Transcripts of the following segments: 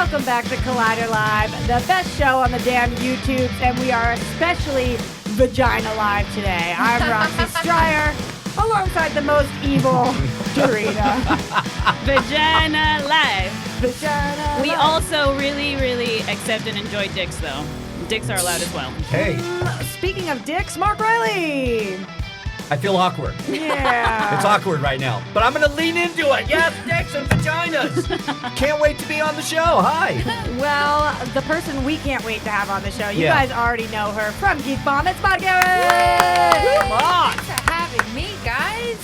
Welcome back to Collider Live, the best show on the damn YouTubes, and we are especially Vagina Live today. I'm Roxy Striar, alongside the most evil Dorina. Vagina Live. Vagina We Live. also really accept and enjoy dicks, though. Dicks are allowed as well. Hey, Speaking of dicks, Mark Reilly. I feel awkward. Yeah. It's awkward right now, but I'm going to lean into it. Yes, dicks and vaginas. Can't wait to be on the show. Hi. Well, the person we can't wait to have on the show, you Yeah. guys already know her from Geek Bomb. It's Maude Garrett. Come on. Thanks for having me, guys.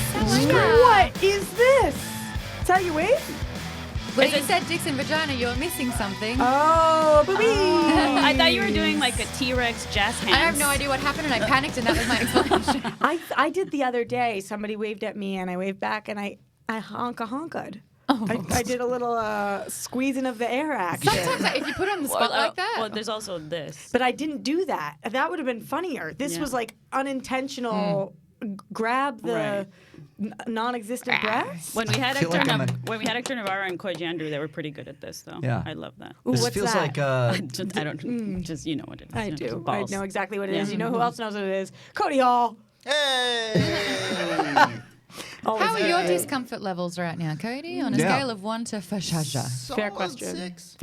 What is this? That's how you wait? When you said dicks and vagina, you were missing something. Oh, boobies. I thought you were doing like a T-Rex jazz hands. I have no idea what happened, and I panicked, and that was my explanation. I did the other day. Somebody waved at me, and I waved back, and I honka-honka'd. Oh. I did a little squeezing of the air action. Sometimes, if you put on the spot like that. Well, there's also this. But I didn't do that. That would have been funnier. This was like unintentional. Grab the non-existent breast. When we had feel Hector, like I'm when we had Hector Navarro and Koji Andrew, they were pretty good at this, though. Yeah. I love that. Ooh, This what's feels that? like I don't. Just you know what it is. I You know, do. just I balls. know exactly what it is. Yeah. You know who else knows what it is? Cody Hall. Hey! Always How are your there. discomfort levels right now, Cody? On a Yeah. scale of 1 to fashaja. Fair question. 6.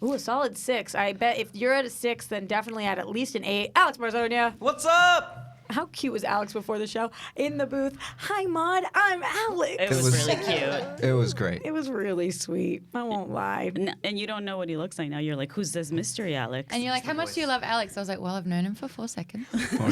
Ooh, a solid 6. I bet if you're at a 6, then definitely at least an 8. Alex Marzoña. What's up? How cute was Alex before the show? In the booth. Hi, Maude. I'm Alex. It was really cute. It was great. It was really sweet. I won't lie. And you don't know what he looks like now. You're like, who's this mystery Alex? And you're like, how much do you love Alex? I was like, well, I've known him for 4 seconds.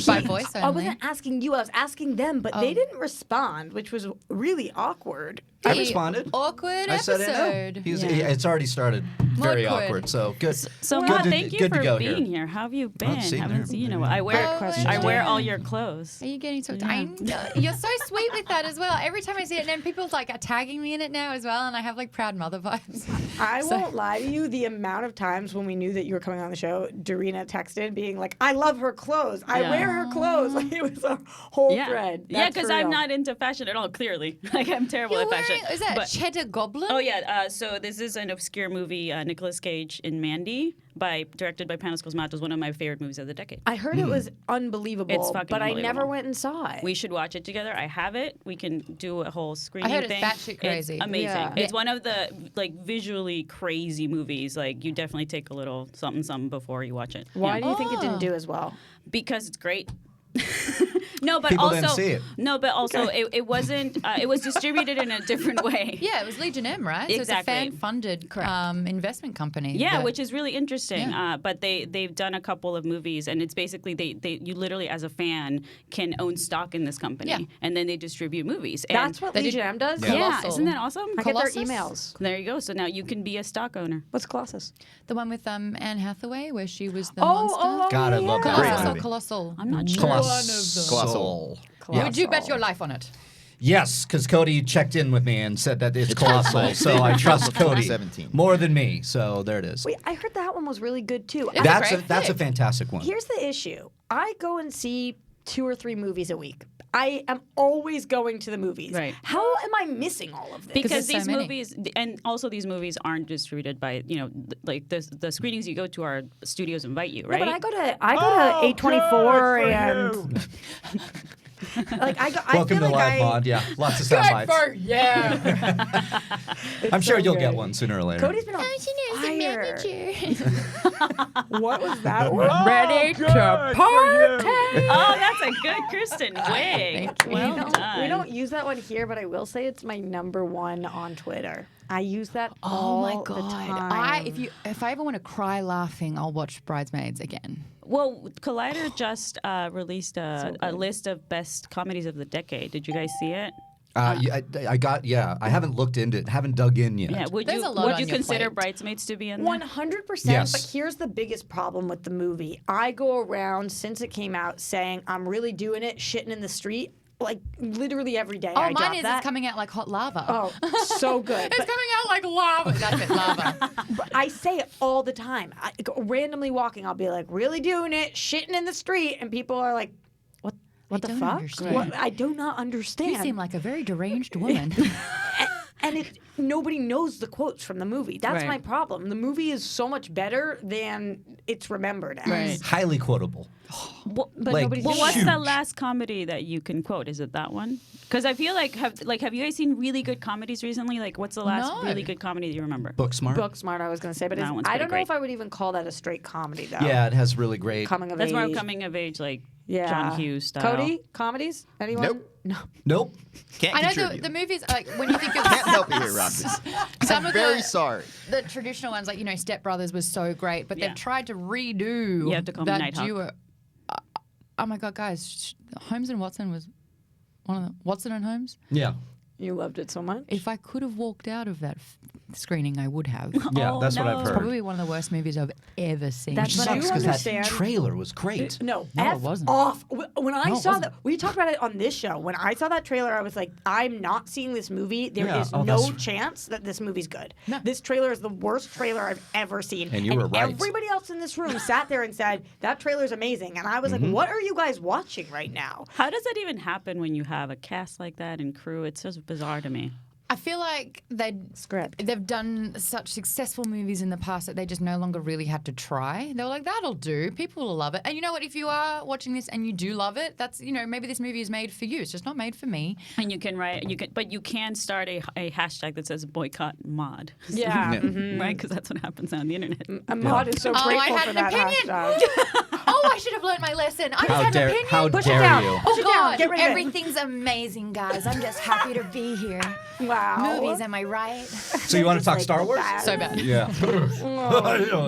By voice I only. wasn't asking you. I was asking them, but they didn't respond, which was really awkward. I The responded. Awkward I said episode. it. It's already started very Awkward. awkward. So good. So, good Maude, to, thank you good to for go being here. here. How have you been? seen Haven't her. seen you. I wear question. I wear all your clothes. Are you getting talked? I know. You're so sweet with that as well. Every time I see it, and then people like are tagging me in it now as well, and I have like proud mother vibes. I won't lie to you. The amount of times when we knew that you were coming on the show, Dorina texted being like, I love her clothes. I Yeah. wear her clothes. Like, it was a whole thread. Yeah, That's because for I'm real. not into fashion at all, clearly. Like, I'm terrible You're at fashion. wearing, is that But- Cheddar Goblin? Oh, yeah. So this is an obscure movie, Nicolas Cage in Mandy, directed by Panos Cosmatos, one of my favorite movies of the decade. I heard it was unbelievable, It's fucking but I never unbelievable. went and saw it. We should watch it together. I have it. We can do a whole screening I heard it's thing. batshit crazy. It's amazing. Yeah. It's one of the like visually crazy movies. Like you definitely take a little something before you watch it. Why Yeah. do you think it didn't do as well? Because it's great. No, but People also didn't see it. No, but also it wasn't. It was distributed in a different way. Yeah, it was Legion M, right? So Exactly. it's a fan-funded investment company. Yeah, that- which is really interesting. Yeah. But they've done a couple of movies, and it's basically you literally as a fan can own stock in this company, Yeah. and then they distribute movies. And That's what They did- Legion M does? Yeah. yeah, Colossal. isn't that awesome? I get their Colossus? emails. There you go. So now you can be a stock owner. What's Colossus? the one with Anne Hathaway where she was the Oh, monster. God, I love that. Colossal, Great movie. Colossal. I'm not sure. Colossal. Would you bet your life on it? Yes, because Cody checked in with me and said that it's colossal, so I trust Cody 2017. more than me. So there it is. Wait, I heard that one was really good too. It's That's a great that's a pick. fantastic one. Here's the issue. I go and see 2 or 3 movies a week. I am always going to the movies. Right. How am I missing all of this? Because there's these so many. movies, and also these movies aren't distributed by, like the screenings you go to are studios invite you, right? No, but I go to A24 and like I Welcome feel to like Live Mod. Yeah, lots of sound bites. yeah. I'm sure so you'll good. get one sooner or later. Cody's been on fire. What was that? Ready to party. Oh, that's a good Kristen Wiig. Thank you. Well done. We don't use that one here, but I will say it's my #1 on Twitter. I use that Oh all my the god! time. If I ever want to cry laughing, I'll watch Bridesmaids again. Well, Collider just released a list of best comedies of the decade. Did you guys see it? Yeah, I haven't looked into it, haven't dug in yet. Yeah. Would There's you a lot would on you your consider plate. Bridesmaids to be in there? 100%. Yes. But here's the biggest problem with the movie. I go around since it came out saying I'm really doing it, shitting in the street. Like literally every day. Oh, I mine drop is that. it's coming out like hot lava. Oh, so good. It's But coming out like lava. That's it, lava. I say it all the time. I go randomly walking, I'll be like, really doing it, shitting in the street, and people are like, what the don't fuck? understand. What? I do not understand. You seem like a very deranged woman. and nobody knows the quotes from the movie. That's Right. my problem. The movie is so much better than it's remembered as. Right. Highly quotable. But Like, nobody's Well, doing what's it. Huge. the last comedy that you can quote? Is it that one? Because I feel like have you guys seen really good comedies recently? Like, what's the last No. really good comedy that you remember? Booksmart. Booksmart, I was going to say, but That one's I pretty don't know great. if I would even call that a straight comedy, though. Yeah, it has really great. Coming of That's age. more coming of age, like Yeah. John Hughes style. Cody, comedies? Anyone? Nope. No. Nope. Can't I know contribute. the movies, like, when you think of Can't help you here, Roxy. some of Very the, sorry. the traditional ones, like, Step Brothers was so great, but Yeah. they've tried to redo You have to call me that Nighthawk. duo. Oh my God, guys. Holmes and Watson was one of the. Watson and Holmes? Yeah. You loved it so much? If I could have walked out of that screening, I would have. Yeah, Oh, that's what no. I've heard. Probably one of the worst movies I've ever seen. That's what I Sucks because that understand. trailer was great. No, No, it F wasn't. off. When I No, it saw wasn't. that, we talked about it on this show. When I saw that trailer, I was like, I'm not seeing this movie. There is Yeah, oh, no that's- chance that this movie's good. No. This trailer is the worst trailer I've ever seen. And you were right. Everybody else in this room sat there and said, that trailer's amazing. And I was like, what are you guys watching right now? How does that even happen when you have a cast like that and crew? It's just bizarre to me. I feel like they've done such successful movies in the past that they just no longer really had to try. They were like, that'll do. People will love it. And you know what? If you are watching this and you do love it, that's, maybe this movie is made for you. It's just not made for me. And you can write, but you can start a hashtag that says boycott Maude. Yeah. Right? Because that's what happens on the internet. Maude is so Oh, I grateful had for an that opinion. hashtag. Oh, I should have learned my lesson. I just How had dare, an opinion. how Push it dare down. you? Push it down. God, Get rid of it. everything's amazing, guys. I'm just happy to be here. Wow. Movies, am I right? So you want to talk Star Wars? So bad. Yeah.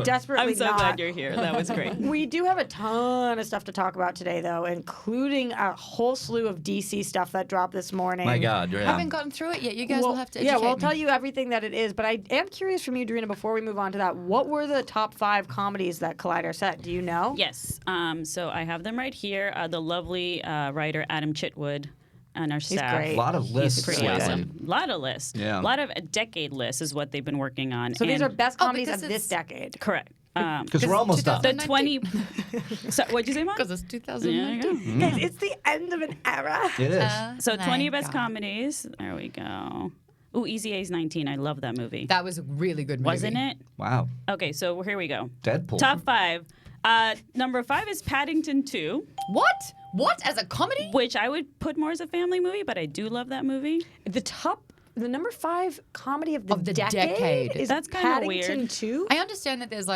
Desperately I'm so not. glad you're here. That was great. We do have a ton of stuff to talk about today, though, including a whole slew of DC stuff that dropped this morning. My God, I yeah. haven't gotten through it yet. You guys will have to educate Yeah, we'll me. tell you everything that it is. But I am curious from you, Dorina, before we move on to that, what were the top 5 comedies that Collider said? Do you know? Yes. So I have them right here. The lovely writer Adam Chitwood on our staff. great. A lot of lists. He's pretty lately. awesome. A lot of lists. Yeah. A lot of decade lists is what they've been working on. So these And- are best comedies because of this it's- decade. correct. Because we're almost done. The 2019. 20. So, what'd you say, Mom? Because it's There you 2019. go. Guys, it's the end of an era. It is. So 20 My best God. comedies. There we go. Ooh, Easy A's 19. I love that movie. That was a really good movie. Wasn't it? Wow. Okay, so here we go. Deadpool. Top 5. Number 5 is Paddington 2, What? What? As a comedy? which I would put more as a family movie, but I do love that movie. The number 5 comedy of the, Of the decade, decade. is That's kinda Paddington weird. 2. I understand that there's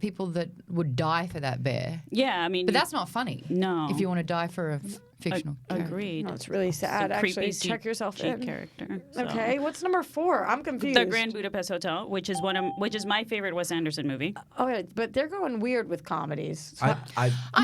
people that would die for that bear. Yeah, I mean, But that's not funny. No. If you want to die for a fictional character. agreed. No, it's really sad. It's a creepy Actually, check yourself cheap in. character. So. Okay, what's number 4? I'm confused. The Grand Budapest Hotel, which is my favorite Wes Anderson movie. Oh, yeah, but they're going weird with comedies. So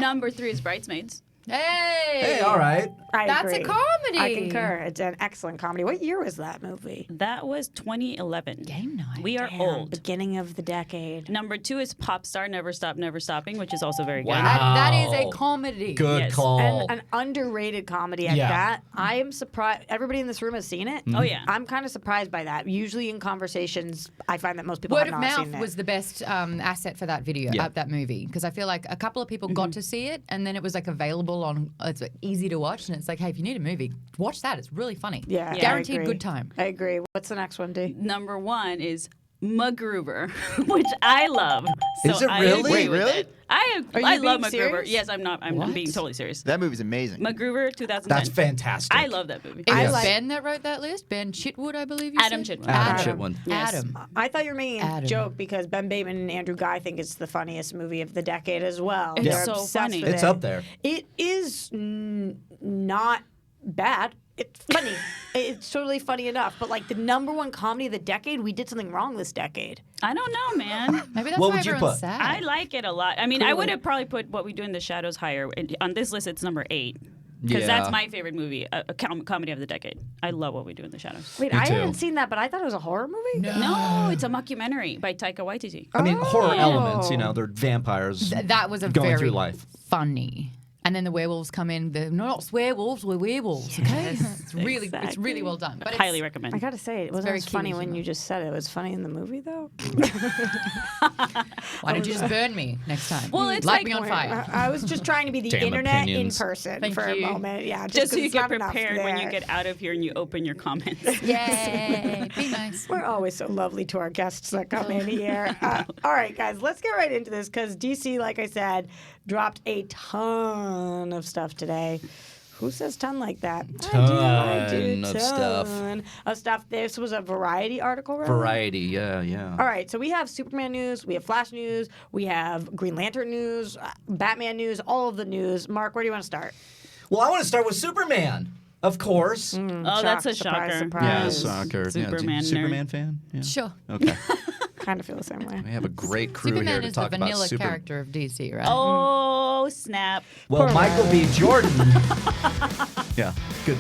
Number 3 is Bridesmaids. Hey! all right. I That's a agree. comedy. I concur. It's an excellent comedy. What year was that movie? That was 2011. Game night. We are Damn, old. beginning of the decade. Number 2 is Pop Star, Never Stop, Never Stopping, which is also very good. Wow. That is a comedy. Good Yes. call. And an underrated comedy at Yeah. that. I am surprised. Everybody in this room has seen it. Oh, yeah. I'm kind of surprised by that. Usually in conversations, I find that most people Word have of not mouth seen it. was the best asset for that video, Yeah. that movie, because I feel like a couple of people got to see it, and then it was like available on. It's easy to watch, and it's like, hey, if you need a movie, watch that. It's really funny. Yeah, I guaranteed agree. good time. I agree. What's the next one, D? Number 1 is MacGruber, which I love. So Is it I really? agree Wait, with really? it. I Are you love being MacGruber. serious? Yes, I'm not. I'm What? being totally serious. That movie's amazing. MacGruber 2010. That's fantastic. I love that movie. It was like- Ben that wrote that list. Ben Chitwood, I believe you Adam said? Chitwood. Adam Chitwood. Yes. Adam. I thought you were making a Adam. joke because Ben Bateman and Andrew Guy think it's the funniest movie of the decade as well. It's They're so obsessed funny. with It's it. up there. It is not bad. It's funny. It's totally funny enough. But like the number 1 comedy of the decade, we did something wrong this decade. I don't know, man. Maybe that's What why would you everyone's put? sad. I like it a lot. I mean, I would have probably put What We Do in the Shadows higher. On this list, it's number 8. Because that's Yeah. my favorite movie, a comedy of the decade. I love What We Do in the Shadows. Wait, Me I too. haven't seen that, but I thought it was a horror movie. No, it's a mockumentary by Taika Waititi. I mean, horror Oh. elements, they're vampires That was a going very through life. funny. And then the werewolves come in. They're not werewolves, we're werewolves. Okay, it's really exactly. well done. But Highly recommend. I gotta say, it wasn't very as funny cute, when isn't you it? just said it. It was funny in the movie, though. Why don't you just burn me next time? Well, it's light like me on fire. I was just trying to be the Damn internet opinions. in person Thank for you. a moment. Yeah, Just so 'cause you it's get not enough prepared when you there. get out of here and you open your comments. Yay! Be nice. We're always so lovely to our guests that come in here. All right, guys, let's get right into this because DC, like I said, dropped a ton of stuff today. Who says ton like that? I do. Ton of stuff. Ton of stuff. This was a Variety article, right? Variety, yeah. All right, so we have Superman news, we have Flash news, we have Green Lantern news, Batman news, all of the news. Mark, where do you want to start? Well, I want to start with Superman, of course. Oh, that's a Surprise, shocker. surprise. Yeah, Yes. soccer. Superman nerd. Superman fan? Yeah. Sure. Okay. Kind of feel the same way. We have a great crew Superman here to is the talk about vanilla Superman. character of DC, right? Oh, snap. Well, Poor Michael B. Reilly. Jordan. Yeah, good.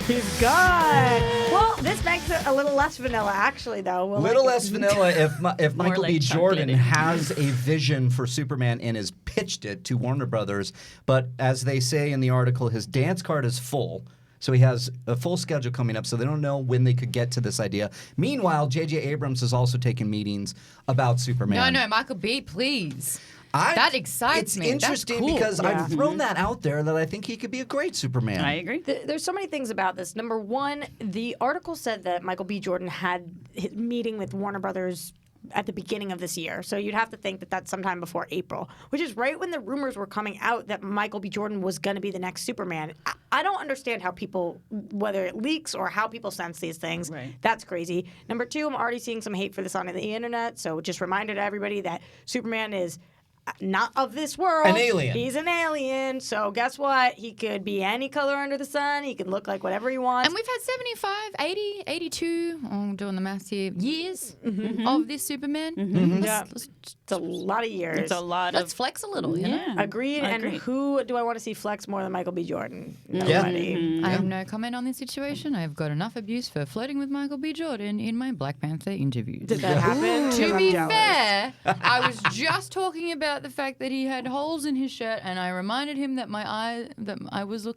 He's gone. Well, this makes it a little less vanilla, actually, though. We'll Little like- less vanilla if Michael like B. Jordan chocolatey. has a vision for Superman and has pitched it to Warner Brothers. But as they say in the article, his dance card is full. So he has a full schedule coming up, so they don't know when they could get to this idea. Meanwhile, J.J. Abrams is also taking meetings about Superman. No, Michael B., please. That excites me. It's That's interesting cool. because Yeah. I've thrown that out there that I think he could be a great Superman. I agree. There's so many things about this. Number one, the article said that Michael B. Jordan had his meeting with Warner Brothers at the beginning of this year. So you'd have to think that that's sometime before April, which is right when the rumors were coming out that Michael B. Jordan was going to be the next Superman. I don't understand how people, whether it leaks or how people sense these things. Right. That's crazy. Number two, I'm already seeing some hate for this on the internet. So just reminder to everybody that Superman is not of this world. An alien. He's an alien. So guess what? He could be any color under the sun. He can look like whatever he wants. And we've had 75, 80, 82, I'm doing the maths here, years of this Superman. Yeah. Let's It's a lot of years. It's a lot let's of. flex a little, you know? Yeah. Agreed. And Agreed. who do I want to see flex more than Michael B. Jordan? Yeah. Nobody. I have no comment on this situation. I've got enough abuse for flirting with Michael B. Jordan in my Black Panther interviews. Did that happen? To I'm be jealous. fair, I was just talking about the fact that he had holes in his shirt, and I reminded him that I was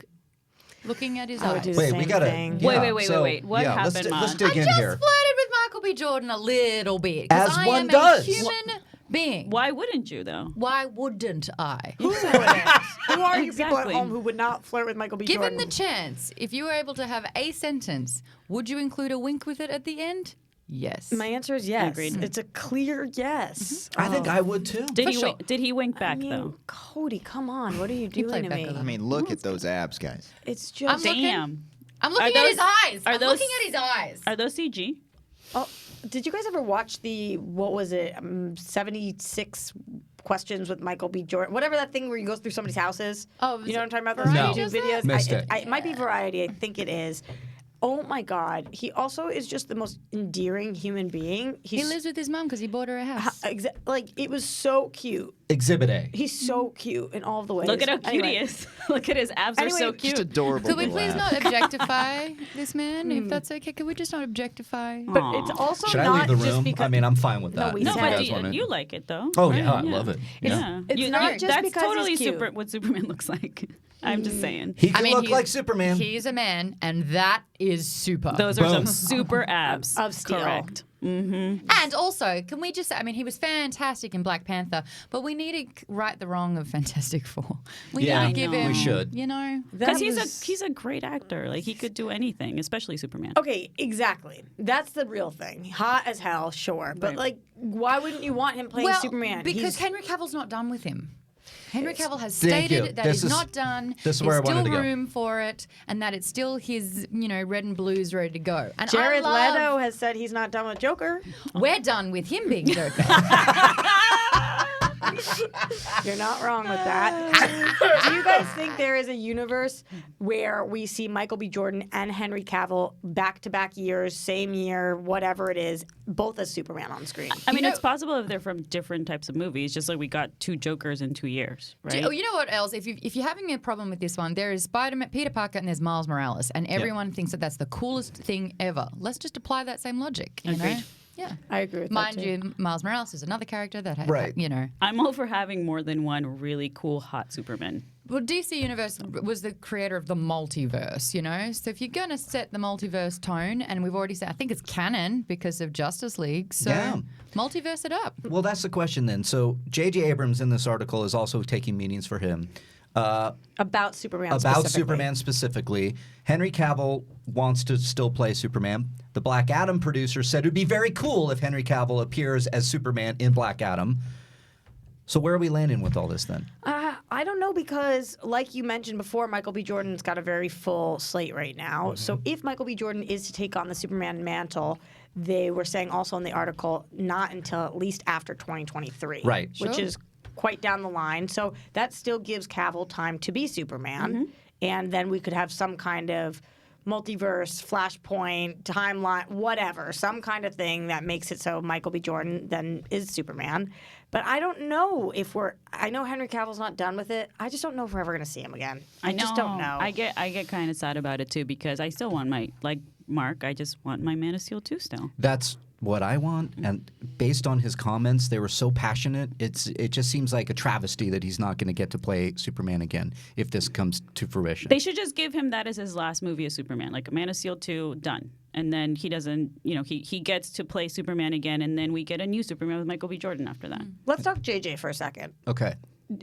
looking at his I would eyes. do the Wait, same we gotta. thing. Yeah, Wait. so, What yeah, happened, let's Maude? dig I in just here. flirted with Michael B. Jordan a little bit. 'cause As I one am does. a human being. Why wouldn't you, though? Why wouldn't I? Who are you people Exactly. at home who would not flirt with Michael B. Given Jordan? the chance, if you were able to have a sentence, would you include a wink with it at the end? Yes. My answer is yes. Agreed. It's a clear yes. I think I would too. Did For he? sure. Did he wink I back mean, though? Cody, come on. What are you played doing to back me? a little. I mean, look at those abs, guys. It's I'm just. looking- Damn. I'm looking Are at his those- eyes. are I'm those- looking at his eyes. Are those CG? Oh, did you guys ever watch the, what was it, 76 questions with Michael B. Jordan? Whatever that thing where he goes through somebody's houses. Oh, was you know what it I'm talking about? Those Variety YouTube does that? videos? Missed it. It might be Variety. I think it is. Oh my God. He also is just the most endearing human being. He lives with his mum because he bought her a house. Like, it was so cute. Exhibit A. He's so cute in all of the ways. Look at how cute Anyway. he is. Look at his abs. Anyway, are so just cute. Just adorable. Could we little please abs. not objectify this man, if that's okay? Could we just not objectify? But it's also Should I not leave the just room? because. I mean, I'm fine with that. we No, said but it. guys you, wanna- you like it though. Oh right? yeah, I love it. Yeah. It's You- not you- just that's because totally he's cute. super what Superman looks like. I'm just saying. He can look he's- like Superman. He's a man, and that is super. Those are some Boom. super abs. Of steel. Correct. And also, can we just say, I mean, he was fantastic in Black Panther, but we need to right the wrong of Fantastic Four. We Yeah, need to give we him, should. you know. Because was- he's a great actor. Like he could do anything, especially Superman. Okay, exactly. That's the real thing. Hot as hell, sure. But, Right. like, why wouldn't you want him playing Well, Superman? because He's- Henry Cavill's not done with him. Henry Cavill has Thank you. stated that This it's is- not done. this is where I There's wanted still to go. room for it, and that it's still his, red and blues ready to go. And Jared I love, Leto has said he's not done with Joker. We're done with him being Joker. You're not wrong with that. Do you guys think there is a universe where we see Michael B. Jordan and Henry Cavill back-to-back years, same year, whatever it is, both as Superman on screen? I mean, know- it's possible if they're from different types of movies. Just like we got two Jokers in 2 years, right? Oh, you know what else? If you're having a problem with this one, there is Spider-Man, Peter Parker, and there's Miles Morales, and everyone thinks that that's the coolest thing ever. Let's just apply that same logic. You know? Agreed. Yeah. I agree with Mind that too. you, Miles Morales is another character that, Right. I'm all for having more than one really cool, hot Superman. Well, DC Universe was the creator of the multiverse, So if you're going to set the multiverse tone, and we've already said, I think it's canon because of Justice League, so multiverse it up. Well, that's the question then. So J.J. Abrams in this article is also taking meetings for him. About Superman About Superman specifically. Henry Cavill wants to still play Superman. The Black Adam producer said it would be very cool if Henry Cavill appears as Superman in Black Adam. So where are we landing with all this then? I don't know because, like you mentioned before, Michael B. Jordan's got a very full slate right now. Mm-hmm. So if Michael B. Jordan is to take on the Superman mantle, they were saying also in the article not until at least after 2023. Right. Which is quite down the line. So that still gives Cavill time to be Superman. And then we could have some kind of multiverse, flashpoint, timeline, whatever, some kind of thing that makes it so Michael B. Jordan then is Superman. But I don't know if I know Henry Cavill's not done with it. I just don't know if we're ever going to see him again. I just don't know. I get kind of sad about it too because I still want Mark, I just want my Man of Steel 2 still. That's what I want, and based on his comments, they were so passionate. It just seems like a travesty that he's not going to get to play Superman again if this comes to fruition. They should just give him that as his last movie as Superman, like Man of Steel 2, done. And then he doesn't, he gets to play Superman again, and then we get a new Superman with Michael B. Jordan after that. Let's talk JJ for a second. Okay.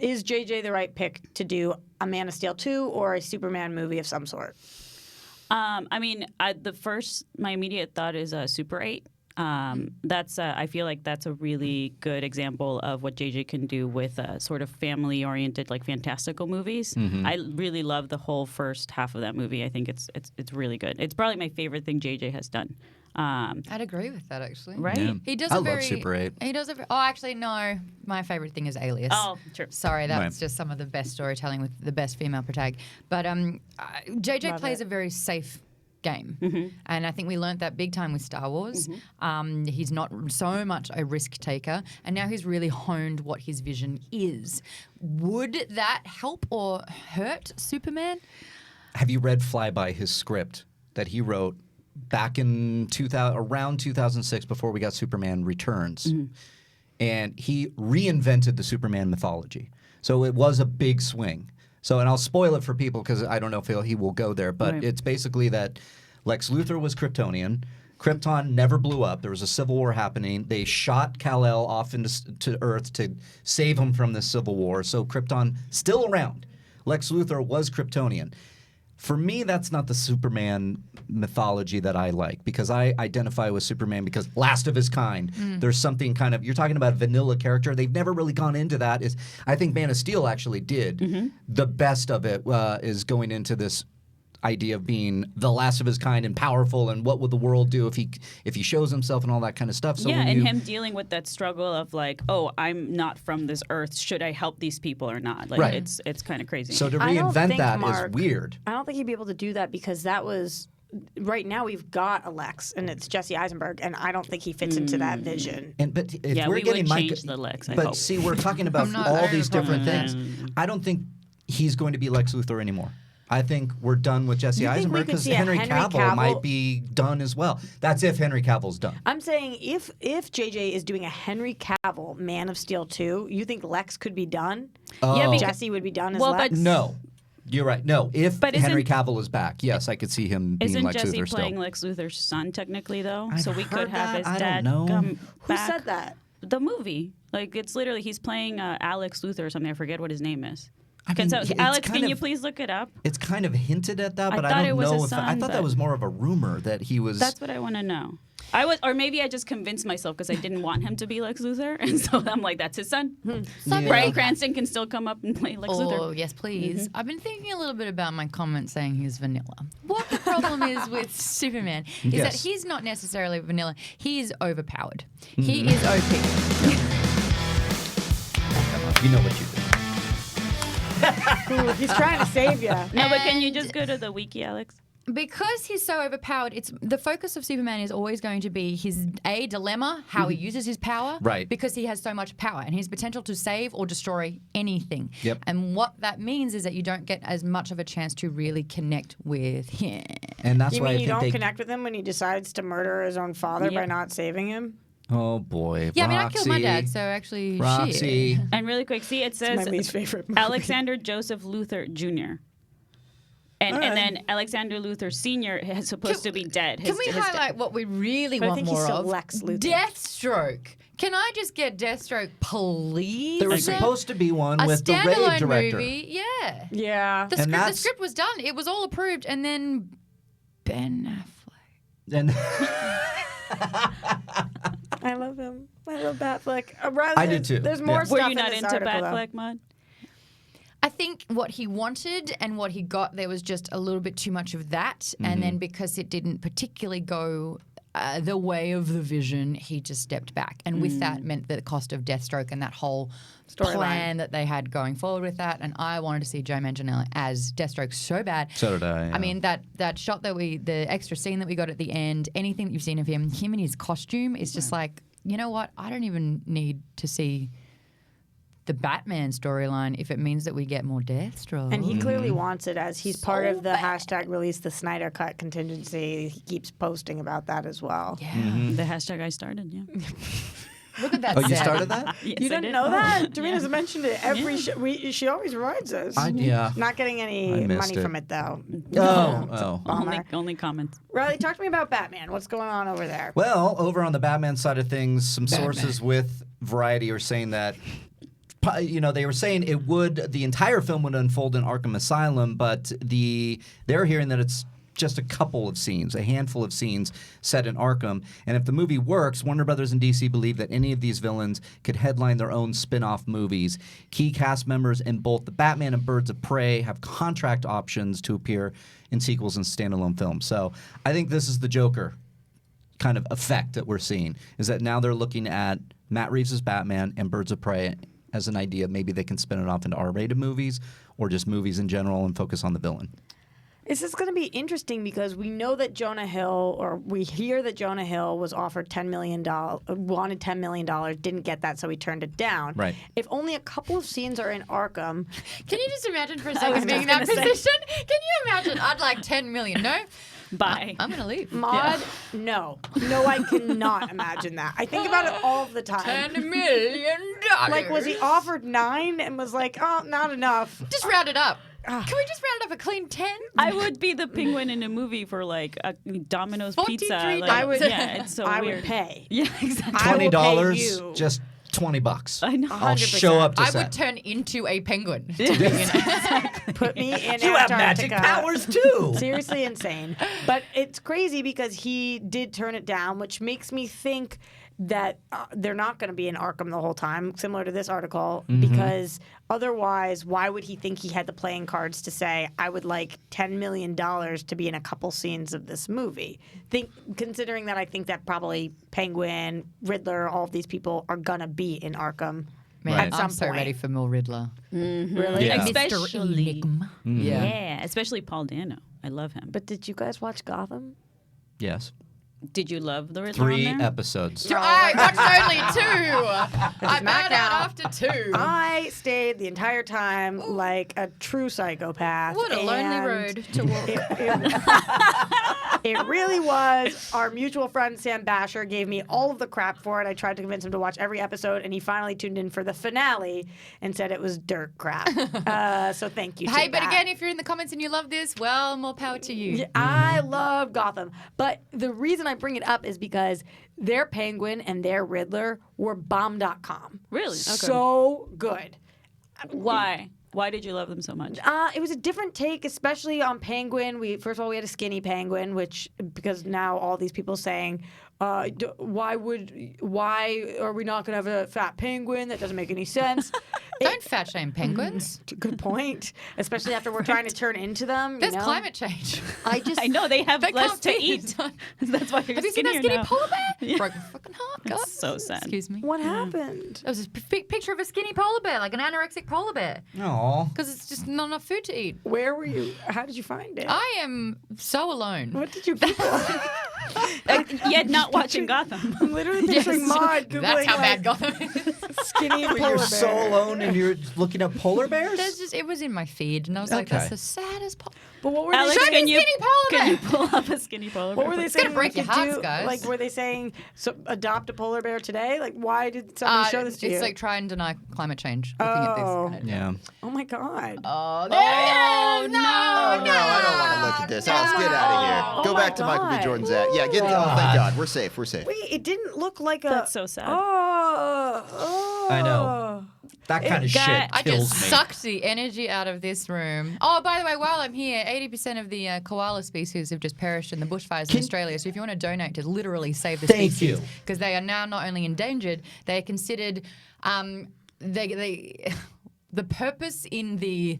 Is JJ the right pick to do a Man of Steel 2 or a Superman movie of some sort? My immediate thought is Super 8. I feel like that's a really good example of what JJ can do with sort of family-oriented, like fantastical movies. I really love the whole first half of that movie. I think it's really good. It's probably my favorite thing JJ has done. I'd agree with that, actually. Right? Yeah. He does I a love very. Super 8. He does a. Oh, actually, no. My favorite thing is Alias. Oh, true. Sorry, that's Right. just some of the best storytelling with the best female protag. But JJ Love plays it. a very safe game, and I think we learnt that big time with Star Wars. He's not so much a risk taker, and now he's really honed what his vision is. Would that help or hurt Superman? Have you read Flyby, his script that he wrote back in around 2006 before we got Superman Returns? And he reinvented the Superman mythology. So it was a big swing. So, and I'll spoil it for people because I don't know if he will go there, but it's basically that Lex Luthor was Kryptonian. Krypton never blew up. There was a civil war happening. They shot Kal-El off to Earth to save him from this civil war. So Krypton still around. Lex Luthor was Kryptonian. For me, that's not the Superman mythology that I like because I identify with Superman because last of his kind. There's something kind of, you're talking about a vanilla character. They've never really gone into that. I think Man of Steel actually did. The best of it is going into this idea of being the last of his kind and powerful and what would the world do if he shows himself and all that kind of stuff. So him dealing with that struggle of like, oh, I'm not from this earth. Should I help these people or not? Like, it's kind of crazy. So to I don't reinvent think, that Mark, is weird. I don't think he'd be able to do that because that was right now we've got a Lex and it's Jesse Eisenberg, and I don't think he fits into that vision. But if we we're getting would Mike, change the Lex. I but hope. see, we're talking about all these different things. I don't think he's going to be Lex Luthor anymore. I think we're done with Jesse You think we Eisenberg could because see a Henry Henry Cavill might Cavill- be done as well. That's if Henry Cavill's done. I'm saying if JJ is doing a Henry Cavill Man of Steel 2, you think Lex could be done? Yeah, because- Jesse would be done as Well, Lex? but- No, you're right. No, if But Henry isn't- Cavill is back, yes, I could see him being Isn't Lex Jesse Luthor playing still. Lex Luthor's son technically though? I've So we could heard have that. his I dad don't know. come Who back. said that? The movie. Like it's literally he's playing Alex Luthor or something. I forget what his name is. I mean, So, it's Alex, kind can you of- please look it up? It's kind of hinted at that, I but thought I it don't was know his if son, I thought that but- was more of a rumor that he was. That's what I want to know. Or maybe I just convinced myself because I didn't want him to be Lex Luthor, and so I'm like, that's his son. Bryan Cranston can still come up and play Lex Oh, Luthor. yes, please. I've been thinking a little bit about my comment saying he's vanilla. What the problem is with Superman is that Yes. he's not necessarily vanilla. He is overpowered. He is OP. You know what you do. Ooh, he's trying to save you. No, but can you And- just go to the wiki, Alex? Because he's so overpowered, it's the focus of Superman is always going to be his dilemma, how he uses his power. Right. Because he has so much power and his potential to save or destroy anything. Yep. And what that means is that you don't get as much of a chance to really connect with him. And that's You why mean I you think don't they connect with him when he decides to murder his own father by Yeah. not saving him? Oh boy. Yeah, I mean, I killed my Roxy. dad, so actually, Roxy. shit. And really quick, see, it says my least favorite movie. Alexander Joseph Luther Jr. And then Alexander Luther Sr. is supposed to be dead. Can we highlight what we really But I want think he's more still of? Lex Luthor. Deathstroke. Can I just get Deathstroke, please? There was supposed to be one a with the rave standalone director. movie. Yeah. Yeah. The script was done. It was all approved, and then Ben Affleck. And I love him. I love Batfleck. I did too. There's more Yeah. stuff Were you not in this into article, though. Batfleck, Maude? I think what he wanted and what he got, there was just a little bit too much of that. And then because it didn't particularly go the way of the vision, he just stepped back. And with that meant the cost of Deathstroke and that whole plan that they had going forward with that. And I wanted to see Joe Manganiello as Deathstroke so bad. So did I. Yeah. I mean, that shot the extra scene that we got at the end, anything that you've seen of him in his costume is just like, you know what? I don't even need to see the Batman storyline if it means that we get more Deathstroke. And he clearly wants it, as he's part So of the bad. hashtag release the Snyder Cut contingency. He keeps posting about that as well. Yeah. The hashtag I started, yeah. Look at that. Oh, you set. started that? Yes, You I didn't did. know that? Dorina's mentioned it every she always reminds us. Yeah. Not getting I any missed money it. from it, though. Oh. Only comments. Riley, talk to me about Batman. What's going on over there? Well, over on the Batman side of things, some sources with Variety are saying that, they were saying the entire film would unfold in Arkham Asylum, but they're hearing that it's just a couple of scenes, a handful of scenes set in Arkham. And if the movie works, Warner Brothers and DC believe that any of these villains could headline their own spin-off movies. Key cast members in both the Batman and Birds of Prey have contract options to appear in sequels and standalone films. So I think this is the Joker kind of effect that we're seeing, is that now they're looking at Matt Reeves' Batman and Birds of Prey as an idea. Maybe they can spin it off into R-rated movies or just movies in general and focus on the villain. This is going to be interesting because we know that Jonah Hill, or we hear that Jonah Hill was offered $10 million, wanted $10 million, didn't get that, so he turned it down. Right. If only a couple of scenes are in Arkham. Can you just imagine for a was second being in just that gonna say. position? Can you imagine? I'd like 10 million. No? Bye. I'm going to leave. Maude, no. No, I cannot imagine that. I think about it all the time. $10 million. Like, was he offered 9 and was like, oh, not enough? Just round it up. Can we just round it up a clean 10? I would be the penguin in a movie for like a Domino's 43 pizza. Like, I would- yeah, it's so I weird. would pay. Yeah, exactly. I will pay $20, you. just $20. I know. I'll show up to I set. would turn into a penguin. Put me in You have Antarctica. magic powers too. Seriously insane. But it's crazy because he did turn it down, which makes me think that they're not going to be in Arkham the whole time, similar to this article, because otherwise, why would he think he had the playing cards to say, I would like $10 million to be in a couple scenes of this movie? Considering that I think that probably Penguin, Riddler, all of these people are going to be in Arkham. Man, At some I'm so point. ready for more Riddler. Really? Yeah. Especially, Enigma. yeah, especially Paul Dano. I love him. But did you guys watch Gotham? Yes. Did you love the Riddler 3 on there? episodes. I watched only 2. I not found out count. after 2. I stayed the entire time like a true psychopath. What a lonely and road to walk. It really was. Our mutual friend Sam Basher gave me all of the crap for it. I tried to convince him to watch every episode, and he finally tuned in for the finale and said it was dirt crap. So thank you. Hey, to but that. again, if you're in the comments and you love this, well, more power to you. Yeah, I love Gotham. But the reason I bring it up is because their Penguin and their Riddler were bomb.com. Really? Okay. So good. Why? Why did you love them so much? It was a different take, especially on Penguin. First of all, we had a skinny Penguin, because now all these people saying, why are we not going to have a fat penguin? That doesn't make any sense. Don't fat shame penguins. Good point. Especially after we're trying to turn into them. There's you know? climate change. I know they have They less can't to feed. eat. That's why you're Have you seen skinnier that skinny now. polar bear? Broken fucking heart. God. It's so sad. Excuse me. What happened? There was a picture of a skinny polar bear, like an anorexic polar bear, Aw. because it's just not enough food to eat. Where were you? How did you find it? I am so alone. What did you Google? Yet not watching Gotham. I'm literally picturing Maude Googling That's how like, bad Gotham is. skinny polar You're bear. so alone and you're looking at polar bears? It was in my feed, and I was like, that's Okay. the saddest. But what were Alex, they saying? can you pull up a skinny polar bear? What were they It's saying? gonna break we your could hearts, do? guys. Like, were they saying adopt a polar bear today? Like, why did somebody show this to you? It's like try and deny climate change. Looking at Oh. this. Yeah. Oh my god. Oh, there it is! No, Oh, no, I don't want to look at this. Alex, get out of here. Oh Go my back to Michael B. God. Jordan's ad. Yeah, get. Oh, thank God. We're safe. We're safe. Wait, it didn't look like a. That's so sad. Oh. I know. That kind of shit I kills just me. sucked the energy out of this room. Oh, by the way, while I'm here, 80% of the koala species have just perished in the bushfires in Australia. So if you want to donate to literally save the Thank species, you. because they are now not only endangered, they are considered the purpose in the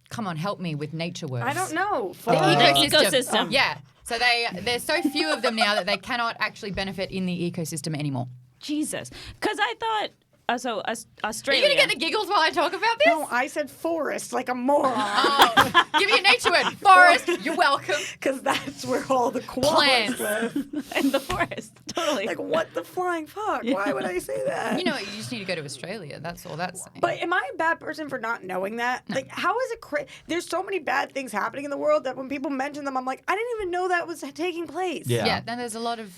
come on, help me with nature words. I don't know. The ecosystem. Yeah. So there's so few of them now that they cannot actually benefit in the ecosystem anymore. Jesus. Because I thought, Australia. Are you going to get the giggles while I talk about this? No, I said forest like a moron. Oh, give me a nature word. Forest, you're welcome. Because that's where all the koalas Plants. live. in the forest. Totally. Like, what the flying fuck? Why would I say that? You know, you just need to go to Australia. That's all that's saying. But am I a bad person for not knowing that? Like, how is it there's so many bad things happening in the world that when people mention them, I'm like, I didn't even know that was taking place. yeah, then there's a lot of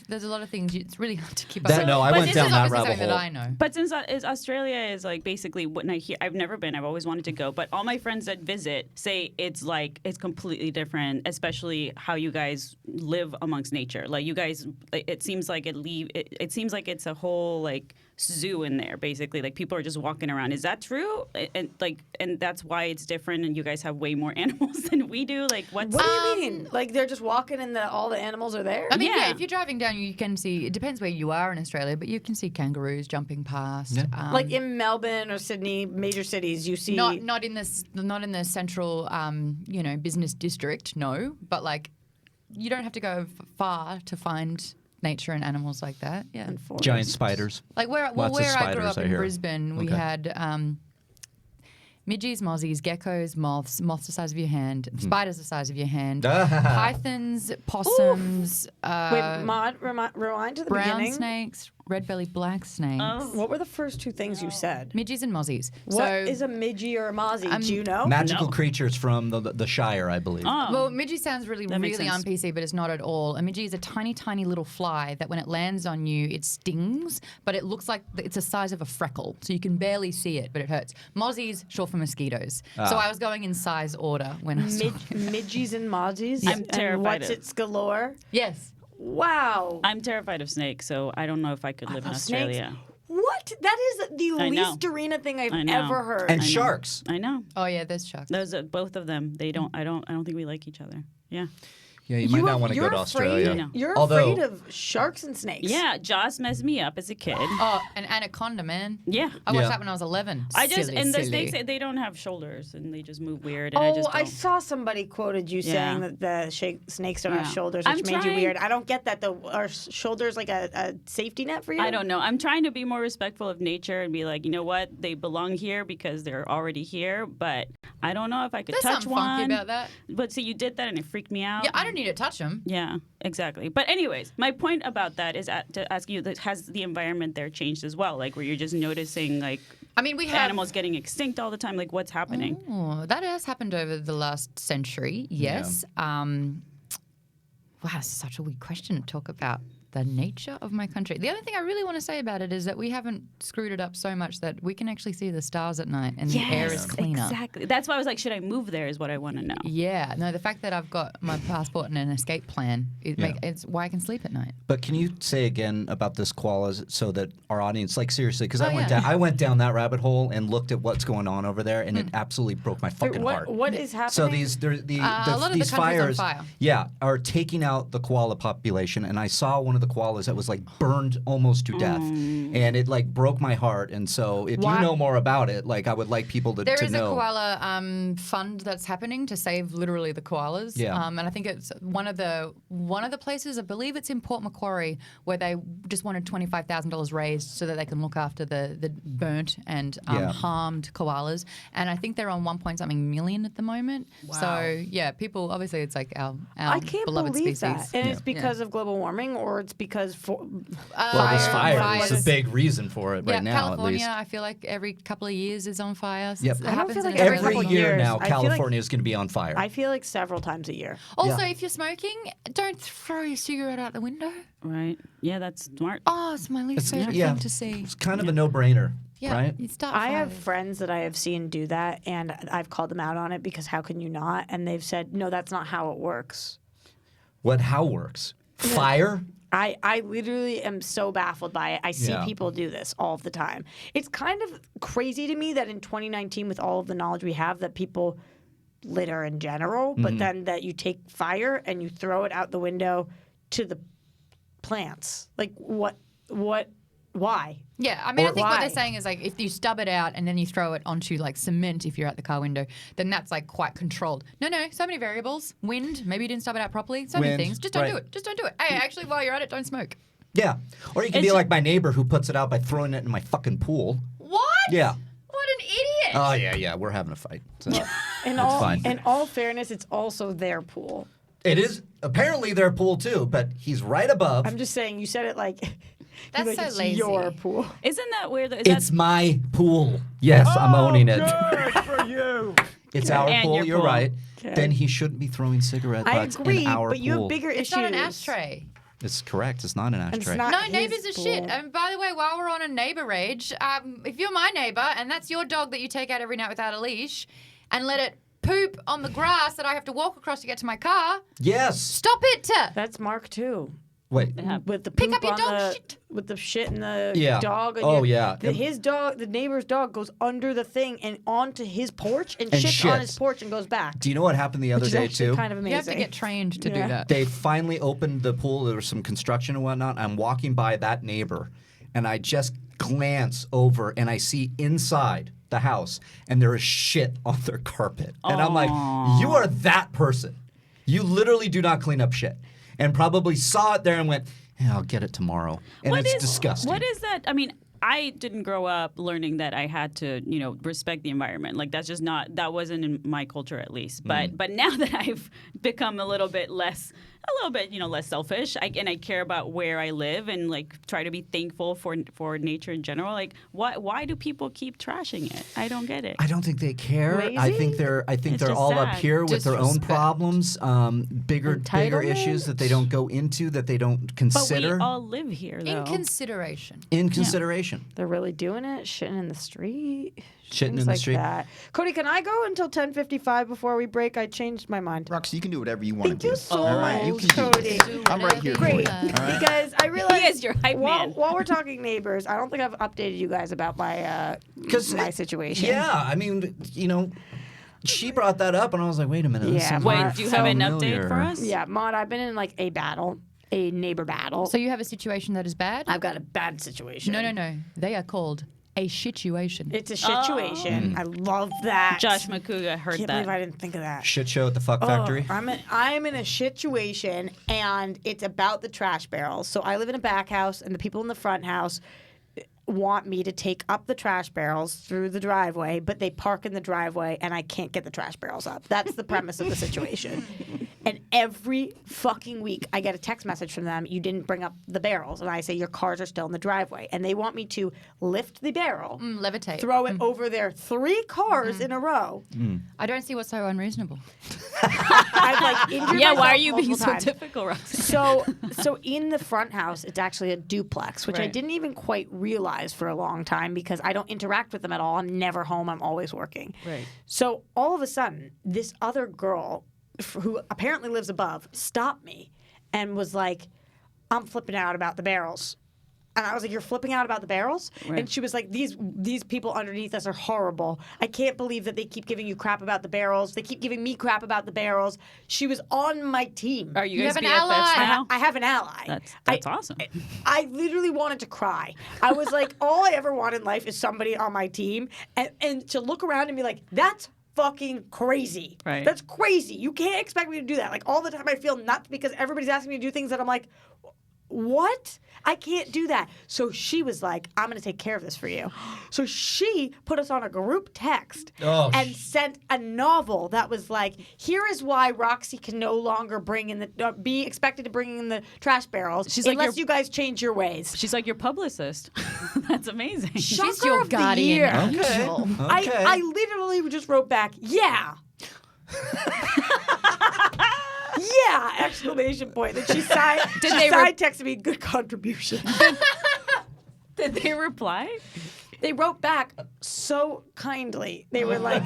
things. It's really hard to keep up. That, no, I But went this down is that obviously rabbit something hole. that I know. But since Australia is like basically when I hear, I've never been. I've always wanted to go. But all my friends that visit say it's completely different, especially how you guys live amongst nature. Like you guys, it seems like it seems like it's a whole like zoo in there. Basically, like people are just walking around. Is that true? And that's why it's different. And you guys have way more animals than we do. Like what's What do you mean? Like, they're just walking and all the animals are there? I mean, Yeah. if you're driving down, you can see. It depends where you are in Australia, but you can see kangaroos jumping past. Yeah. Like in Melbourne or Sydney, major cities, you see. Not in the central business district, no. But like, you don't have to go far to find nature and animals like that. Yeah. Giant spiders. Like where Lots of I grew spiders, up I in hear. Brisbane, we Okay. had midges, mozzies, geckos, moths the size of your hand, spiders the size of your hand, pythons, possums, Wait, Maude, rewind to the brown beginning. snakes, red-bellied black snakes, What were the first two things you said? midges and mozzies. What so, is a midgie or a mozzie? Do you know? Magical No. creatures from the Shire, I believe. Oh. Well, midgie sounds really makes sense. un-PC, but it's not at all. A midgie is a tiny, tiny little fly that when it lands on you, it stings, but it looks like it's the size of a freckle, so you can barely see it, but it hurts. Mozzies, short for mosquitoes. So I was going in size order when I saw Midgies and mozzies? I'm And terrified what's of- its galore? Yes. Wow. I'm terrified of snakes, so I don't know if I could live in love snakes. Australia. What? That is the I know. least Dorina thing I've I know. ever heard. And I know. sharks. I know. Oh yeah, there's sharks. Those are both of them. They don't. I don't think we like each other. Yeah. Yeah, you might not want to go to Australia. No. You're Although- afraid of sharks and snakes. Yeah. Jaws messed me up as a kid. Oh, an anaconda, man. Yeah. I watched Yeah. that when I was 11. I just Silly, and the silly. snakes they don't have shoulders and they just move weird and Oh, I just don't. I saw somebody quoted you Yeah. saying that the snakes don't have Yeah. shoulders, I'm which made you trying- weird. I don't get that though. Are shoulders like a safety net for you? I don't know. I'm trying to be more respectful of nature and be like, you know what? They belong here because they're already here. But I don't know if I could There's touch something funky one. about that. But see, you did that and it freaked me out. Yeah, I don't need to touch them. Yeah, exactly. But anyways, my point about that is to ask you, that has the environment there changed as well? Like, where you're just noticing like I mean, we have animals getting extinct all the time? Like, what's happening? Oh, that has happened over the last century. Yes. Wow, it's such a weird question to talk about the nature of my country. The other thing I really want to say about it is that we haven't screwed it up so much that we can actually see the stars at night and the air is cleaner. Exactly. That's why I was like, should I move there? Is what I want to know. Yeah, no, the fact that I've got my passport and an escape plan, it's why I can sleep at night. But can you say again about this koalas so that our audience, like seriously, because Oh, yeah. I went down that rabbit hole and looked at what's going on over there, and it absolutely broke my fucking heart. What is happening? So a lot of the these country's on fires, fire. yeah, are taking out the koala population. And I saw one of of the koalas that was like burned almost to death, and it like broke my heart. And so, if you know more about it, like I would like people to know. There is a koala fund that's happening to save literally the koalas. Yeah. And I think it's one of the places, I believe it's in Port Macquarie, where they just wanted $25,000 raised so that they can look after the burnt and harmed koalas. And I think they're on 1.something million at the moment. Wow. So yeah, people obviously it's like our I can't beloved believe species. that. And it's because of global warming, or it's because this fire is a big reason for it right now. California, At least. I feel like every couple of years is on fire. Yep. It I don't happens feel like in every Every couple year years. now, I feel like- California is going to be on fire. I feel like several times a year. Also, if you're smoking, don't throw your cigarette out the window. Right. Yeah, that's smart. Oh, it's my least favorite thing to see. It's kind of a no-brainer, Yeah, right? you start I have fires. friends that I have seen do that, and I've called them out on it because how can you not? And they've said, no, that's not how it works. How works? Fire? I literally am so baffled by it. I see people do this all the time. It's kind of crazy to me that in 2019, with all of the knowledge we have, that people litter in general, but then that you take fire and you throw it out the window to the plants. Like, why? Yeah, I mean, I think what why? they're saying is like if you stub it out and then you throw it onto like cement if you're at the car window, then that's like quite controlled. No, so many variables. Wind, maybe you didn't stub it out properly. So many Wind, things. Just don't right. do it. Just don't do it. Hey, actually, while you're at it, don't smoke. Yeah. Or you can be like my neighbor who puts it out by throwing it in my fucking pool. What? Yeah. What an idiot. Oh, yeah. We're having a fight. So In all fairness, it's also their pool. it is apparently their pool, too, but he's right above. I'm just saying, you said it like That's like so it's lazy. your pool. Isn't that weird? It's my pool. Yes, I'm owning it. Good for you. It's our And pool. your You're pool. right. Okay. Then he shouldn't be throwing cigarette I butts agree, in our but you pool. have bigger It's issues. not an ashtray. It's correct. It's not an And ashtray. it's not No, his neighbours are shit. pool. And by the way, while we're on a neighbour rage, if you're my neighbour and that's your dog that you take out every night without a leash and let it poop on the grass that I have to walk across to get to my car, Yes. stop it. That's Mark too. Wait. With the Pick poop up your on dog the, shit. with the shit and the Yeah. dog. And Oh, yeah. His dog, the neighbor's dog, goes under the thing and onto his porch and shits on his shits. porch and goes back. Do you know what happened the other Which is day, actually too? kind of amazing. You have to get trained to do that. They finally opened the pool. There was some construction and whatnot. I'm walking by that neighbor, and I just glance over, and I see inside the house, and there is shit on their carpet. And I'm like, you are that person. You literally do not clean up shit. And probably saw it there and went, yeah, I'll get it tomorrow. And it's disgusting. What is that? I mean, I didn't grow up learning that I had to, respect the environment. Like that wasn't in my culture at least. But now that I've become a little bit less selfish, and I care about where I live and like try to be thankful for nature in general. Like, why do people keep trashing it? I don't get it. I don't think they care. Lazy? I think they're It's all just up sad. here with their own Disrespect. problems, bigger Entitlement? issues that they don't go into, that they don't But consider. we all live here, though. In consideration. in consideration. They're really doing it, shitting in the street. Shitting in Things the like street. That. Cody, can I go until 10:55 before we break? I changed my mind. Roxy, you can do whatever you want Thank to do. you so All right, you much, can do Cody. this. I'm right here for Great, you. All right? because I realized He is your hype man. while we're talking neighbors, I don't think I've updated you guys about my my situation. Yeah, I mean, she brought that up, and I was like, wait a minute. this Yeah, sounds Wait, Wait, do you have an familiar. update for us? Yeah, Maude, I've been in like a neighbor battle. So you have a situation that is bad? I've got a bad situation. No. They are called a situation. It's a situation. I love that. Josh McCouga heard Can't that. believe I didn't think of that. Shit show at the Fuck Factory. I'm in a situation, and it's about the trash barrels. So I live in a back house, and the people in the front house want me to take up the trash barrels through the driveway, but they park in the driveway, and I can't get the trash barrels up. That's the premise of the situation. And every fucking week, I get a text message from them, you didn't bring up the barrels. And I say, your cars are still in the driveway. And they want me to lift the barrel, Levitate. throw it over their 3 cars in a row. I don't see what's so unreasonable. I've like injured Yeah, why myself are you being multiple so times. typical, Roxy? So in the front house, it's actually a duplex, which I Right. didn't even quite realize for a long time because I don't interact with them at all. I'm never home. I'm always working. Right. So all of a sudden, this other girl who apparently lives above stopped me and was like, I'm flipping out about the barrels. And I was like, you're flipping out about the barrels? Right. And she was like, these people underneath us are horrible. I can't believe that they keep giving you crap about the barrels. They keep giving me crap about the barrels. She was on my team. Are you guys have an BFFs ally. now? I have an ally. That's awesome. I literally wanted to cry. I was like, all I ever want in life is somebody on my team, and to look around and be like, that's fucking crazy. Right. That's crazy. You can't expect me to do that. Like, all the time I feel nuts because everybody's asking me to do things that I'm like, what? I can't do that. So she was like, I'm going to take care of this for you. So she put us on a group text and sent a novel that was like, here is why Roxy can no longer bring in be expected to bring in the trash barrels unless you guys change your ways. She's like your publicist. That's amazing. She's your of the guardian year. angel. I literally just wrote back, yeah. Yeah! Exclamation point. Then she side texted me, good contribution. Did they reply? They wrote back so kindly. They were like,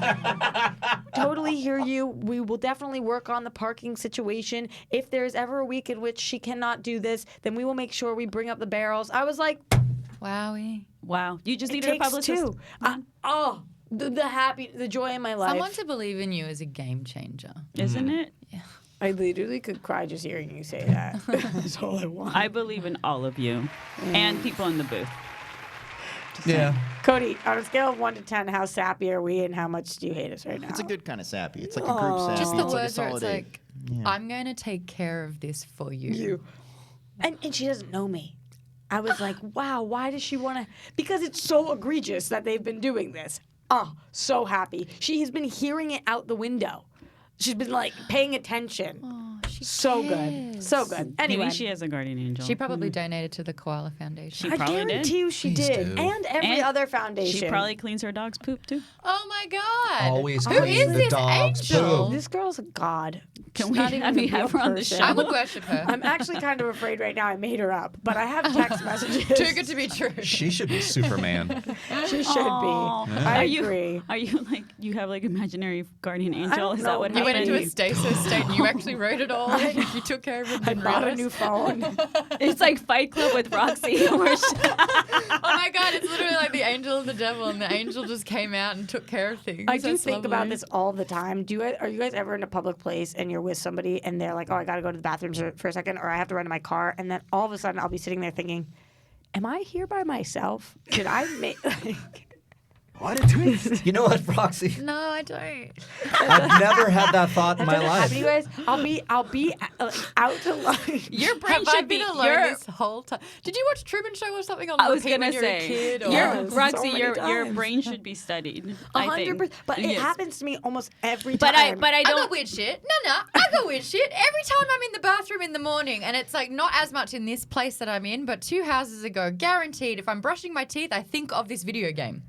totally hear you. We will definitely work on the parking situation. If there's ever a week in which she cannot do this, then we will make sure we bring up the barrels. I was like, Wowie. Wow. You just it needed a takes publicist. two. The joy in my life. Someone to believe in you is a game changer. Isn't it? Yeah. I literally could cry just hearing you say that. That's all I want. I believe in all of you and people in the booth. Yeah. Cody, on a scale of 1 to 10, how sappy are we and how much do you hate us right now? It's a good kind of sappy. It's like a group sappy. Just the it's words where like a it's solid like, Yeah. I'm going to take care of this for you. And she doesn't know me. I was like, wow, why does she want to? Because it's so egregious that they've been doing this. Oh, so happy. She has been hearing it out the window. She's been like paying attention. Oh, she So cares. good. So good. Anyway, Maybe she has a guardian angel. She probably donated to the Koala Foundation. She I probably guarantee did. you she Please did. do. And every And other foundation. She probably cleans her dog's poop too. Oh my God. Always Who clean is the this dog's angel? poop. This girl's a god. Can we not even have a you real have her on the person. show? I would worship her. I'm actually kind of afraid right now I made her up, but I have text messages. Too good to be true. She should be Superman. She should Aw. be. I Are agree. Are you like you have like imaginary guardian angel? don't Is know. that what You You happened? went into a stasis state and you actually wrote it all. You took care of it. I and bought a realized. new phone. It's like Fight Club with Roxy. where she- Oh my God, it's literally like the angel and the devil, and the angel just came out and took care of things. I do That's think about lovely. this all the time. Are you guys ever in a public place and you're with somebody and they're like, oh, I got to go to the bathroom for a second, or I have to run to my car, and then all of a sudden I'll be sitting there thinking, am I here by myself? Did I make... What a twist. You know what, Roxy? No, I don't. I've never had that thought in my Doesn't happen to you life. guys? I'll be out to lunch. Your brain Have I should be been alone this whole time? Did you watch Truman Show or something on I was repeat gonna when you were a say, kid? Or? Yes. Roxy, so many your times. brain should be studied. I 100%. think. But it Yes. happens to me almost every But time. I I don't. got weird shit. No, I got weird shit. Every time I'm in the bathroom in the morning, and it's like not as much in this place that I'm in, but 2 houses ago, guaranteed, if I'm brushing my teeth, I think of this video game.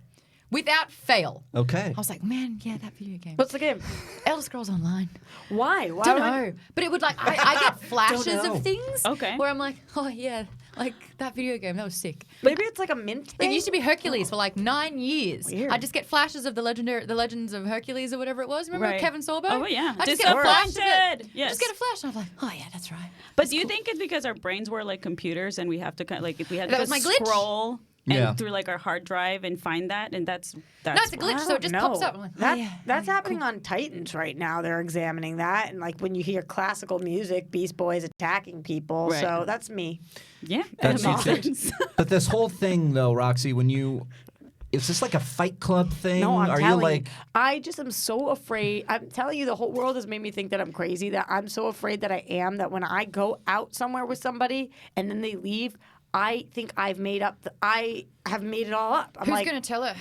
Without fail. Okay. I was like, man, yeah, that video game. What's the game? Elder Scrolls Online. Why? Why Don't would I- know. But it would like, I get flashes know. of things. Okay. Where I'm like, oh yeah, like that video game, that was sick. Maybe it's like a mint thing? It used to be Hercules for like 9 years. Weird. I just get flashes of the Legends of Hercules or whatever it was. Remember Right. Kevin Sorbo? Oh yeah. I just get a flash of it. Disappointed. Yes. Just get a flash, and I'm like, oh yeah, that's right. But do you think it's because our brains were like computers and we have to kind of like if we had That to was my glitch. scroll Yeah. and through like our hard drive and find that, and that's No, it's a glitch, I so don't it just know. pops up. I'm like, oh, That- yeah. That's happening on Titans right now. They're examining that, and like when you hear classical music, Beast Boys attacking people. Right. So that's me. yeah. That's that you makes too. sense. But this whole thing, though, Roxy, is this like a Fight Club thing? No, I'm Are telling you like? I just am so afraid. I'm telling you, the whole world has made me think that I'm crazy. That I'm so afraid that I am. That when I go out somewhere with somebody and then they leave, I think I've made up. I have made it all up. I'm Who's like, going to tell her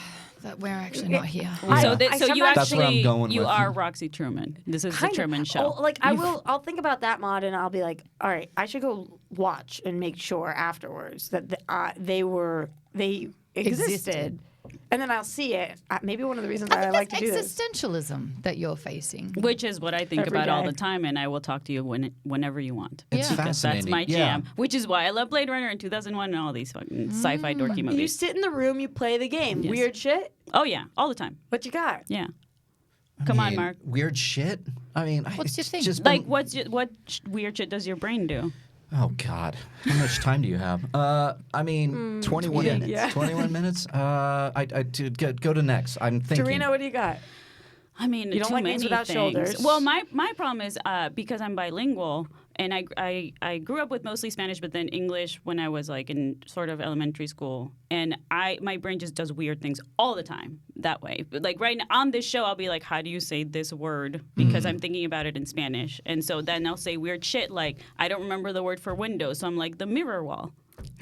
that we're actually not here? So, I so you sometimes- That's what I'm actually going you with. are Roxy Truman. This is the Kind of. Truman Show. Oh, like I'll think about that mod, and I'll be like, all right, I should go watch and make sure afterwards that they existed. And then I'll see it. Maybe one of the reasons I why I think like that's to do this. existentialism that you're facing. Which is what I think Every about all day. the time, and I will talk to you whenever you want. It's Yeah. Because that's fascinating. my Yeah. jam. Which is why I love Blade Runner in 2001 and all these fucking sci-fi dorky You movies. sit in the room, you play the game. Yes. Weird shit. Oh yeah, all the time. What you got? Yeah. I Come on, mean, Mark. Weird shit. I mean, What's your it's thing? just Like, been- what weird shit does your brain do? Oh God, how much time do you have? I mean, 21 minutes. Yeah. 21 minutes. Go to next. I'm thinking. Dorina, what do you got? I mean, You don't too like many names without things. shoulders. Well, my problem is because I'm bilingual and I grew up with mostly Spanish, but then English when I was like in sort of elementary school, and my brain just does weird things all the time that way. But like right now on this show, I'll be like, how do you say this word? Because I'm thinking about it in Spanish, and so then I'll say weird shit like I don't remember the word for window, so I'm like the mirror wall.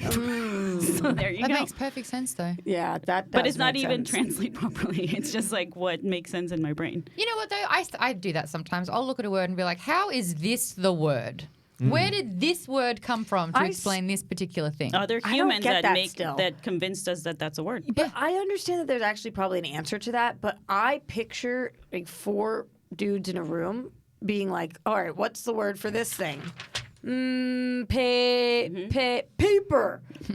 So there you That go. makes perfect sense, though. Yeah, that But does it's not make even sense. translate properly. It's just like what makes sense in my brain. You know what, though? I do that sometimes. I'll look at a word and be like, how is this the word? Where did this word come from to explain this particular thing? Other I don't humans get that make still. that convinced us that that's a word. But I understand that there's actually probably an answer to that, but I picture like 4 dudes in a room being like, all right, what's the word for this thing?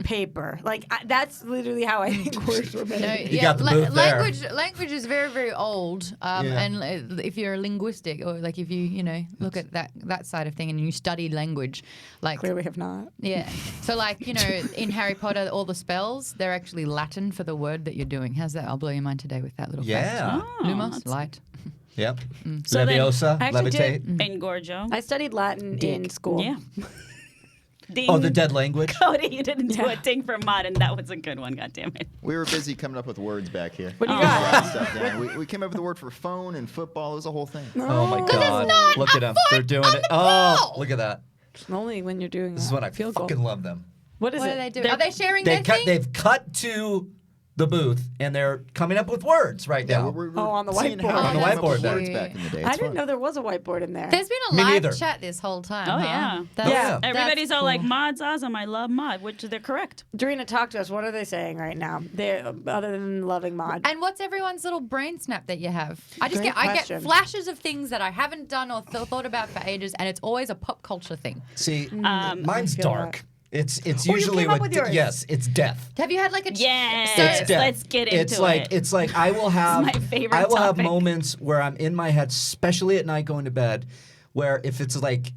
Paper. Like that's literally how I think words were made. You got the booth there. Language is very, very old. And if you're a linguistic, or like if you look at that side of thing, and you study language, like Clearly have not. yeah. So like in Harry Potter, all the spells they're actually Latin for the word that you're doing. How's that? I'll blow your mind today with that little Yeah. fact. Lumos, light. Yep. So then- Leviosa, I actually levitate. Engorgio. I studied Latin in school. Yeah. Ding. Oh, the dead language. Cody, you didn't do a ding for Maude, and that was a good one. God damn it. We were busy coming up with words back here. What do you We got? wrote stuff down. We came up with a word for phone and football. It was a whole thing. Oh my it's God! not Look a at them. foot They're doing on it. the Oh, ball. look at that. Only when you're doing This is what I field fucking goal. love them. What is What it? are they doing? Are they sharing their thing? They've cut to the booth and they're coming up with words right now. We're on the seeing whiteboard. how On the we came up with whiteboard there. words back in the day. I It's didn't fun. know there was a whiteboard in there. There's been a Me live neither. chat this whole time. Oh, huh? yeah. Yeah. Everybody's that's all like, cool. Maude's awesome. I love Maude, which they're correct. Dorina, talk to us. What are they saying right now? They're other than loving Maude. And what's everyone's little brain snap that you have? I Great get question. flashes of things that I haven't done or thought about for ages, and it's always a pop culture thing. See, mine's feel dark. It's you usually came up what with yours. yes, it's death. Have you had like a Yes. It's death. Let's get into It's like I will have my favorite I will have topic. moments where I'm in my head, especially at night going to bed, where if it's like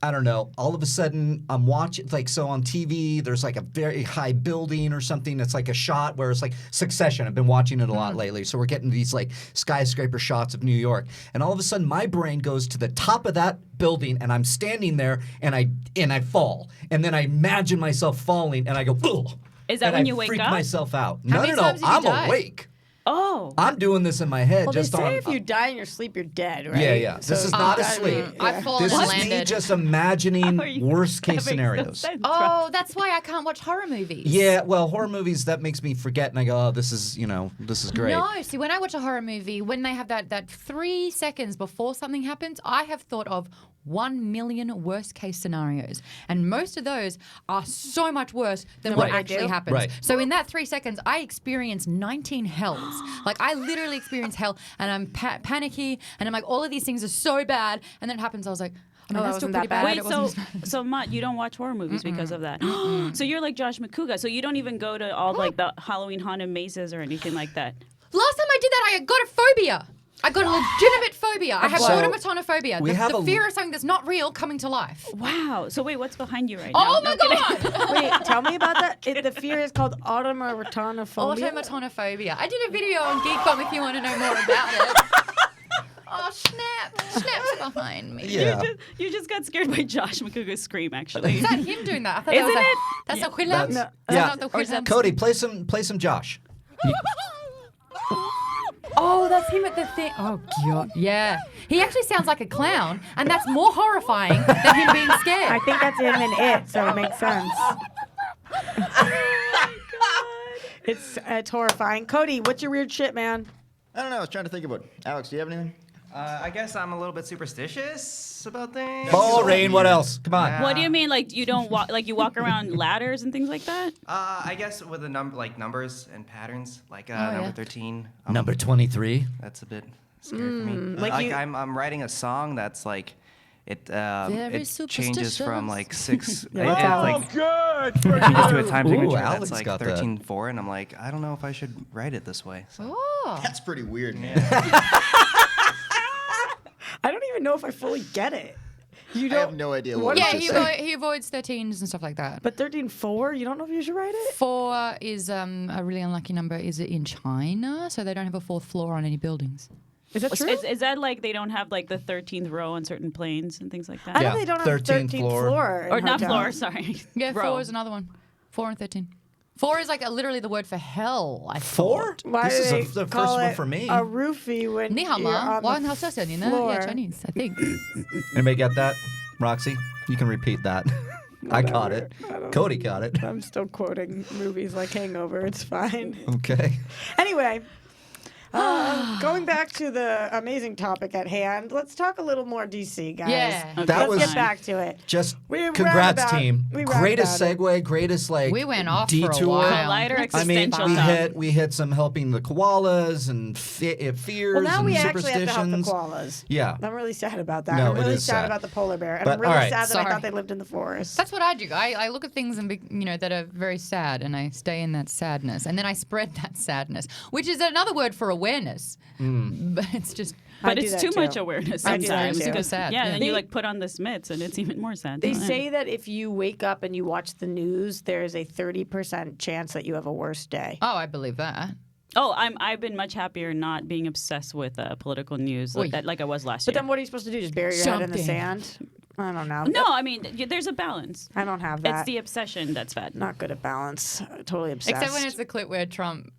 I don't know, all of a sudden I'm watching like so on TV there's like a very high building or something that's like a shot where it's like Succession. I've been watching it a lot lately. So we're getting these like skyscraper shots of New York. And all of a sudden my brain goes to the top of that building and I'm standing there and I fall. And then I imagine myself falling and I go, ugh. Is that and when I you wake freak up? myself out. How No, many no, times have you I'm died? awake. Oh. I'm doing this in my head Well, they just say on if you die in your sleep, you're dead, right? Yeah, yeah. This is not asleep. I've fallen This and is me landed. just How are imagining you- worst that case makes no scenarios. sense, Oh, that's why I can't watch horror movies. Yeah, well, horror movies that makes me forget, and I go, "Oh, this is great." No, see, when I watch a horror movie, when they have that 3 seconds before something happens, I have thought of 1 million worst case scenarios. And most of those are so much worse than what Right. actually happens. Right. So in that 3 seconds, I experience 19 hells. Like, I literally experience hell, and I'm panicky, and I'm like, all of these things are so bad. And then it happens, I was like, I mean, Oh, that's that still wasn't pretty that bad. bad. Wait, It so wasn't Maude, you don't watch horror movies because of that. So you're like Josh McCouga. So you don't even go to all like the Halloween haunted mazes or anything like that. Last time I did that, I got a phobia. I got a legitimate phobia. I have So, automatonophobia. we have The a- fear of something that's not real coming to life. Wow. So wait, what's behind you right now? Oh No, my I'm kidding. god! Wait, tell me about that. The fear is called automatonophobia. Automatonophobia. I did a video on Geek Bomb if you want to know more about it. Oh, snap. Snap's behind me. Yeah. You just got scared by Josh McCouga's scream, actually. Is that him doing that? I thought Isn't that was it? That's Yeah. a Quillam? That's- That's yeah. not the Quillam. Cody, play some Josh. Oh, that's him at the thing. Oh, God. Yeah. He actually sounds like a clown, and that's more horrifying than him being scared. I think that's him in it, so it makes sense. It's horrifying. Cody, what's your weird shit, man? I don't know. I was trying to think about. Alex, do you have anything? I guess I'm a little bit superstitious about things. Ball rain. What else? Come on. What do you mean? Like you don't walk? Like you walk around ladders and things like that? I guess with the numbers and patterns, like yeah. number 13. Number 23. That's a bit scary for me. like you- I'm writing a song that's like, it changes superstitious. from like 6. Yeah, it's like changes to a time signature Alex that's like got that. 13/4, and I'm like, I don't know if I should write it this way. So. Oh. That's pretty weird, man. I don't even know if I fully get it. You I have no idea what Yeah, it's just saying. he avoids 13s and stuff like that. But 13-4, you don't know if you should write it? 4 is a really unlucky number. Is it in China? So they don't have a 4th floor on any buildings. Is that true? Is that like they don't have like the 13th row on certain planes and things like that? I Yeah, know they don't have 13th 13th floor. floor. in Or not hotels. floor, sorry. Yeah, Row. 4 is another one. 4 and 13. 4 is like literally the word for hell. I 4? thought. Why This do is they the call first one it for me. a roofie when Ni hao you're ma. on Wan the hao xiao xiao ni ne? floor? Yeah, Chinese, I think. Anybody get that? Roxy, you can repeat that. I caught it. Cody got it. I'm still quoting movies like Hangover. It's fine. Okay. Anyway, going back to the amazing topic at hand, let's talk a little more DC, guys. Yeah. Okay, That Let's was- get back to it. Just We congrats, roundabout- team. we Greatest roundabout segue, greatest like We went off for a detour. while. Lighter I mean, existential we hit some helping the koalas and fears Well, now and we actually have to help the superstitions. koalas. Yeah. I'm really sad about that. No, I'm it really is sad sad. about the polar bear. And But, I'm really all right. sad that I Sorry. thought they lived in the forest. That's what I do. I look at things and that are very sad, and I stay in that sadness, and then I spread that sadness, which is another word for awareness. But it's just I But do it's that too too. much awareness I do that sometimes. too. Super because- sad, Yeah, yeah. and you like put on this mitts and it's even more sad. They Yeah. say that if you wake up and you watch the news, there is a 30% chance that you have a worse day. I believe that. Oh, I've been much happier not being obsessed with political news Oy. like I was last But year. then what are you supposed to do? Just bury your head in the Something. sand? I don't know. No, I mean there's a balance. I don't have that. It's the obsession that's bad. Not good at balance. Totally obsessed. Except when it's a clip where Trump,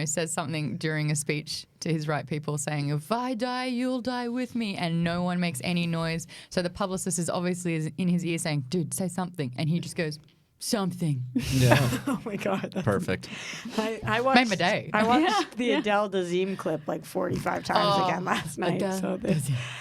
says something during a speech to his right people saying, if I die, you'll die with me. And no one makes any noise. So the publicist is obviously in his ear saying, dude, say something. And he just goes, something. Yeah. Oh my God. that's- Perfect. I watched, Made my day. I watched the Adele Dazeem clip like 45 times again last night. Adele So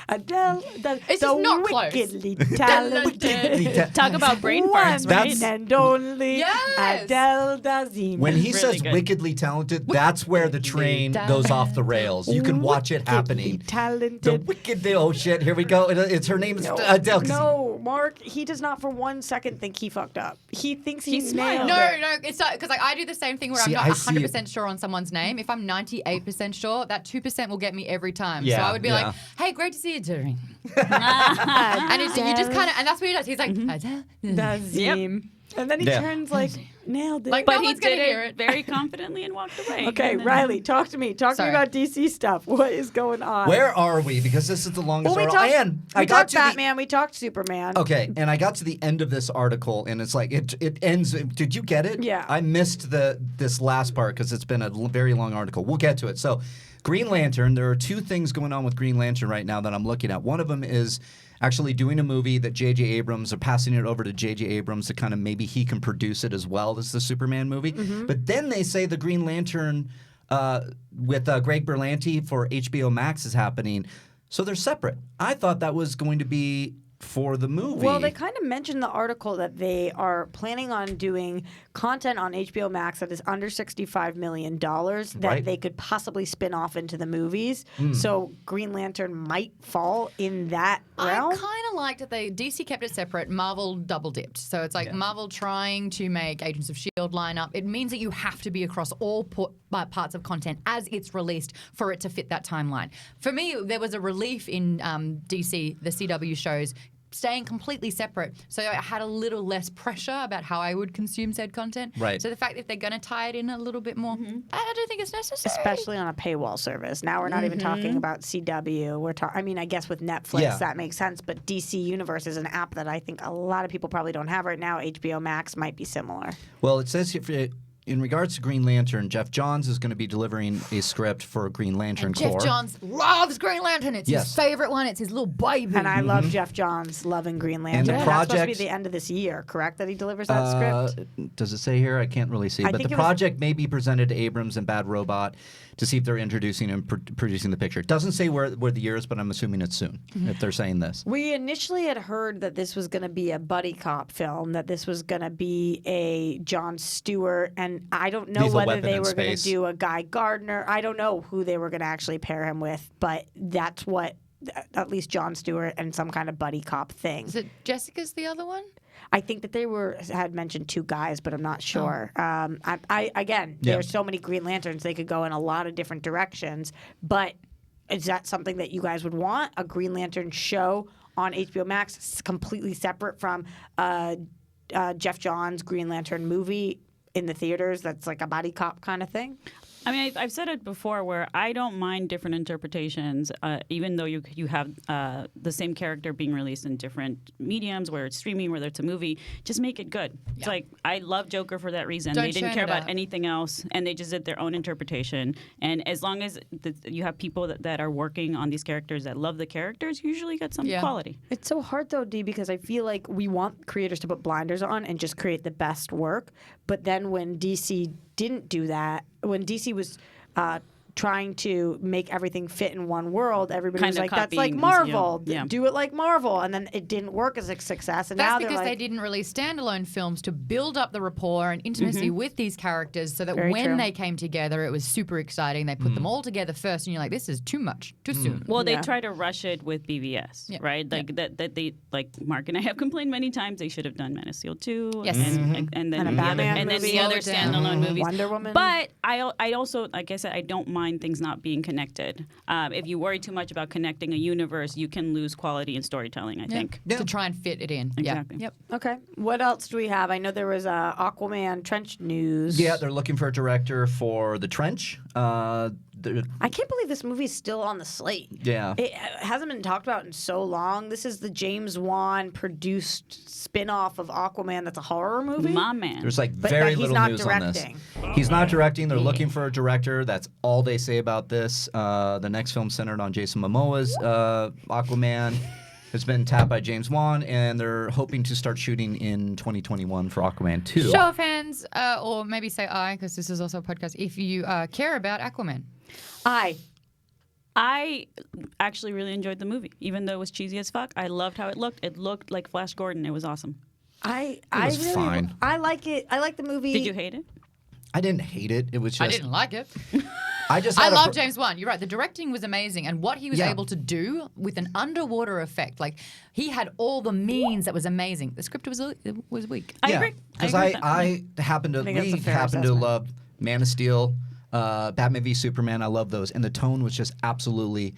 Adele, It's the just not close. wickedly talented. Talk about brain one farts, right? That's- and only Yes. Adele Dazeem. When he Really says good. wickedly talented, that's where the train goes off the rails. You can watch it happening. Talented. The wicked, oh shit, here we go. It's her name is Adele. No, Mark, he does not for 1 second think he fucked up. He thinks he nailed No, it. it's not because I do the same thing where See, I'm I not see 100% sure on someone's name. If I'm 98% sure, that 2% will get me every time. So Yeah, I would be yeah. like, "Hey, great to see you, Doreen." And you just kind of, and that's what he does. He's like, "Adele." Dazeem. And then he Yeah. turns like, nailed it. Like, But no he one's gonna did hear it it. very confidently and walked away. Okay, And then- Reilly, talk to me. Talk to Sorry. me about DC stuff. What is going on? Where are we? Because this is the longest Well, we article. talked, And we I got talked to the Batman. We talked Superman. Okay, and I got to the end of this article, and it's like it ends. Did you get it? Yeah. I missed this last part because it's been a very long article. We'll get to it. So, Green Lantern. There are two things going on with Green Lantern right now that I'm looking at. One of them is actually doing a movie that J.J. Abrams are passing it over to J.J. Abrams to kind of maybe he can produce it as well as the Superman movie. But then they say the Green Lantern with Greg Berlanti for HBO Max is happening. So they're separate. I thought that was going to be for the movie. Well, they kind of mentioned in the article that they are planning on doing content on HBO Max that is under $65 million that Right. they could possibly spin off into the movies. So Green Lantern might fall in that realm. I kind of liked that DC kept it separate. Marvel double dipped. So it's like Marvel trying to make Agents of S.H.I.E.L.D. line up. It means that you have to be across all parts of content as it's released for it to fit that timeline. For me, there was a relief in DC, the CW shows, staying completely separate. So I had a little less pressure about how I would consume said content. Right. So the fact that they're going to tie it in a little bit more, I don't think it's necessary. Especially on a paywall service. Now we're not even talking about CW. We're talking. I mean, I guess with Netflix Yeah. that makes sense. But DC Universe is an app that I think a lot of people probably don't have right now. HBO Max might be similar. Well, it says here, in regards to Green Lantern, Jeff Johns is going to be delivering a script for Green Lantern Jeff Corps. Johns loves Green Lantern. It's Yes. his favorite one. It's his little baby. And I love Jeff Johns loving Green Lantern. the That's supposed to be project- the end of this year, correct? That he delivers that script. Does it say here? I can't really see. I But think the it was- project may be presented to Abrams and Bad Robot to see if they're introducing and producing the picture. It doesn't say where the year is, but I'm assuming it's soon if they're saying this. We initially had heard that this was going to be a buddy cop film, that this was going to be a Jon Stewart, and I don't know Lethal whether Weapon they in were going to space. do a Guy Gardner. I don't know who they were going to actually pair him with, but that's what at least Jon Stewart and some kind of buddy cop thing. Is it Jessica's the other one? I think that they had mentioned two guys, but I'm not sure. Again, Yeah. there's so many Green Lanterns, they could go in a lot of different directions. But is that something that you guys would want? A Green Lantern show on HBO Max, completely separate from Jeff Johns' Green Lantern movie in the theaters. That's like a body cop kind of thing. I mean, I've said it before where I don't mind different interpretations, even though you have the same character being released in different mediums, whether it's streaming, whether it's a movie. Just make it good. It's like, I love Joker for that reason. They didn't care about anything else, and they just did their own interpretation. And as long as you have people that are working on these characters that love the characters, you usually get some quality. It's so hard, though, Dee, because I feel like we want creators to put blinders on and just create the best work. But then when DC didn't do that, when DC was trying to make everything fit in one world, everybody was like, that's like Marvel. Do it like Marvel. And then it didn't work as a success. And that's now because like, they didn't release standalone films to build up the rapport and intimacy with these characters so that when they came together, it was super exciting. They put them all together first, and you're like, this is too much, too soon. Well, they try to rush it with BVS, right? Like that they, like Mark and I have complained many times, they should have done Man of Steel 2. Yes. And then the other standalone movies. Wonder Woman. But I also, like I said, I don't mind things not being connected. If you worry too much about connecting a universe, you can lose quality in storytelling, I think. To try and fit it in. Exactly. Yep. Okay. What else do we have? I know there was Aquaman Trench news. Yeah, they're looking for a director for The Trench. I can't believe this movie's still on the slate. Yeah. It hasn't been talked about in so long. This is the James Wan produced spin-off of Aquaman that's a horror movie. My man. There's like But very he's little not news directing. on this. He's not directing. They're looking for a director. That's all they say about this. The next film centered on Jason Momoa's Aquaman. It's been tapped by James Wan, and they're hoping to start shooting in 2021 for Aquaman 2. Show of hands, or maybe say I, because this is also a podcast, if you care about Aquaman. I actually really enjoyed the movie, even though it was cheesy as fuck. I loved how it looked. It looked like Flash Gordon. It was awesome. It was fine. I like it. I like the movie. Did you hate it? I didn't hate it. It was just I didn't like it. I love James Wan. You're right. The directing was amazing, and what he was able to do with an underwater effect, like he had all the means that was amazing. The script was weak. I agree. Because agree with that. I happen to love Man of Steel, Batman v Superman. I love those, and the tone was just absolutely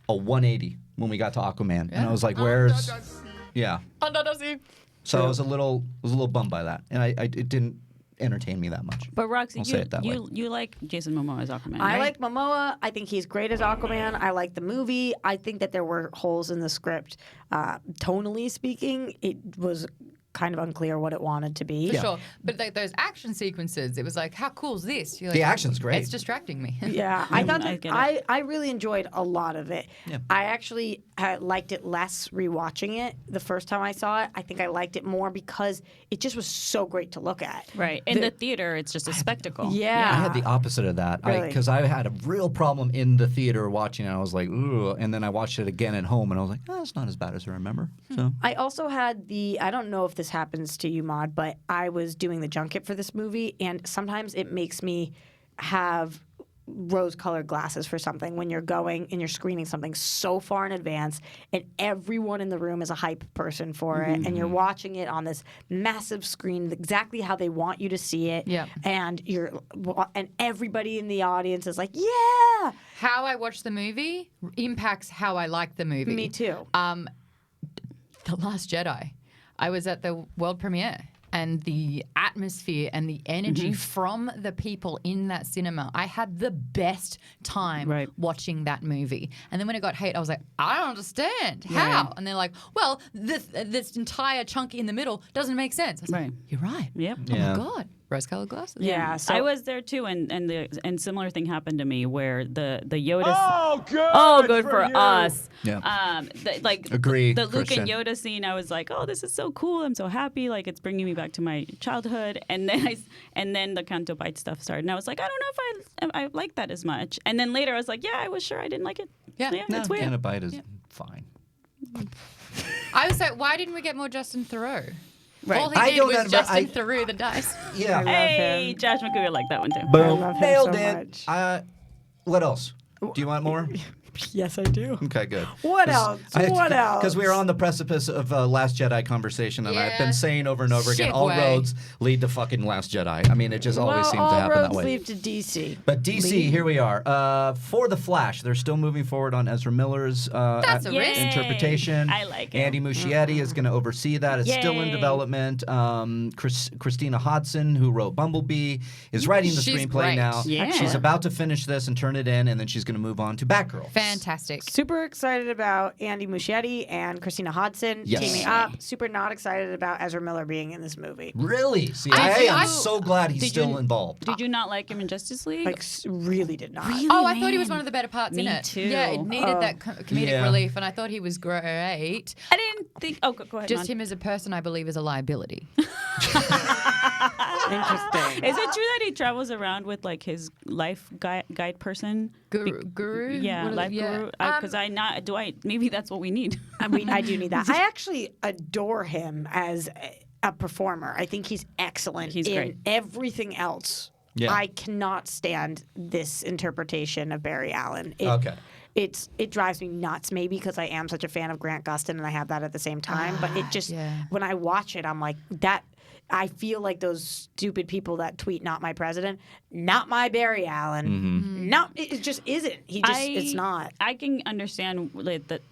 a 180 when we got to Aquaman, and I was like, "Where's?" So I was a little bummed by that, and it didn't entertain me that much. But Roxy, I'll say it that way. you like Jason Momoa as Aquaman, I right? like Momoa. I think he's great as Aquaman. I like the movie. I think that there were holes in the script. Tonally speaking, it was kind of unclear what it wanted to be. For sure. But like those action sequences, it was like, how cool is this? You're like, The action's great. It's distracting me. Yeah, I thought I that get it. I really enjoyed a lot of it. Yeah. I actually liked it less rewatching it the first time I saw it. I think I liked it more because it just was so great to look at. Right. In the theater, it's just a spectacle. Yeah. I had the opposite of that Really? because I had a real problem in the theater watching it. I was like, ooh, and then I watched it again at home, and I was like, oh, it's not as bad as I remember. So I also had I don't know if this happens to you, Maude, but I was doing the junket for this movie, and sometimes it makes me have rose-colored glasses for something when you're going and you're screening something so far in advance, and everyone in the room is a hype person for it, and you're watching it on this massive screen exactly how they want you to see it, and and everybody in the audience is like, yeah! How I watch the movie impacts how I like the movie. Me too. The Last Jedi. I was at the world premiere, and the atmosphere and the energy from the people in that cinema, I had the best time watching that movie. And then when it got hate, I was like, I don't understand. How? And they're like, well, this entire chunk in the middle doesn't make sense. I was like, you're right. Yep. Oh my God. Rose-colored glasses. Yeah, so I was there too, and similar thing happened to me where the Yoda. Good for us. yeah, The agree. Luke Christian. and Yoda scene, I was like, oh, this is so cool. I'm so happy. Like it's bringing me back to my childhood. And then the Canto Bite stuff started, and I was like, I don't know if I like that as much. And then later, I was like, yeah, I was sure I didn't like it. Yeah. It's weird. Canto Bite is fine. I was like, why didn't we get more Justin Theroux? Right. All he I did don't was under- Justin I- Theroux the dice. Yeah. Hey, him. Josh McCougar liked that one too. Boom. love him Nailed so it. much. What else? Do you want more? Yes, I do. Okay, good. What else? What else? Because we are on the precipice of Last Jedi conversation, and I've been saying over and over again, all roads lead to fucking Last Jedi. I mean, it just always seems to happen that way. All roads lead to DC. But DC, here we are. For The Flash, they're still moving forward on Ezra Miller's interpretation. I like it. Andy Muschietti is going to oversee that. It's still in development. Christina Hodson, who wrote Bumblebee, is writing the screenplay now. Yeah. She's about to finish this and turn it in, and then she's going to move on to Batgirl. Fantastic. Super excited about Andy Muschietti and Christina Hodson teaming up. Super not excited about Ezra Miller being in this movie. Really? See, I'm so glad he's still involved. Did you not like him in Justice League? Like, really did not. Really, Oh, I thought he was one of the better parts in Me it. too. Yeah, it needed that comedic relief, and I thought he was great. I didn't think. Oh, go ahead. Just him as a person, I believe, is a liability. Interesting. Is it true that he travels around with like his life guide person? Guru? Yeah, What is- life guru. Because maybe that's what we need. I do need that. I actually adore him as a performer. I think he's excellent. He's in great. Everything else. Yeah. I cannot stand this interpretation of Barry Allen. It drives me nuts, maybe because I am such a fan of Grant Gustin and I have that at the same time. But it just, when I watch it, I'm like, I feel like those stupid people that tweet "Not my president," not my Barry Allen. Not it just isn't. It's not. I can understand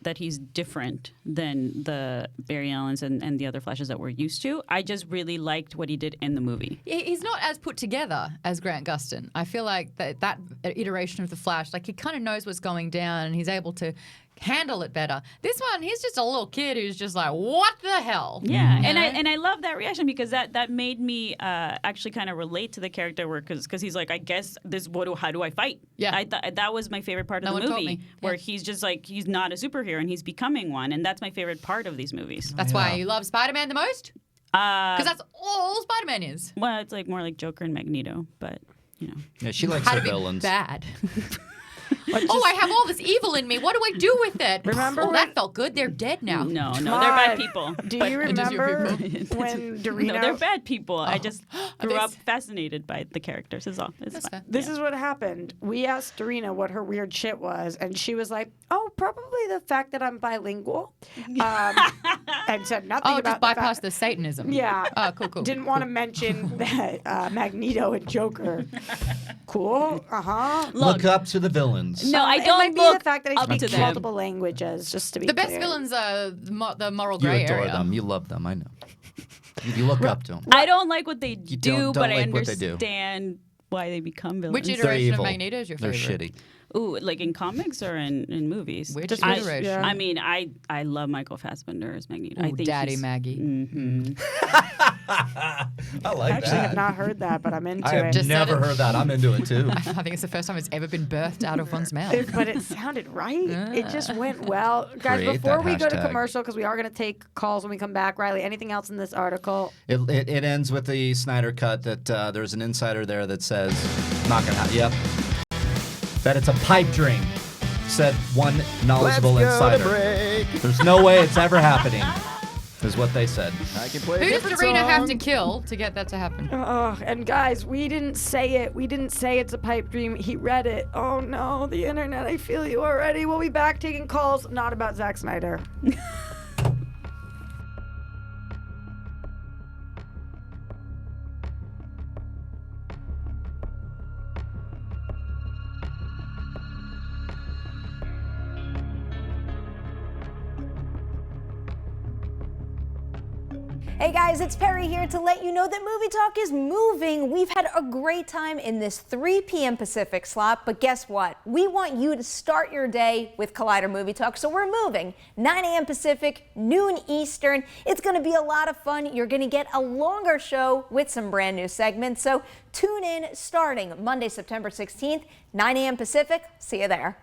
that he's different than the Barry Allens and the other Flashes that we're used to. I just really liked what he did in the movie. He's not as put together as Grant Gustin. I feel like that iteration of the Flash, like he kind of knows what's going down and he's able to handle it better. This one, he's just a little kid who's just like, what the hell? Yeah, and I love that reaction because that made me actually kind of relate to the character because he's like, I guess how do I fight? Yeah. I thought that was my favorite part of the one taught movie me. where Yeah. he's just like he's not a superhero and he's becoming one, and that's my favorite part of these movies. That's why you love Spider-Man the most? Because that's all Spider-Man is. Well, it's like more like Joker and Magneto, but you know. Yeah, she likes How her to be villains. bad. I have all this evil in me. What do I do with it? Remember Oh, when- that felt good. They're dead now. No, they're bad God. people. Do But- you remember when Dorina? No, they're bad people. I just grew they- up fascinated by the characters. Is all. It's fine. fair. This is what happened. We asked Dorina what her weird shit was, and she was like, "Oh, probably the fact that I'm bilingual," and said nothing Oh, about just bypass the Satanism. Yeah. Oh, cool. Didn't want to mention that Magneto and Joker. Cool. Look up to the villains. No, I It don't might be look the fact that he up to speaks them. multiple languages. Just to be The best clear. villains are the moral You gray adore area. them. You love them. I know. You look up to them. I don't like what they do, don't but I like what they do. understand why they become villains. Which They're iteration of evil. Magneto is your They're favorite? shitty. Ooh, like in comics or in movies? Which Just iteration? yeah. I mean, I love Michael Fassbender as Magneto. I Ooh, think Daddy he's- Maggie. I like I actually have not heard that, but I'm into I have it. Just never said it. heard that. I'm into it too. I think it's the first time it's ever been birthed out of one's mouth. But it sounded right. It just went well. Guys, Create before that we go to hashtag. commercial, because we are going to take calls when we come back, Reilly, anything else in this article? It ends with the Snyder cut that there's an insider there that says, not going to happen. Yep. That it's a pipe dream, said one knowledgeable insider. There's no way it's ever happening, is what they said. I can play a Who does different Dorina have song. to kill to get that to happen? Oh, and guys, we didn't say it. We didn't say it's a pipe dream. He read it. Oh no, the internet. I feel you already. We'll be back taking calls, not about Zack Snyder. Hey guys, it's Perry here to let you know that Movie Talk is moving. We've had a great time in this 3 p.m. Pacific slot, but guess what? We want you to start your day with Collider Movie Talk, so we're moving. 9 a.m. Pacific, noon Eastern. It's going to be a lot of fun. You're going to get a longer show with some brand new segments, so tune in starting Monday, September 16th, 9 a.m. Pacific. See you there.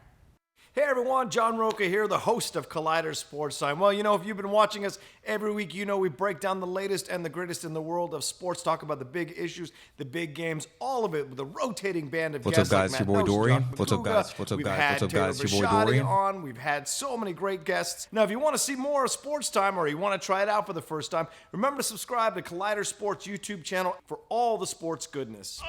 Hey everyone, John Roca here, the host of Collider Sports Time. Well, you know, if you've been watching us every week, you know we break down the latest and the greatest in the world of sports, talk about the big issues, the big games, all of it with a rotating band of What's up, guests. guys? Like Your Matt boy Nosh, Dorian. Josh What's up, Macuga. guys? What's up, We've guys? had What's up, Taylor guys? Your boy Bisciotti Dorian. on. We've had so many great guests. Now, if you want to see more of Sports Time or you want to try it out for the first time, remember to subscribe to Collider Sports YouTube channel for all the sports goodness.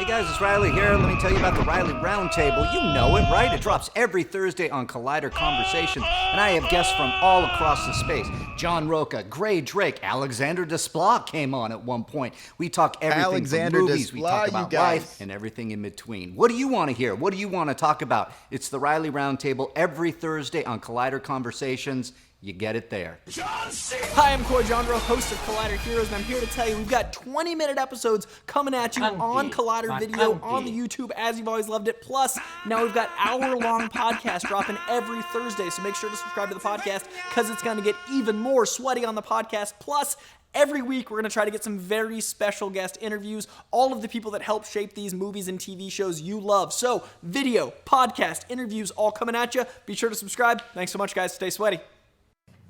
Hey guys, it's Reilly here. Let me tell you about the Reilly Roundtable. You know it, right? It drops every Thursday on Collider Conversations, and I have guests from all across the space. John Roca, Gray Drake, Alexander Desplat came on at one point. We talk everything Alexander from movies, we Desplat, talk you about guys. life, and everything in between. What do you want to hear? What do you want to talk about? It's the Reilly Roundtable every Thursday on Collider Conversations. You get it there. Hi, I'm Corey Jandro, host of Collider Heroes, and I'm here to tell you we've got 20-minute episodes coming at you on Collider Video, on the YouTube, as you've always loved it. Plus, now we've got hour-long podcasts dropping every Thursday, so make sure to subscribe to the podcast because it's going to get even more sweaty on the podcast. Plus, every week, we're going to try to get some very special guest interviews, all of the people that help shape these movies and TV shows you love. So, video, podcast, interviews, all coming at you. Be sure to subscribe. Thanks so much, guys. Stay sweaty.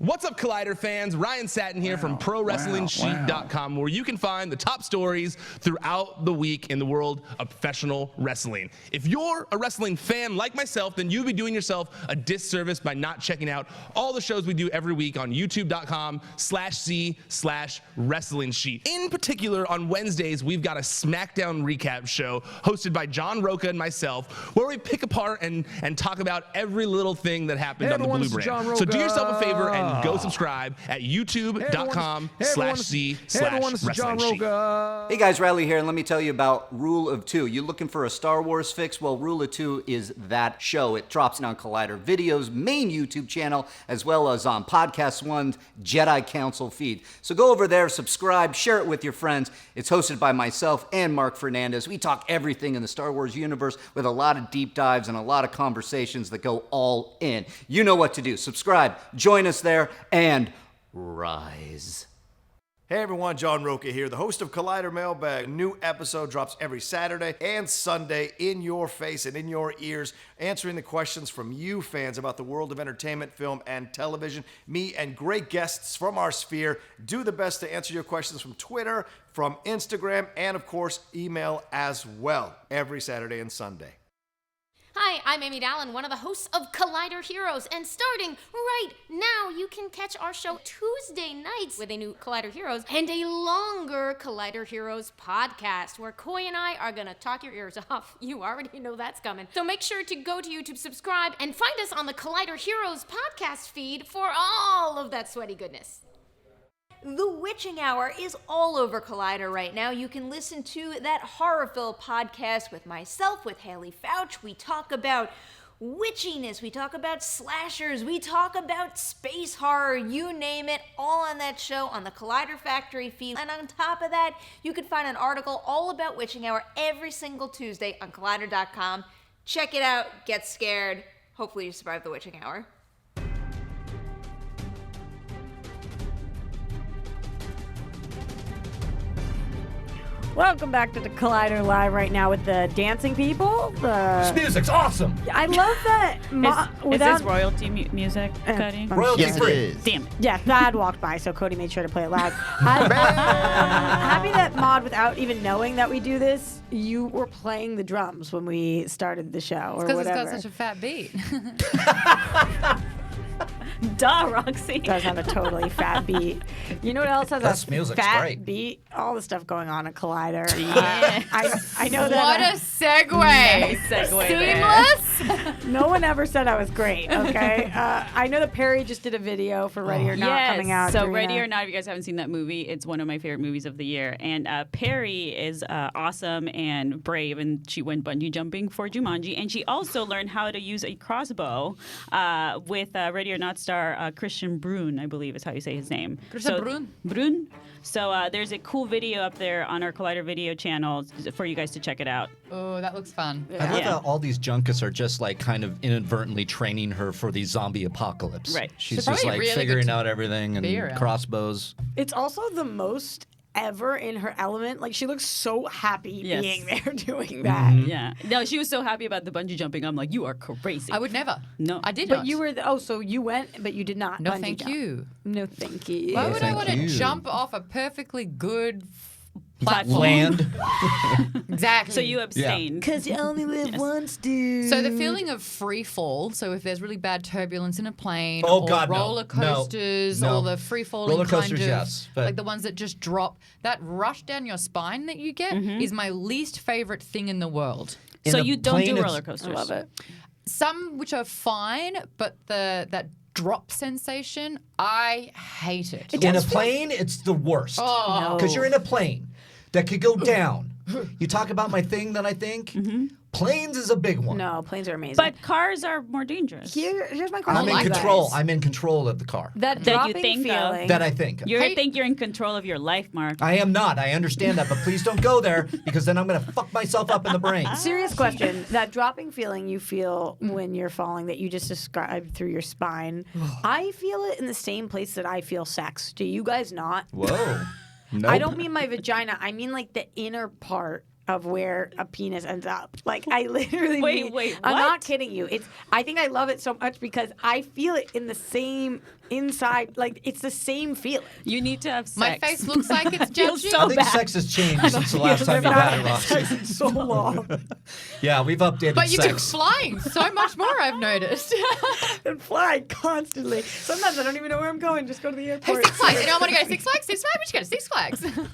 What's up, Collider fans? Ryan Satin here from ProWrestlingSheet.com, where you can find the top stories throughout the week in the world of professional wrestling. If you're a wrestling fan like myself, then you'd be doing yourself a disservice by not checking out all the shows we do every week on YouTube.com/C/Wrestling Sheet. In particular, on Wednesdays, we've got a SmackDown recap show hosted by John Roca and myself, where we pick apart and talk about every little thing that happened on the Blue Brand. So do yourself a favor and go subscribe at youtube.com/C/Wrestling Sheet. Hey guys, Reilly here, and let me tell you about Rule of Two. You looking for a Star Wars fix? Well, Rule of Two is that show. It drops on Collider Video's main YouTube channel, as well as on Podcast One's Jedi Council feed. So go over there, subscribe, share it with your friends. It's hosted by myself and Mark Fernandez. We talk everything in the Star Wars universe with a lot of deep dives and a lot of conversations that go all in. You know what to do. Subscribe, join us there, and rise. Hey everyone, John Roca here, the host of Collider Mailbag. A new episode drops every Saturday and Sunday in your face and in your ears, answering the questions from you fans about the world of entertainment, film, and television. Me and great guests from our sphere do the best to answer your questions from Twitter, from Instagram, and of course, email as well, every Saturday and Sunday. Hi, I'm Amy Dallin, one of the hosts of Collider Heroes, and starting right now, you can catch our show Tuesday nights with a new Collider Heroes and a longer Collider Heroes podcast, where Coy and I are gonna talk your ears off. You already know that's coming. So make sure to go to YouTube, subscribe, and find us on the Collider Heroes podcast feed for all of that sweaty goodness. The Witching Hour is all over Collider right now. You can listen to that Horrorville podcast with myself, with Haley Fouch. We talk about witchiness, we talk about slashers, we talk about space horror, you name it, all on that show on the Collider Factory feed. And on top of that, you can find an article all about Witching Hour every single Tuesday on Collider.com. Check it out, get scared. Hopefully you survive the Witching Hour. Welcome back to the Collider Live right now with the dancing people. This music's awesome. I love that. Is this royalty music, Cody? Royalty Yes, it free. is. Damn it. Yeah, Thad walked by, so Cody made sure to play it loud. I'm happy that Maude, without even knowing that we do this, you were playing the drums when we started the show or Because whatever. it's got such a fat beat. Duh, Roxy. It does have a totally fat beat. You know what else has This a music's fat great. beat? All the stuff going on at Collider. Yeah. I know that. What a segue. Nice segue Seamless. No one ever said I was great, okay? I know that Perry just did a video for Ready or Not Yes. coming out. So Dorina. Ready or Not, if you guys haven't seen that movie, it's one of my favorite movies of the year. And Perry is awesome and brave, and she went bungee jumping for Jumanji. And she also learned how to use a crossbow with Ready or Not star Christian Brun, I believe is how you say his name. Brun. So there's a cool video up there on our Collider Video channel for you guys to check it out. Oh, that looks fun. I love how all these junkets are just like kind of inadvertently training her for the zombie apocalypse. Right. She's She's just probably like really figuring good out everything and be around. crossbows. It's also the most ever in her element. Like, she looks so happy Yes. being there doing that. Yeah. No, she was so happy about the bungee jumping. I'm like, you are crazy. I would never. No. I did But not. you were, so you went, but you did not. No, bungee thank jump. you. No, thank you. Why would I thank want to you. jump off a perfectly good platform. Land. Exactly. So you abstain. Because you only live once, dude. So the feeling of free fall, so if there's really bad turbulence in a plane Oh, or God, no. roller coasters No. or the free falling Roller kind coasters, of yes, but- like the ones that just drop, that rush down your spine that you get is my least favorite thing in the world. In So a you don't plane, do it's- roller coasters. I love it. Some which are fine, but that drop sensation, I hate it. In a plane, it's the worst. Oh. Because you're in a plane that could go down. You talk about my thing that I think? Planes is a big one. No, planes are amazing. But cars are more dangerous. Here's my question. I'm to in you control. guys. I'm in control of the car. That That you dropping think of. feeling. That I think. You Hey- think you're in control of your life, Mark. I am not. I understand that, but please don't go there because then I'm going to fuck myself up in the brain. Serious question. That dropping feeling you feel when you're falling that you just described through your spine, I feel it in the same place that I feel sex. Do you guys not? Whoa. Nope. I don't mean my vagina. I mean like the inner part of where a penis ends up. Like I literally Wait, mean, what? I'm not kidding you. I think I love it so much because I feel it in the same inside, like it's the same feeling. You need to have sex. My face looks like it's feels judgy. so I think bad. sex has changed since the last time you had it, Roxy. So long. Yeah, we've updated But you've been sex. flying so much more, I've noticed. And fly constantly. Sometimes I don't even know where I'm going. Just go to the Hey, airport. Six Flags. Anyone want to go to Six Flags? Six Flags? We should go to Six Flags.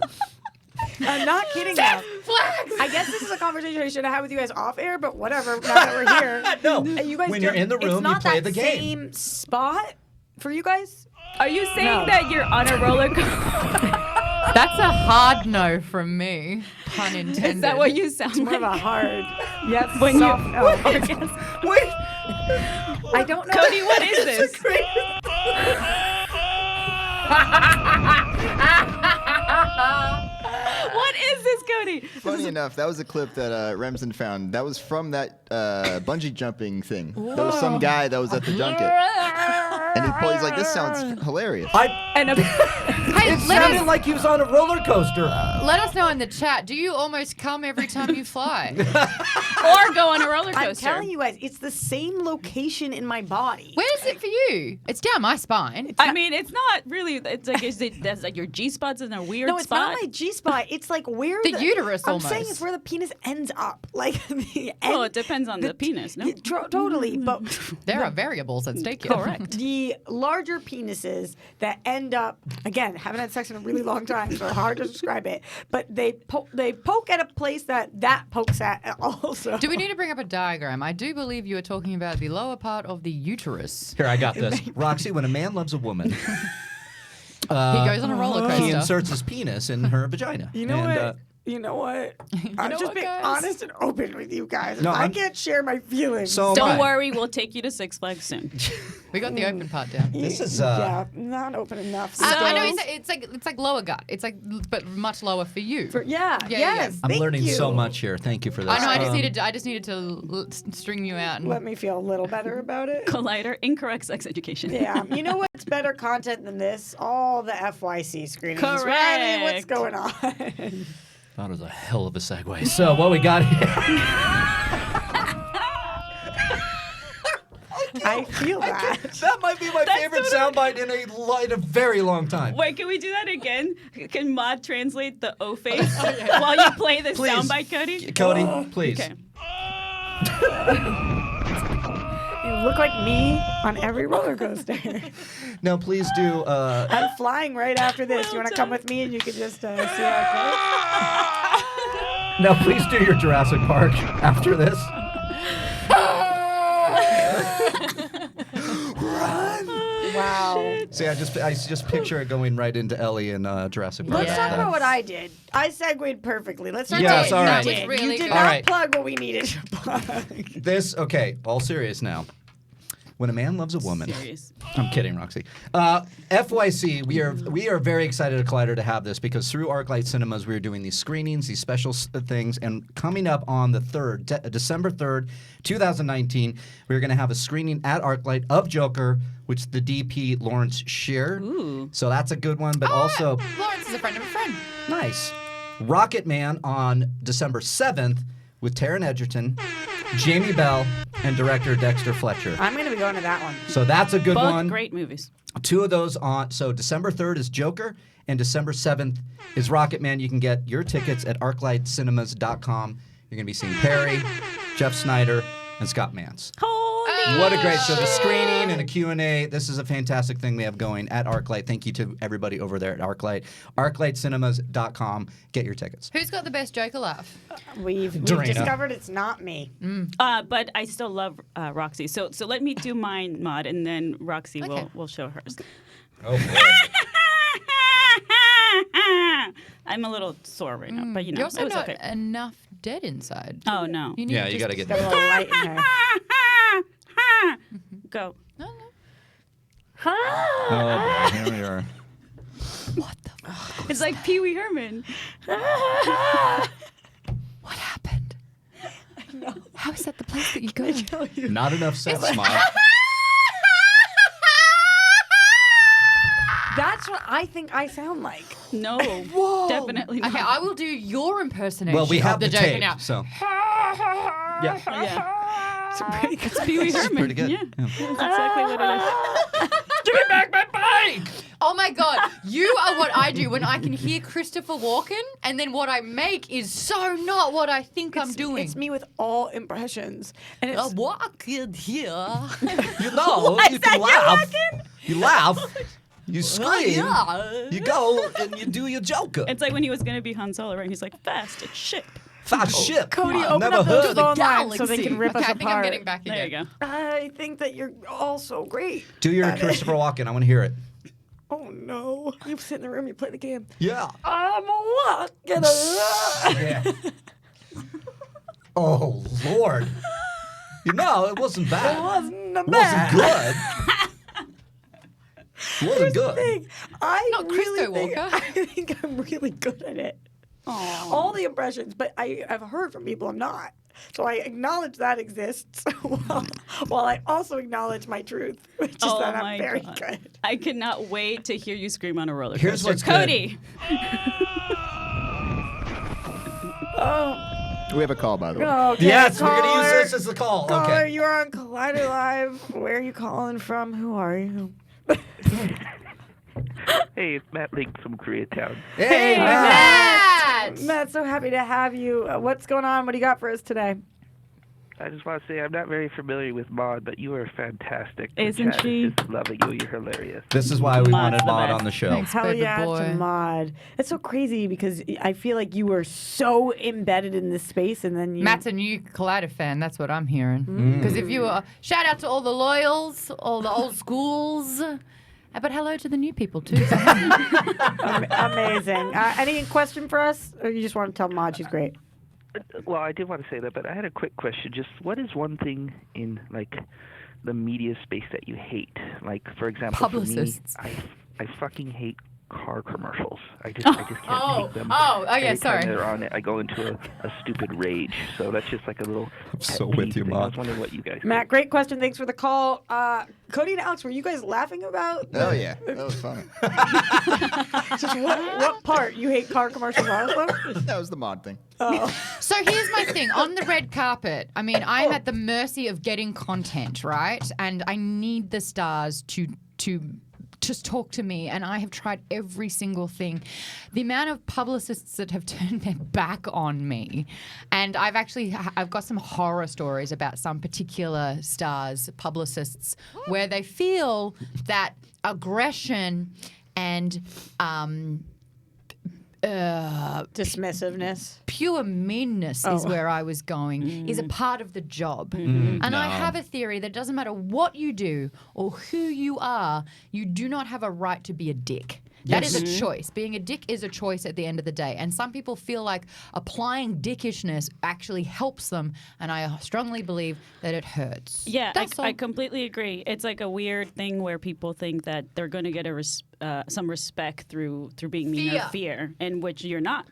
I'm not kidding you. Flags. I guess this is a conversation I should have had with you guys off air, but whatever. Now that we're here, No. You guys When you're don't- in the room, it's not you play that the game. Same spot for you guys. Are you saying No. that you're on a roller coaster? That's a hard no from me. Pun intended. Is that what you sound More of like? a hard. Yes. When soft you no. Wait. I don't know. Cody, what is this? What is this, Cody? Funny enough, that was a clip that Remsen found. That was from that bungee jumping thing. There was some guy that was at the junket. And he's like, this sounds hilarious. And Hey, It sounded like he was on a roller coaster. let us know in the chat. Do you almost come every time you fly? or go on a roller coaster. I'm telling you guys, it's the same location in my body. Where is it for you? It's down my spine. I mean, it's not really. It's like that's like your G spot's in a weird No, it's spot. not my G spot. It's like where The uterus I'm almost. saying it's where the penis ends up. Like the Well, end, it depends on the penis, no? Totally, but There are variables at stake here. Correct. the larger penises that end up, again, haven't had sex in a really long time, so hard to describe it, but they poke at a place that pokes at also. Do we need to bring up a diagram? I do believe you are talking about the lower part of the uterus. Here, I got this. Roxy, when a man loves a woman, He goes on a roller coaster. he inserts his penis in her vagina. You know And, what? You know what? I'm know just what, being guys? honest and open with you guys. No, I I'm- can't share my feelings. So am Don't I. worry, we'll take you to Six Flags soon. We got the open part down. This is yeah, not open enough. I know still. it's like lower gut. It's like but much lower for you. Yeah, Yeah, yes. I'm thank learning you. so much here. Thank you for this. I know. I just needed to string you out. And Let me feel a little better about it. Collider, incorrect sex education. Yeah, you know what's better content than this? All the FYC screenings. Reilly, what's Correct. going on? That was a hell of a segue. So what we got here? I feel that. That might be my favorite soundbite in a very long time. Wait, can we do that again? Can Maude translate the O face while you play the Please. soundbite, Cody? Cody, please. Okay. You look like me on every roller coaster. No, please do. I'm flying right after this. You want to come with me and you can just see how it goes? No, please do your Jurassic Park after this. Wow. See, I just picture it going right into Ellie in Jurassic Park. Let's talk about what I did. I segued perfectly. Let's start. Yes, all right. You That was really did good. not All right. plug what we needed to plug. This, okay, all serious now. When a man loves a woman. Serious. I'm kidding, Roxy. FYC, we are very excited at Collider to have this because through ArcLight Cinemas we are doing these screenings, these special things, and coming up on the 3rd, December 3rd, 2019, we're going to have a screening at ArcLight of Joker, which the DP Lawrence Shear. Ooh. So that's a good one, but also Lawrence is a friend of a friend. nice. Rocket Man on December 7th with Taron Egerton, Jamie Bell, and director Dexter Fletcher. I'm going to be going to that one. So that's a good Both one. great movies. 2 of those on. So December 3rd is Joker, and December 7th is Rocket Man. You can get your tickets at arclightcinemas.com. You're going to be seeing Perry, Jeff Snyder, and Scott Mans. What a great show. The screening and a Q&A. This is a fantastic thing we have going at ArcLight. Thank you to everybody over there at ArcLight. arclightcinemas.com. Get your tickets. Who's got the best Joker laugh? We've Dorina. discovered it's not me. But I still love Roxy. So let me do mine, Maude, and then Roxy will show hers. Oh, boy. I'm a little sore right now, but You're also it was not okay. enough dead inside. Oh, no. You need Yeah, to you just got to get Got a that. little light in there. Go. No. Oh, boy, here we are. What the? It's like Pee Wee Herman. What happened? How is that the place that you go? Not enough Seth smile. That's what I think I sound like. No, definitely not. Okay, I will do your impersonation. Well, we have of the the Joker tape, now. so. Yeah. It's pretty good. It's Pee Wee Herman. pretty good. Yeah. That's exactly what it is. Give me back my bike! Oh my God, you are what I do when I can hear Christopher Walken, and then what I make is so not what I think I'm doing. It's me with all impressions. And it's Walken here. You know, you can laugh. You laugh. You scream. You go and you do your Joker. It's like when he was going to be Han Solo, right? He's like, fast as ship. Fast ship. Cody, I've open never up those heard phone of lines so they can rip okay, us I think apart. I'm getting back again. There you go. I think that you're all so great. Do your Christopher Walken. I want to hear it. Oh no! You sit in the room, you play the game. Yeah. I'm walking around. Yeah. Oh, Lord. You know, it wasn't bad. It wasn't It bad. wasn't good. It wasn't good. Thing. I Not really Christo think, Walker. I think I'm really good at it. All the impressions, but I've heard from people I'm not. So I acknowledge that exists while I also acknowledge my truth, which is that I'm very good. I cannot wait to hear you scream on a roller Here's coaster. what's Cody. We have a call, by the way. Okay, Yes, we're going to caller. use this as the call. Caller, Okay. you're on Collider Live. Where are you calling from? Who are you? Hey, it's Matt Link from Koreatown. Hey, Matt. Matt, so happy to have you. What's going on? What do you got for us today? I just want to say I'm not very familiar with Maude, but you are fantastic. The Isn't chat she? is just loving you. You're hilarious. This is why we wanted the Maude best. on the show. Thanks, Hell baby yeah, boy. to Maude. It's so crazy because I feel like you were so embedded in this space, and then you. Matt's a new Collider fan. That's what I'm hearing. Because if you shout out to all the loyals, all the old schools, but hello to the new people too. Amazing. Any question for us, or you just want to tell Maude she's great? Well, I did want to say that, but I had a quick question. Just what is one thing in like the media space that you hate? Like, for example, Publicists. for me, I fucking hate car commercials. I just can't take them. Okay, Every sorry. time they're on it, I go into a stupid rage. So that's just like a little. so pet with peeve you, thing. I was Maude. wondering what you guys. Matt, great question. Thanks for the call. Cody and Alex, were you guys laughing about? Oh, yeah. That was funny. Just what part? You hate car commercials also? That was the mod thing. So here's my thing. On the red carpet, I mean, I'm at the mercy of getting content, right? And I need the stars to just talk to me, and I have tried every single thing. The amount of publicists that have turned their back on me, and I've got some horror stories about some particular stars, publicists, where they feel that aggression and Dismissiveness. pure meanness is where I was going, is a part of the job. And I have a theory that it doesn't matter what you do or who you are, you do not have a right to be a dick. That is a choice. Being a dick is a choice at the end of the day. And some people feel like applying dickishness actually helps them, and I strongly believe that it hurts. Yeah, That's I all. completely agree. It's like a weird thing where people think that they're going to get some respect through being mean or fear, in which you're not.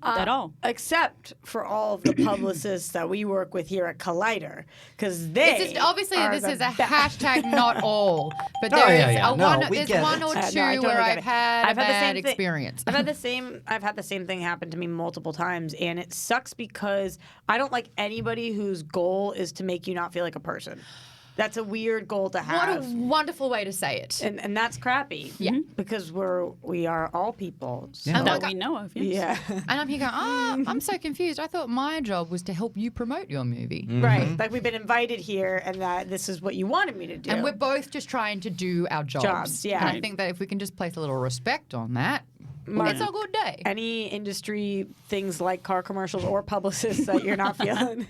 at all. Except for all of the publicists that we work with here at Collider, because they It's just, obviously, are this the is a best. hashtag not all, but Oh, there yeah, is yeah. a No, one, we there's get one it. or No, I two totally where get I've it. had a I've had the bad same thing. experience. I've had the same thing happen to me multiple times, and it sucks because I don't like anybody whose goal is to make you not feel like a person. That's a weird goal to What have. a wonderful way to say it. And that's crappy. Yeah. Because we are all people. So. Yeah. That we know of, yes. Yeah. And I'm here going, I'm so confused. I thought my job was to help you promote your movie. Right. Like we've been invited here and that this is what you wanted me to do. And we're both just trying to do our jobs. yeah. And I think that if we can just place a little respect on that, it's a good day. Any industry things like car commercials or publicists that you're not feeling.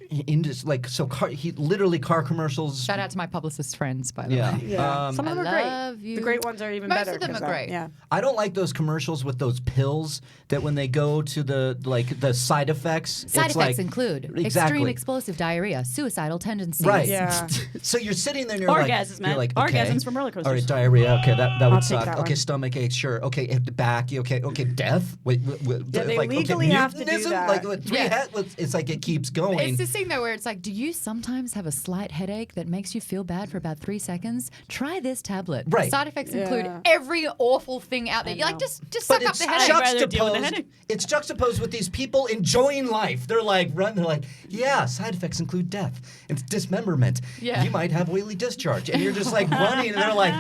He literally car commercials. Shout out to my publicist friends, by the Yeah. way. Yeah. Some of them I are love great. you. The great ones are even Most better. of them 'cause are great. Yeah. I don't like those commercials with those pills that when they go to the side effects. Side it's effects like, include extreme exactly. explosive diarrhea, suicidal tendencies. Right. Yeah. So you're sitting there and you're Orgasms, like, man. you're like, okay. Orgasms from roller coasters. All right, diarrhea. Okay, that would take suck. that Okay, one. stomach ache. Sure. Okay, back. Okay, death. Wait, Yeah, they legally have to do mutinism? that. Like with three Yeah. it's like it keeps going. It's this thing though where it's like, do you sometimes have a slight headache that makes you feel bad for about 3 seconds? Try this tablet. Right. Side effects include Yeah. every awful thing out there. You're like, just But suck up it's the headache. rather deal with the juxtaposed. headache. It's juxtaposed with these people enjoying life. They're like, yeah, side effects include death. It's dismemberment. Yeah. You might have oily discharge, and you're just like running, and they're like,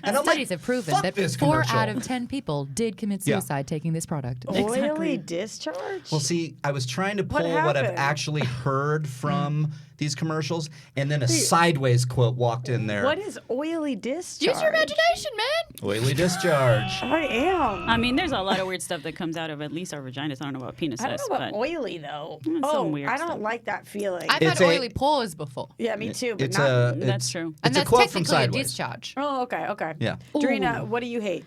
and I'm Studies like, have proven fuck that this 4 commercial. out of 10 people did commit Yeah. suicide taking this product. Oily discharge? Well, see, I was trying to pull what I've happened? actually heard from these commercials, and then a sideways quote walked in there. What is oily discharge? Use your imagination, man. Oily discharge. I am. I mean, there's a lot of weird stuff that comes out of at least our vaginas. I don't know about penises, I don't know about but oily though. some weird I don't stuff. like that feeling. I've It's had a- oily pores before. yeah, me too. But It's not. a. that's it's- true. And It's a that's quote from technically a Sideways. discharge. Oh, okay. Yeah. Dorina, what do you hate?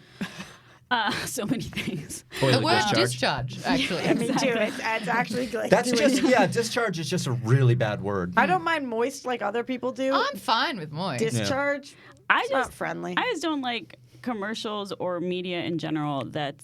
So many things. The Oily word discharge. discharge, actually. Me too. It's actually like That's doing- just discharge is just a really bad word. I don't mind moist like other people do. I'm fine with moist. Discharge. I It's just not friendly. I just don't like commercials or media in general that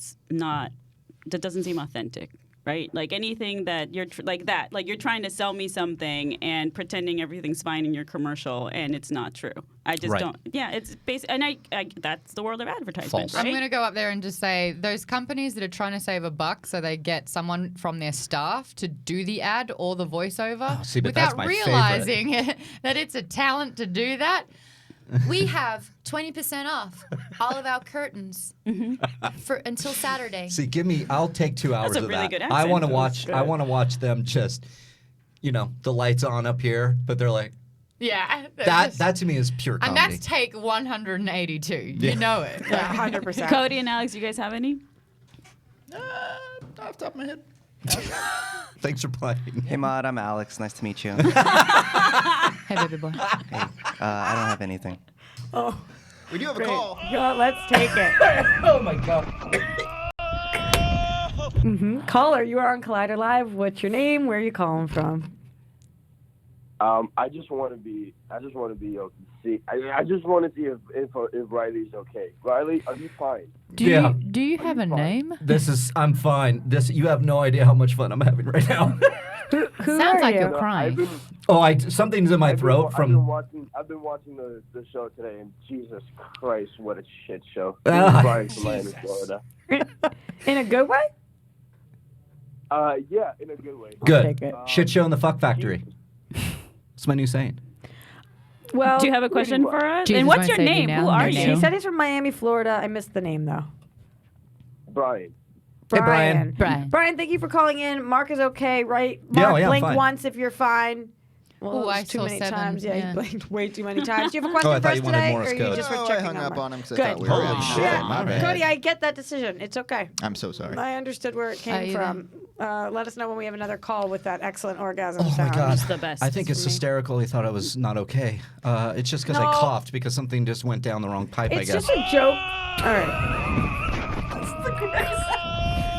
doesn't seem authentic. Right, like anything that you're like you're trying to sell me something and pretending everything's fine in your commercial and it's not true. I just Right. don't. Yeah, it's basic, and I that's the world of advertisement. False. Right? I'm going to go up there and just say those companies that are trying to save a buck so they get someone from their staff to do the ad or the voiceover see, but that's without my realizing that it's a talent to do that. We have 20% off all of our curtains for until Saturday. See, I'll take 2 hours a of really that. good I accent. want to That watch. I want to watch them just, the lights on up here, but they're like Yeah. that to me is pure And comedy. that's take 182. Yeah. You know it. Yeah, 100%. Cody and Alex, you guys have any? Off the top of my head. Thanks for playing. Hey, Maude, I'm Alex. Nice to meet you. Hey, baby boy. Hey, I don't have anything. Oh, We do have a call. God, let's take it. Oh my god. Caller, you are on Collider Live. What's your name? Where are you calling from? I just want to be okay. I just want to see if Reilly's okay. Reilly, are you fine? Do you have a name? I'm fine. You have no idea how much fun I'm having right now. Who Sounds are like you? you're crying. Something's in my throat I've been watching the show today, and Jesus Christ, what a shit show. Brian from Miami, Florida. In a good way? Yeah, in a good way. Good. take it. Shit show in the fuck factory. That's my new saying. Well, Do you have a question for us? Jesus, and what's wanna your say you name? now? Who are Your you? He name? said he's from Miami, Florida. I missed the name though. Brian. Hey, Brian. Brian. Thank you for calling in. Mark is okay, right? Yeah, Mark, yeah, I'm blink fine. once if you're fine. Well, Ooh, it was I too saw many 7, times. Yeah, yeah. you blinked way too many times. Do you have a question I for thought us you wanted today, Morse or you code. just No, were I checking hung on up Mark? on him 'cause I Good. thought we were Holy on. shit. Yeah, my bad. Cody, I get that decision. It's okay. I'm so sorry. I understood where it came you from. Let us know when we have another call with that excellent orgasm Oh sound. my god. It's the best. I think it's for me. hysterical. He thought I was not okay. It's just because No. I coughed because something just went down the wrong pipe, I It's guess. just a joke. All right.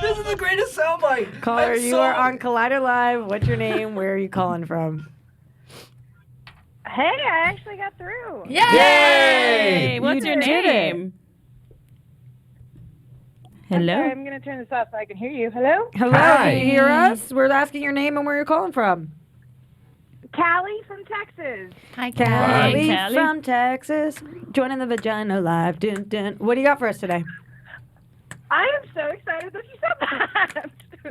This is the greatest soundbite. Caller, you are on Collider Live. What's your name? Where are you calling from? Hey, I actually got through. Hey, what's your did it. name? Hello. Sorry, I'm going to turn this off so I can hear you. Hello? Hello, Hi. can you hear us? We're asking your name and where you're calling from. Callie from Texas. Hi, Callie Callie. from Texas, joining the Vagina Live. Dun, dun. What do you got for us today? I am so excited that you said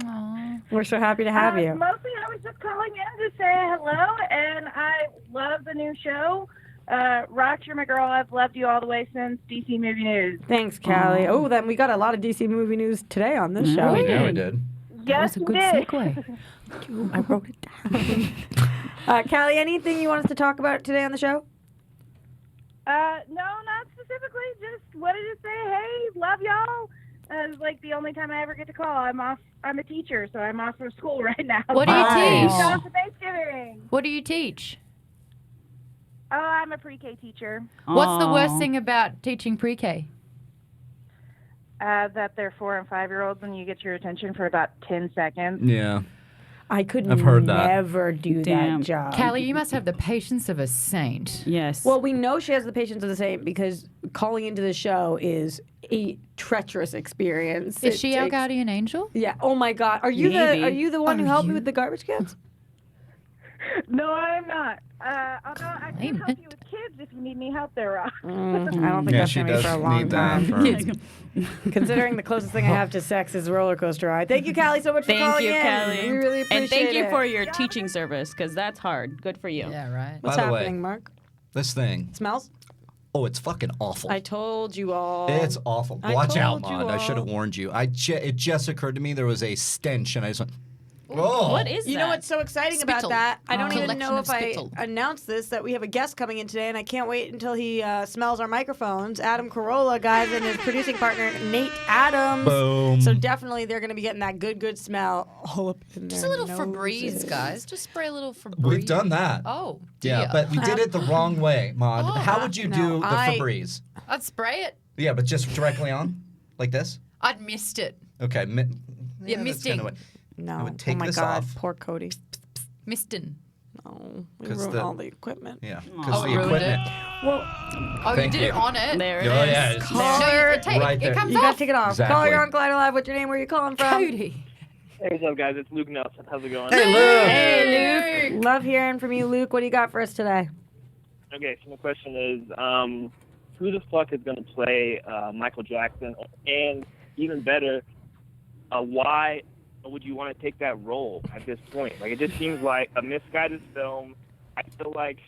that. We're so happy to have you. Mostly I was just calling in to say hello, and I love the new show. Rox, you're my girl. I've loved you all the way since DC Movie News. Thanks, Callie. Oh, then we got a lot of DC movie news today on this show. Yeah, we did. Yes, That was a good you did. segue. I wrote it down. Callie, anything you want us to talk about today on the show? No, not specifically. Just wanted to say, hey, love y'all. It's like the only time I ever get to call. I'm a teacher, so I'm off from school right now. What do you teach? Off for Thanksgiving. What do you teach? Oh, I'm a pre-K teacher. What's the worst thing about teaching pre-K? That they're 4 and 5-year-olds and you get your attention for about 10 seconds. Yeah. I could I've heard that. never do Damn. that job. Callie, you must have the patience of a saint. Yes. Well, we know she has the patience of the saint because calling into the show is a treacherous experience. Is It she our takes- guardian angel? Yeah. Oh my God. Are you Maybe. the one who helped me with the garbage cans? No, I'm not. Although I can help you with kids if you need any help there, Rob. I don't think Yeah, that's she going to be does for a long need that. time. Considering the closest thing I have to sex is roller coaster ride. Thank you, Callie, so much for Thank calling you, in. Callie. We really appreciate it. And thank you for your teaching service, because that's hard. Good for you. Yeah, right. What's By the way, happening, Mark? This thing. Smells? Oh, it's fucking awful. I told you all. It's awful. I Watch out, told you Maude. I should have all. warned you. It just occurred to me there was a stench, and I just went, oh. What is that? You know what's so exciting about Spittle. that? I don't even Collection know of if I spittle. announced this, that we have a guest coming in today, and I can't wait until he smells our microphones. Adam Corolla, guys, and his producing partner, Nate Adams. Boom. So definitely they're going to be getting that good smell all up in Just their a little noses. Febreze, guys. Just spray a little Febreze. We've done that. Oh, Yeah, dear. but we did it the wrong way, Maude. How would you do the Febreze? I'd spray it. Yeah, but just directly on? Like this? I'd mist it. Okay. Yeah, that's misting. kinda what- No. I would take oh my this God, off. poor Cody. Mistin. Oh, we 'Cause ruined the- all the equipment. Yeah, Oh, because the ruined equipment. Well, Oh, Thank you did you. it on it. There it Oh, is. yeah, it's- Caller, Right there. It comes you off. got to take it off. Exactly. Caller, you're on Collider Live. What's your name? Where are you calling from? Cody. Hey, what's up, guys? It's Luke Nelson. How's it going? Hey, Luke. Hey, Luke. Love hearing from you, Luke. What do you got for us today? Okay, so my question is, who the fuck is going to play Michael Jackson? And even better, why would you want to take that role at this point? Like, it just seems like a misguided film. I feel like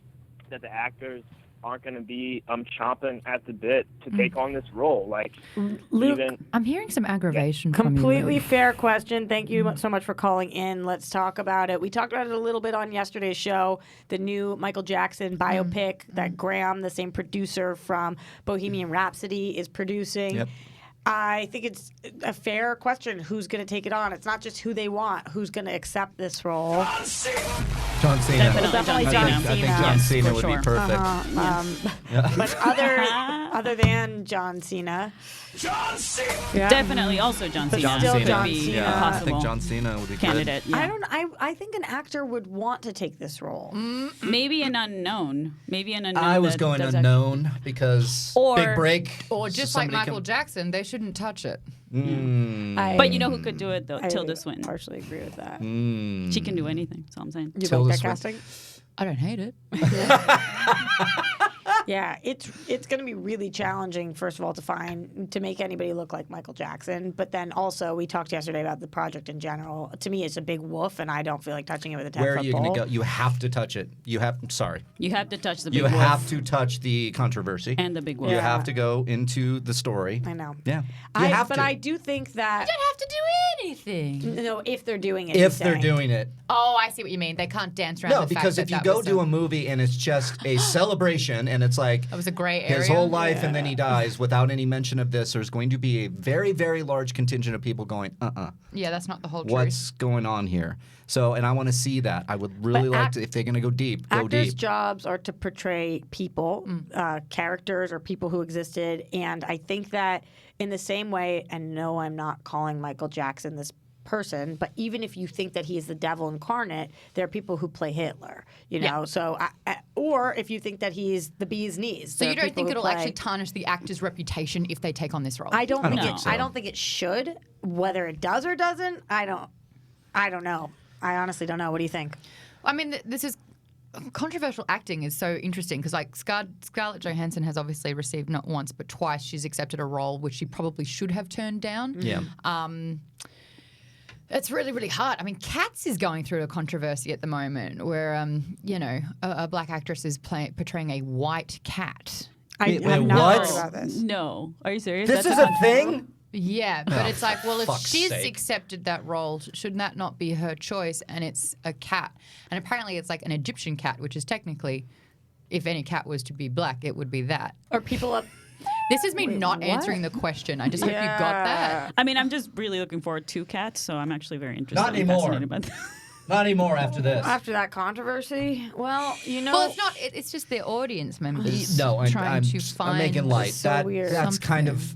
that the actors aren't going to be chomping at the bit to take on this role. Like, Luke, even I'm hearing some aggravation from you. completely Luke. fair question. Thank you so much for calling in. Let's talk about it. We talked about it a little bit on yesterday's show, the new Michael Jackson biopic that Graham, the same producer from Bohemian Rhapsody, is producing. Yep. I think it's a fair question. Who's going to take it on? It's not just who they want. Who's going to accept this role? John Cena. Definitely John I think Cena. John Yes, Cena for would sure. be perfect. Yeah. But other than John Cena, yeah. Definitely also John But Cena. still would John be Cena. a Yeah, I possible think John Cena would be candidate. good. Yeah. I think an actor would want to take this role. Maybe an unknown. Maybe an unknown. I was that going does unknown because Or- big break. Or so just like somebody Michael Jackson, they shouldn't touch it. But you know who could do it though? I Tilda Swinton. partially agree with that. Mm. She can do anything. That's all I'm saying. You Tilda like that Swinton. casting? I don't hate it. Yeah, it's going to be really challenging. First of all, to make anybody look like Michael Jackson, but then also we talked yesterday about the project in general. To me, it's a big woof, and I don't feel like touching it with a 10-foot Where are you going pole. to go? You have to touch it. You have to touch the big You wolf have to touch the controversy. and the big wolf. You Yeah. have to go into the story. I know. Yeah. You have but to. I do think that You don't have to do anything. no, if they're doing it. if he's they're saying. doing it. Oh, I see what you mean. They can't dance around No, the because fact if you that go was do a movie and it's just a celebration and it's like that was a gray area. his whole life and then he dies without any mention of this, there's going to be a very, very large contingent of people going, Yeah, that's not the whole truth. what's going on here? So, and I want to see that. I would really But like to, if they're going to go deep, go Actors' deep. jobs are to portray people, characters, or people who existed, and I think that in the same way. And no, I'm not calling Michael Jackson this person, but even if you think that he is the devil incarnate, there are people who play Hitler, you know. So, or if you think that he's the bee's knees. So you don't think it'll actually tarnish the actor's reputation if they take on this role? I don't think it should. Whether it does or doesn't, I don't know. I honestly don't know. What do you think? I mean, this is controversial. Acting is so interesting because, like, Scarlett Johansson has obviously received not once but twice she's accepted a role which she probably should have turned down. Yeah. It's really, really hard. I mean, Cats is going through a controversy at the moment where, a black actress is portraying a white cat. I've not heard about this. No. Are you serious? This is a thing? Yeah, but it's like, well, if she's sake. accepted that role, shouldn't that not be her choice? And it's a cat. And apparently it's like an Egyptian cat, which is technically, if any cat was to be black, it would be that. Or people up. This is me not answering the question. I just hope you got that. I mean, I'm just really looking forward to Cats, so I'm actually very interested. Not and anymore. fascinated by that. Not anymore after this. After that controversy, well, you know. Well, it's not. It's just their audience members I'm to find. I'm making light. so weird. That's kind of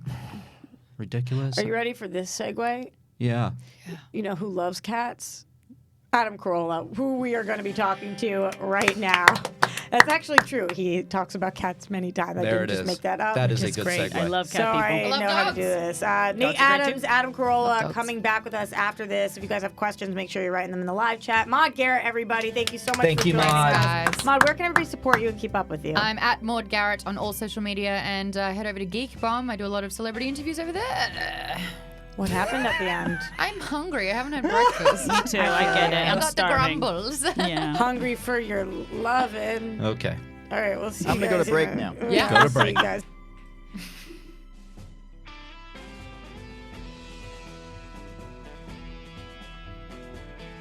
ridiculous. Are you ready for this segue? Yeah. You know who loves cats? Adam Carolla, who we are going to be talking to right now. That's actually true. He talks about cats many times. I didn't just make that up. That is a It's good great. segue. I love cat So people. I know how to do this. Nate Adams, Adam Carolla coming back with us after this. If you guys have questions, make sure you're writing them in the live chat. Maude Garrett, everybody, thank you so much for joining us. Maude, where can everybody support you and keep up with you? I'm at Maude Garrett on all social media and head over to Geek Bomb. I do a lot of celebrity interviews over there. What happened at the end? I'm hungry. I haven't had breakfast. Me too. I get it. I I'm got starving. the grumbles. Yeah. Hungry for your lovin'. Okay. All right, we'll see I'm you gonna go guys to break in a- now. Yeah. Go to See you break. guys.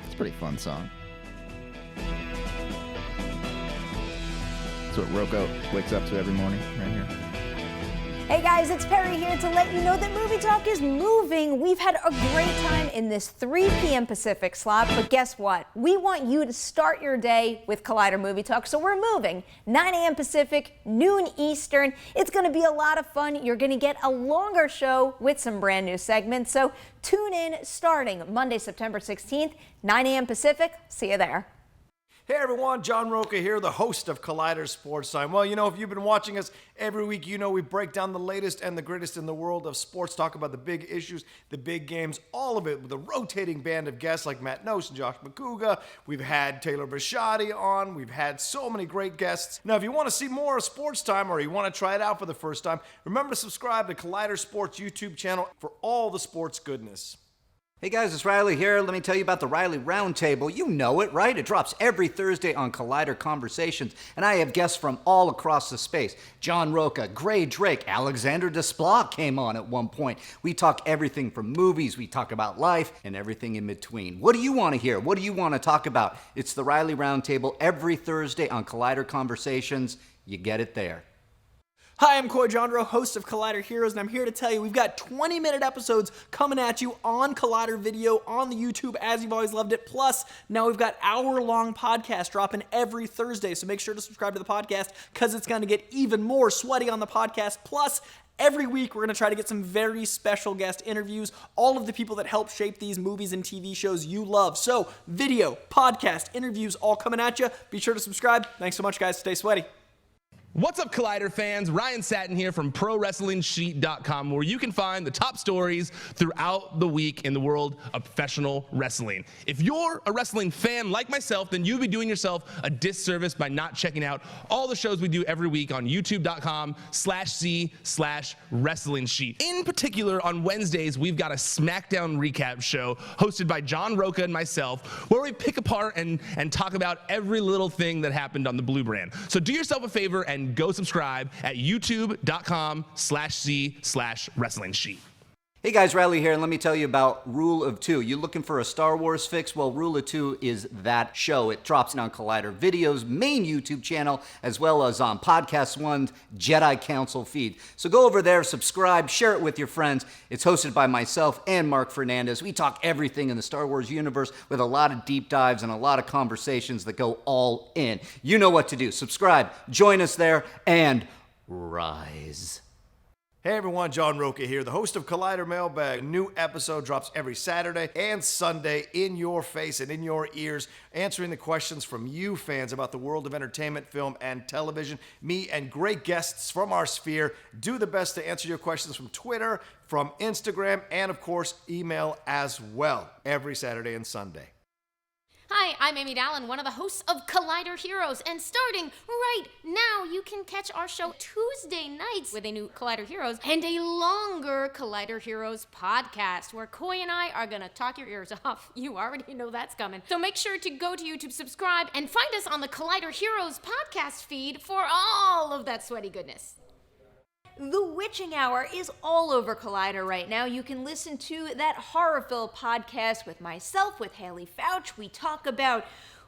It's a pretty fun song. That's what Rocco wakes up to every morning, right here. Hey guys, it's Perry here to let you know that Movie Talk is moving. We've had a great time in this 3 p.m. Pacific slot, but guess what? We want you to start your day with Collider Movie Talk, so we're moving. 9 a.m. Pacific, noon Eastern. It's going to be a lot of fun. You're going to get a longer show with some brand new segments, so tune in starting Monday, September 16th, 9 a.m. Pacific. See you there. Hey everyone, John Roca here, the host of Collider Sports Time. Well, you know, if you've been watching us every week, you know we break down the latest and the greatest in the world of sports, talk about the big issues, the big games, all of it with a rotating band of guests like Matt Nose and Josh McCouga. We've had Taylor Bisciotti on. We've had so many great guests. Now, if you want to see more of Sports Time or you want to try it out for the first time, remember to subscribe to Collider Sports YouTube channel for all the sports goodness. Hey guys, it's Reilly here. Let me tell you about the Reilly Roundtable. You know it, right? It drops every Thursday on Collider Conversations, and I have guests from all across the space. John Roca, Gray Drake, Alexander Desplat came on at one point. We talk everything from movies, we talk about life, and everything in between. What do you want to hear? What do you want to talk about? It's the Reilly Roundtable every Thursday on Collider Conversations. You get it there. Hi, I'm Coy Jandro, host of Collider Heroes, and I'm here to tell you we've got 20-minute episodes coming at you on Collider Video, on the YouTube, as you've always loved it. Plus, now we've got hour-long podcasts dropping every Thursday, so make sure to subscribe to the podcast because it's going to get even more sweaty on the podcast. Plus, every week, we're going to try to get some very special guest interviews, all of the people that help shape these movies and TV shows you love. So, video, podcast, interviews, all coming at you. Be sure to subscribe. Thanks so much, guys. Stay sweaty. What's up, Collider fans? Ryan Satin here from ProWrestlingSheet.com, where you can find the top stories throughout the week in the world of professional wrestling. If you're a wrestling fan like myself, then you'd be doing yourself a disservice by not checking out all the shows we do every week on YouTube.com/C/Wrestling Sheet. In particular, on Wednesdays, we've got a SmackDown recap show hosted by John Roca and myself, where we pick apart and talk about every little thing that happened on the Blue Brand. So do yourself a favor and go subscribe at youtube.com/C/Wrestling Sheet. Hey guys, Reilly here, and let me tell you about Rule of Two. You looking for a Star Wars fix? Well, Rule of Two is that show. It drops on Collider Video's main YouTube channel, as well as on Podcast One's Jedi Council feed. So go over there, subscribe, share it with your friends. It's hosted by myself and Mark Fernandez. We talk everything in the Star Wars universe with a lot of deep dives and a lot of conversations that go all in. You know what to do. Subscribe, join us there, and rise. Hey everyone, John Roca here, the host of Collider Mailbag. A new episode drops every Saturday and Sunday in your face and in your ears, answering the questions from you fans about the world of entertainment, film, and television. Me and great guests from our sphere do the best to answer your questions from Twitter, from Instagram, and of course, email as well, every Saturday and Sunday. Hi, I'm Amy Dallin, one of the hosts of Collider Heroes, and starting right now, you can catch our show Tuesday nights with a new Collider Heroes and a longer Collider Heroes podcast where Coy and I are gonna talk your ears off. You already know that's coming. So make sure to go to YouTube, subscribe, and find us on the Collider Heroes podcast feed for all of that sweaty goodness. The Witching Hour is all over Collider right now. You can listen to that horrorful podcast with myself, with Haley Fouch. We talk about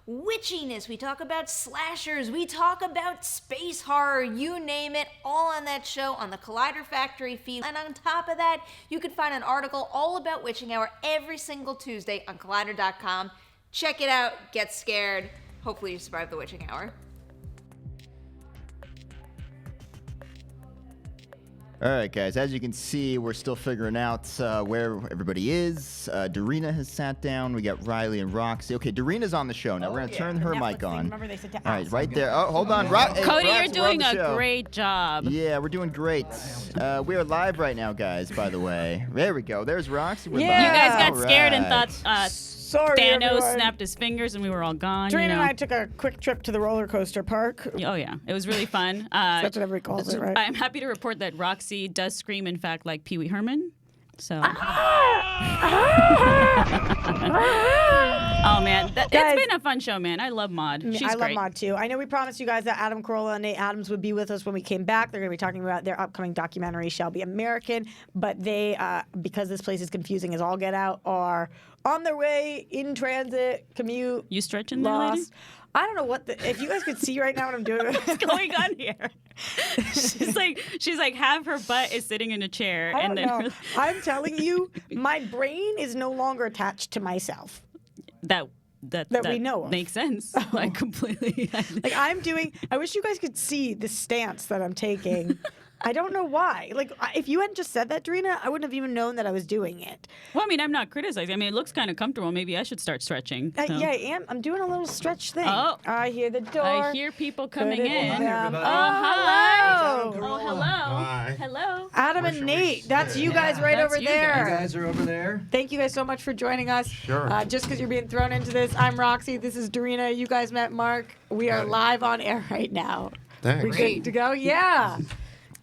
witchiness, we talk about slashers, we talk about space horror, you name it, all on that show on the Collider Factory feed. And on top of that, you can find an article all about Witching Hour every single Tuesday on Collider.com. Check it out, get scared. Hopefully you survive the Witching Hour. All right, guys, as you can see, we're still figuring out where everybody is. Dorina has sat down. We got Reilly and Roxy. Okay, Dorina's on the show now. We're going to turn her mic on. Remember they said to All right, right there. Oh, hold on. Hey, Cody, Rox, you're doing we're on the a show. great job. Yeah, we're doing great. We are live right now, guys, by the way. There we go. There's Roxy. We're You live. guys got All scared and right. thought Sorry, Thanos everyone. snapped his fingers and we were all gone. Dorina you know? and I took a quick trip to the roller coaster park. Oh, yeah. It was really fun. That's what everybody calls it, right? I'm happy to report that Roxy does scream, in fact, like Pee Wee Herman. So. Oh, man. It's been a fun show, man. I love Maude. She's I love great. Maude, too. I know we promised you guys that Corolla and Nate Adams would be with us when we came back. They're going to be talking about their upcoming documentary, Shelby American. But they, because this place is confusing as all get out, are on their way, in transit, commute. You stretching there, lady? lost. I don't know what if you guys could see right now what I'm doing. What's going on here? she's like half her butt is sitting in a chair. I and don't then know. I'm telling you, my brain is no longer attached to myself. That we know of. Makes sense. Like completely. Like I wish you guys could see the stance that I'm taking. I don't know why. Like, if you hadn't just said that, Dorina, I wouldn't have even known that I was doing it. Well, I mean, I'm not criticizing. I mean, it looks kind of comfortable. Maybe I should start stretching. So. Yeah, I am. I'm doing a little stretch thing. Oh. I hear the door. I hear people coming in. Hello. Hi. Oh, hello. Hi. Hello. Adam and Nate, that's you guys right over there. You guys are over there. Thank you guys so much for joining us. Sure. Just because you're being thrown into this, I'm Roxy. This is Dorina. You guys met Mark. We are live on air right now. Thanks. We good to go? Yeah.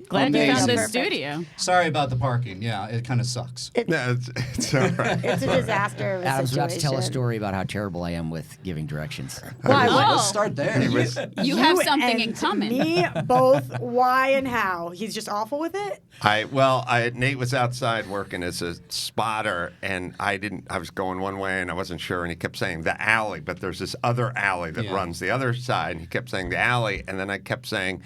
Glad you found this Perfect. studio. Sorry about the parking. Yeah, it kind of sucks. No, it's all right. It's a disaster. Of a Adam's about to tell a situation. story about how terrible I am with giving directions. Why? Let's start there. You have something in and common. Me, both. Why and how? He's just awful with it. Nate was outside working as a spotter, and I was going one way, and I wasn't sure, and he kept saying the alley, but there's this other alley that runs the other side, and he kept saying the alley, and then I kept saying,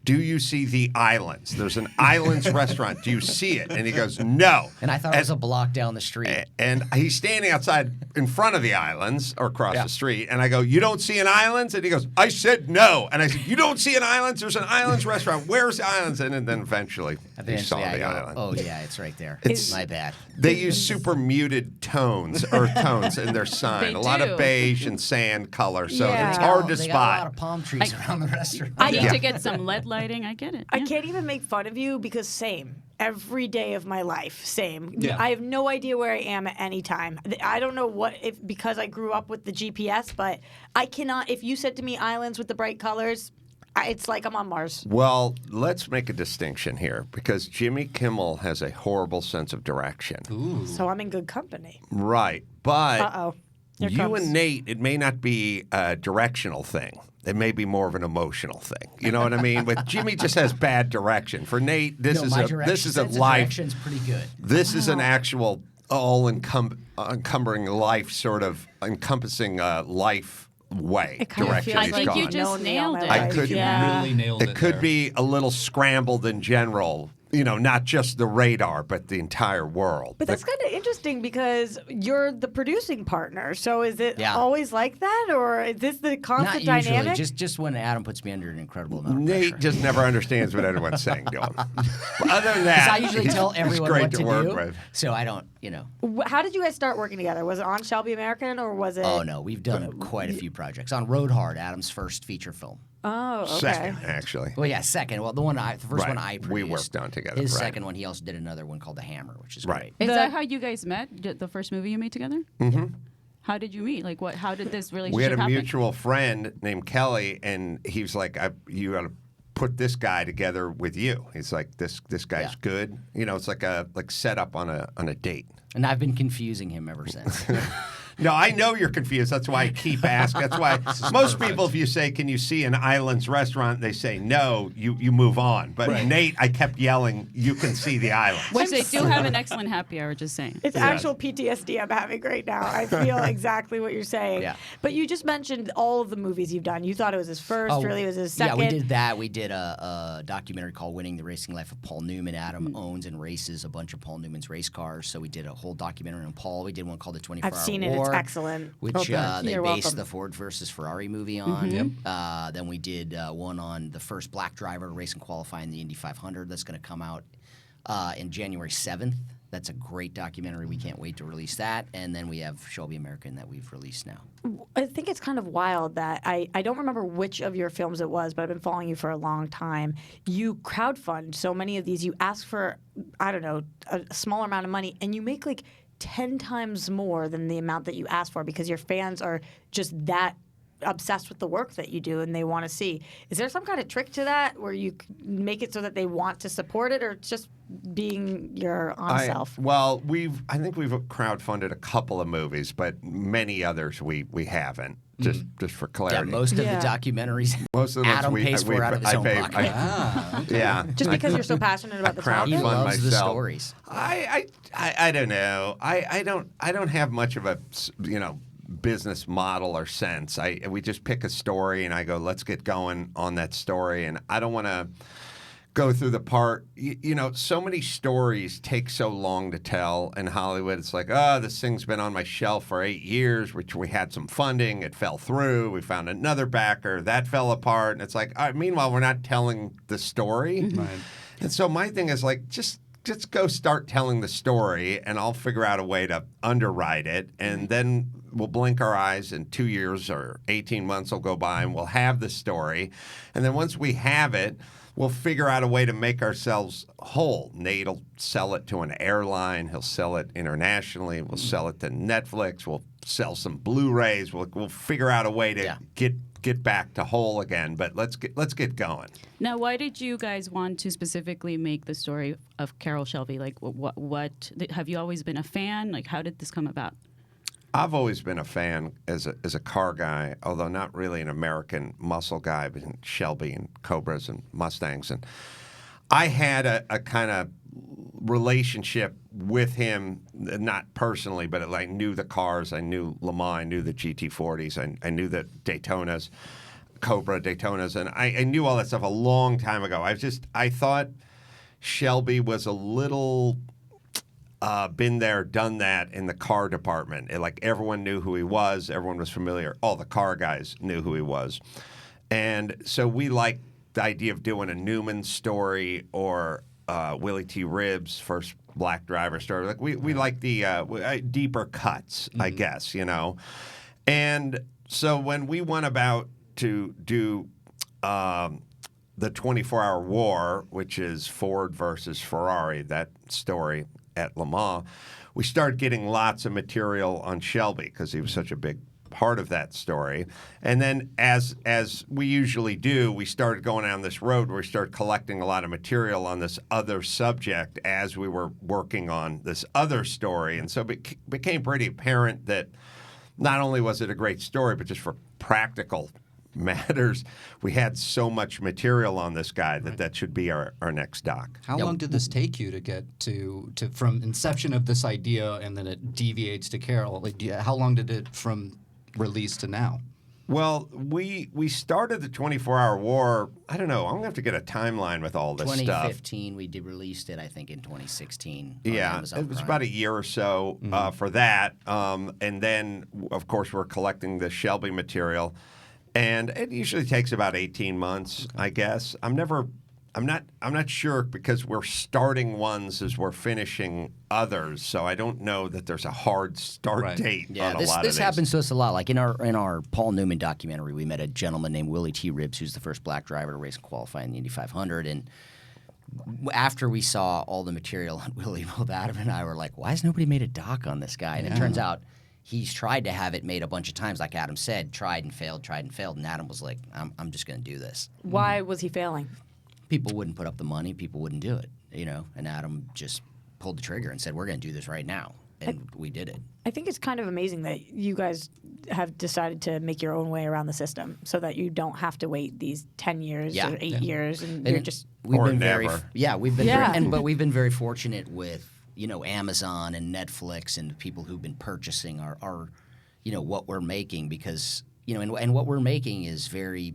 do you see the Islands? There's an Islands restaurant. Do you see it? And he goes, no. And I thought it was a block down the street. And he's standing outside in front of the Islands or across the street. And I go, you don't see an Islands? And he goes, I said no. And I said, you don't see an Islands? There's an Islands restaurant. Where's the Islands? And then eventually he saw I the go, island. oh, yeah, it's right there. It's my bad. They use super muted tones, earth tones in their sign. They a lot do. of beige and sand color. So Yeah. it's hard to They got a lot spot. of palm trees around the restaurant. I need to get some LED lighting. I get it. I can't even make fun of you because same. Every day of my life, same. Yeah. I have no idea where I am at any time. I don't know because I grew up with the GPS, but I cannot. If you said to me islands with the bright colors, it's like I'm on Mars. Well, let's make a distinction here because Jimmy Kimmel has a horrible sense of direction. So I'm in good company. Right. But Uh-oh. Here you comes. and Nate, it may not be a directional thing. It may be more of an emotional thing. You know what I mean? But Jimmy just has bad direction. For Nate, this is a life. Direction's pretty good. This is an actual all-encumbering life, sort of encompassing life way. It kind of direction feels he's like gone. you just nailed it. I could really nailed it. It could there. be a little scrambled in general. not just the radar, but the entire world. But that's kind of interesting because you're the producing partner. So is it always like that, or is this the constant Not usually, dynamic? just when Adam puts me under an incredible amount of Nate just never understands what anyone's saying to him. But other than that, I usually tell everyone great what to to work do, with. so I don't, How did you guys start working together? Was it on Shelby American, or was it? Oh no, we've done quite a few projects on Road Hard, Adam's first feature film. Oh, okay. Second, actually. Well, yeah, second. Well, the first one I produced. We worked on together. His right. second one, he also did another one called The Hammer, which is Right. great. Is that how you guys met? The first movie you made together? Mm-hmm. How did you meet? Like, what? How did this relationship We had a happen? mutual friend named Kelly, and he was like, "You got to put this guy together with you." He's like, "This guy's good." It's like a setup on a date. And I've been confusing him ever since. No, I know you're confused. That's why I keep asking. That's why most people, if you say, "Can you see an Islands restaurant?" they say no. You move on. But Nate, I kept yelling, "You can see the island." Which they do have an excellent happy hour. Just saying. It's actual PTSD I'm having right now. I feel exactly what you're saying. Yeah. But you just mentioned all of the movies you've done. You thought it was his first, really it was his second. Yeah, we did that. We did a documentary called Winning the Racing Life of Paul Newman. Adam owns and races a bunch of Paul Newman's race cars, so we did a whole documentary on Paul. We did one called The 24 Hour War. I've seen it. It's excellent. Which they You're based welcome. the Ford versus Ferrari movie on. Then we did one on the first black driver to race and qualify in the Indy 500. That's going to come out in January 7th. That's a great documentary. We can't wait to release that. And then we have Shelby American that we've released now. I think it's kind of wild that I don't remember which of your films it was, but I've been following you for a long time. You crowdfund so many of these. You ask for, I don't know, a smaller amount of money, and you make like 10 times more than the amount that you asked for because your fans are just that obsessed with the work that you do and they want to see. Is there some kind of trick to that where you make it so that they want to support it, or just being your own self? Well, I think we've crowdfunded a couple of movies, but many others we haven't. Just for clarity. Yeah, most of the documentaries, most of them Adam pays for out of his own pocket. Yeah. Just because you're so passionate about the topic? He loves the myself. stories. I don't know. I don't have much of a business model or sense. We just pick a story and I go, let's get going on that story, and I don't want to go through the part. So many stories take so long to tell in Hollywood. It's like, this thing's been on my shelf for 8 years, which we had some funding. It fell through. We found another backer. That fell apart. And it's like, meanwhile, we're not telling the story. Right. And so my thing is like, just go start telling the story, and I'll figure out a way to underwrite it. And then we'll blink our eyes, and 2 years or 18 months will go by, and we'll have the story. And then once we have it, we'll figure out a way to make ourselves whole. Nate will sell it to an airline. He'll sell it internationally. We'll sell it to Netflix. We'll sell some Blu-rays. We'll figure out a way to get back to whole again. But let's get going. Now, why did you guys want to specifically make the story of Carroll Shelby? Like, what have you always been a fan? Like, how did this come about? I've always been a fan as a car guy, although not really an American muscle guy, but in Shelby and Cobras and Mustangs. And I had a kind of relationship with him, not personally, but I knew the cars. I knew Le Mans. I knew the GT40s. I knew the Daytonas, Cobra Daytonas. And I knew all that stuff a long time ago. I thought Shelby was a little... been there, done that in the car department. Like everyone knew who he was. Everyone was familiar. All the car guys knew who he was. And so we liked the idea of doing a Newman story or Willie T. Ribbs' first black driver story. Like we like the deeper cuts, I guess, And so when we went about to do the 24-Hour War, which is Ford versus Ferrari, that story at Le Mans, we started getting lots of material on Shelby because he was such a big part of that story. And then as we usually do, we started going down this road where we started collecting a lot of material on this other subject as we were working on this other story. And so it became pretty apparent that not only was it a great story, but just for practical matters, we had so much material on this guy that should be our next doc. How long did this take you to get to from inception of this idea and then it deviates to Carroll? Like, how long did it from release to now? Well, we started the 24-hour war. I don't know. I'm gonna have to get a timeline with all this stuff. 2015, we released it. I think in 2016. Yeah, Amazon it was Prime. about a year or so for that, and then of course we're collecting the Shelby material, and it usually takes about 18 months, I guess. I'm not sure because we're starting ones as we're finishing others, so I don't know that there's a hard start date Yeah, on a lot of this these. happens to us a lot. Like in our Paul Newman documentary, we met a gentleman named Willie T. Ribbs, who's the first black driver to race and qualify in the Indy 500. And after we saw all the material on Willie, both Adam and I were like, why has nobody made a doc on this guy? And it turns out he's tried to have it made a bunch of times, like Adam said, tried and failed. And Adam was like, I'm just going to do this. Why was he failing? People wouldn't put up the money. People wouldn't do it, And Adam just pulled the trigger and said, we're going to do this right now. And we did it. I think it's kind of amazing that you guys have decided to make your own way around the system so that you don't have to wait these 10 years or 8 years and you're just... We've Or been very, never. we've been Yeah. but we've been very fortunate with, Amazon and Netflix and the people who've been purchasing our what we're making because, and what we're making is very,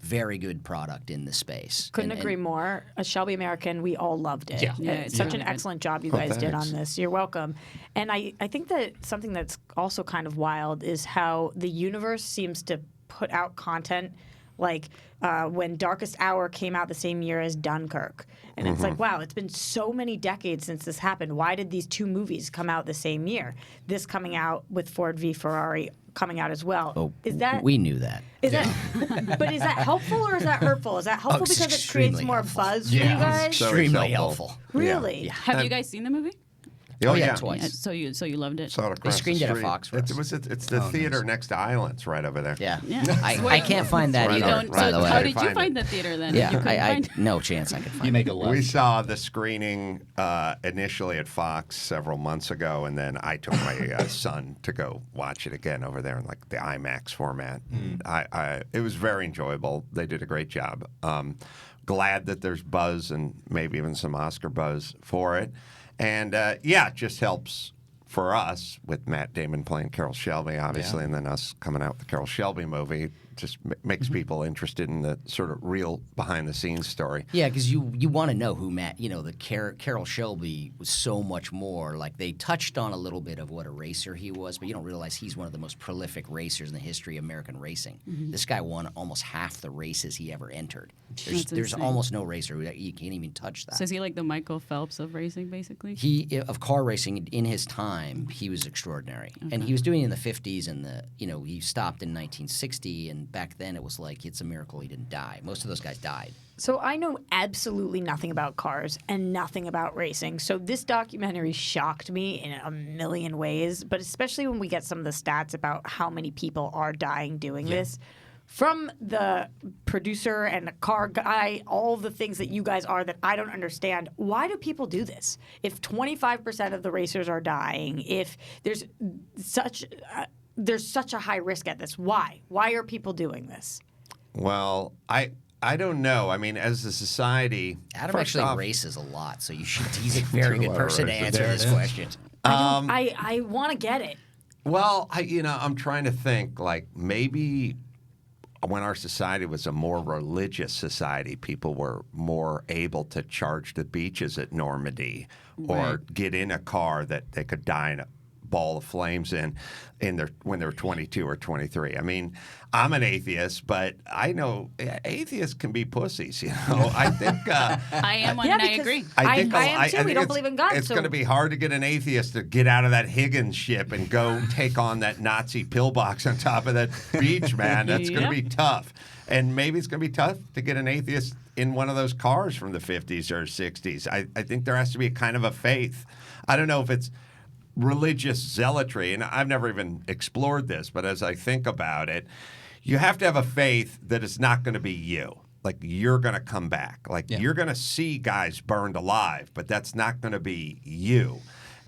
very good product in the space. Couldn't agree more. A Shelby American, we all loved it. Yeah. It's such an excellent job you guys did on this. You're welcome. And I think that something that's also kind of wild is how the universe seems to put out content like when Darkest Hour came out the same year as Dunkirk. And it's like, wow, it's been so many decades since this happened. Why did these two movies come out the same year? This coming out with Ford v. Ferrari coming out as well. Oh, is that we knew that. Is that but is that helpful or is that hurtful? Is that helpful it's because it creates extremely more helpful. buzz for you guys? Extremely helpful. Really? Have you guys seen the movie? Oh, yeah, yeah. twice. So you loved it. Saw it across screened the it at street. Fox for us. It's the theater next to Islands right over there. Yeah. Yeah. I can't find that Right either, on. by the way. How did you Find find it. the theater then? Yeah, You couldn't find it? no chance I could find You make a We left. saw the screening initially at Fox several months ago, and then I took my son to go watch it again over there in like the IMAX format. It was very enjoyable. They did a great job. Glad that there's buzz and maybe even some Oscar buzz for it. And it just helps for us with Matt Damon playing Carroll Shelby, obviously, and then us coming out with the Carroll Shelby movie. Just makes people interested in the sort of real behind-the-scenes story. Yeah, because you want to know who Matt, the Carroll Shelby was so much more. Like they touched on a little bit of what a racer he was, but you don't realize he's one of the most prolific racers in the history of American racing. This guy won almost half the races he ever entered. There's insane. almost no racer you can't even touch that. So is he like the Michael Phelps of racing, basically? Of car racing in his time, he was extraordinary, and he was doing it in the 50s, and he stopped in 1960, and back then it was like it's a miracle he didn't die. Most of those guys died. So I know absolutely nothing about cars and nothing about racing. So this documentary shocked me in a million ways, but especially when we get some of the stats about how many people are dying doing this. From the producer and the car guy, all the things that you guys are that I don't understand, why do people do this? If 25% of the racers are dying, if there's such a high risk at this, why? Why are people doing this? Well, I don't know. I mean, as a society, Adam actually races a lot, so he's a very good person to answer this question. I want to get it. Well, I'm trying to think, like, maybe when our society was a more religious society, people were more able to charge the beaches at Normandy or get in a car that they could die in a ball of flames when they were 22 or 23. I mean, I'm an atheist, but I know atheists can be pussies, I think... I am one, and I agree. I am too. We don't believe in God. It's going to be hard to get an atheist to get out of that Higgins ship and go take on that Nazi pillbox on top of that beach, man. That's going to be tough. And maybe it's going to be tough to get an atheist in one of those cars from the 50s or 60s. I think there has to be a kind of a faith. I don't know if it's religious zealotry, and I've never even explored this, but as I think about it, you have to have a faith that it's not going to be you. Like, you're going to come back. Like, you're going to see guys burned alive, but that's not going to be you.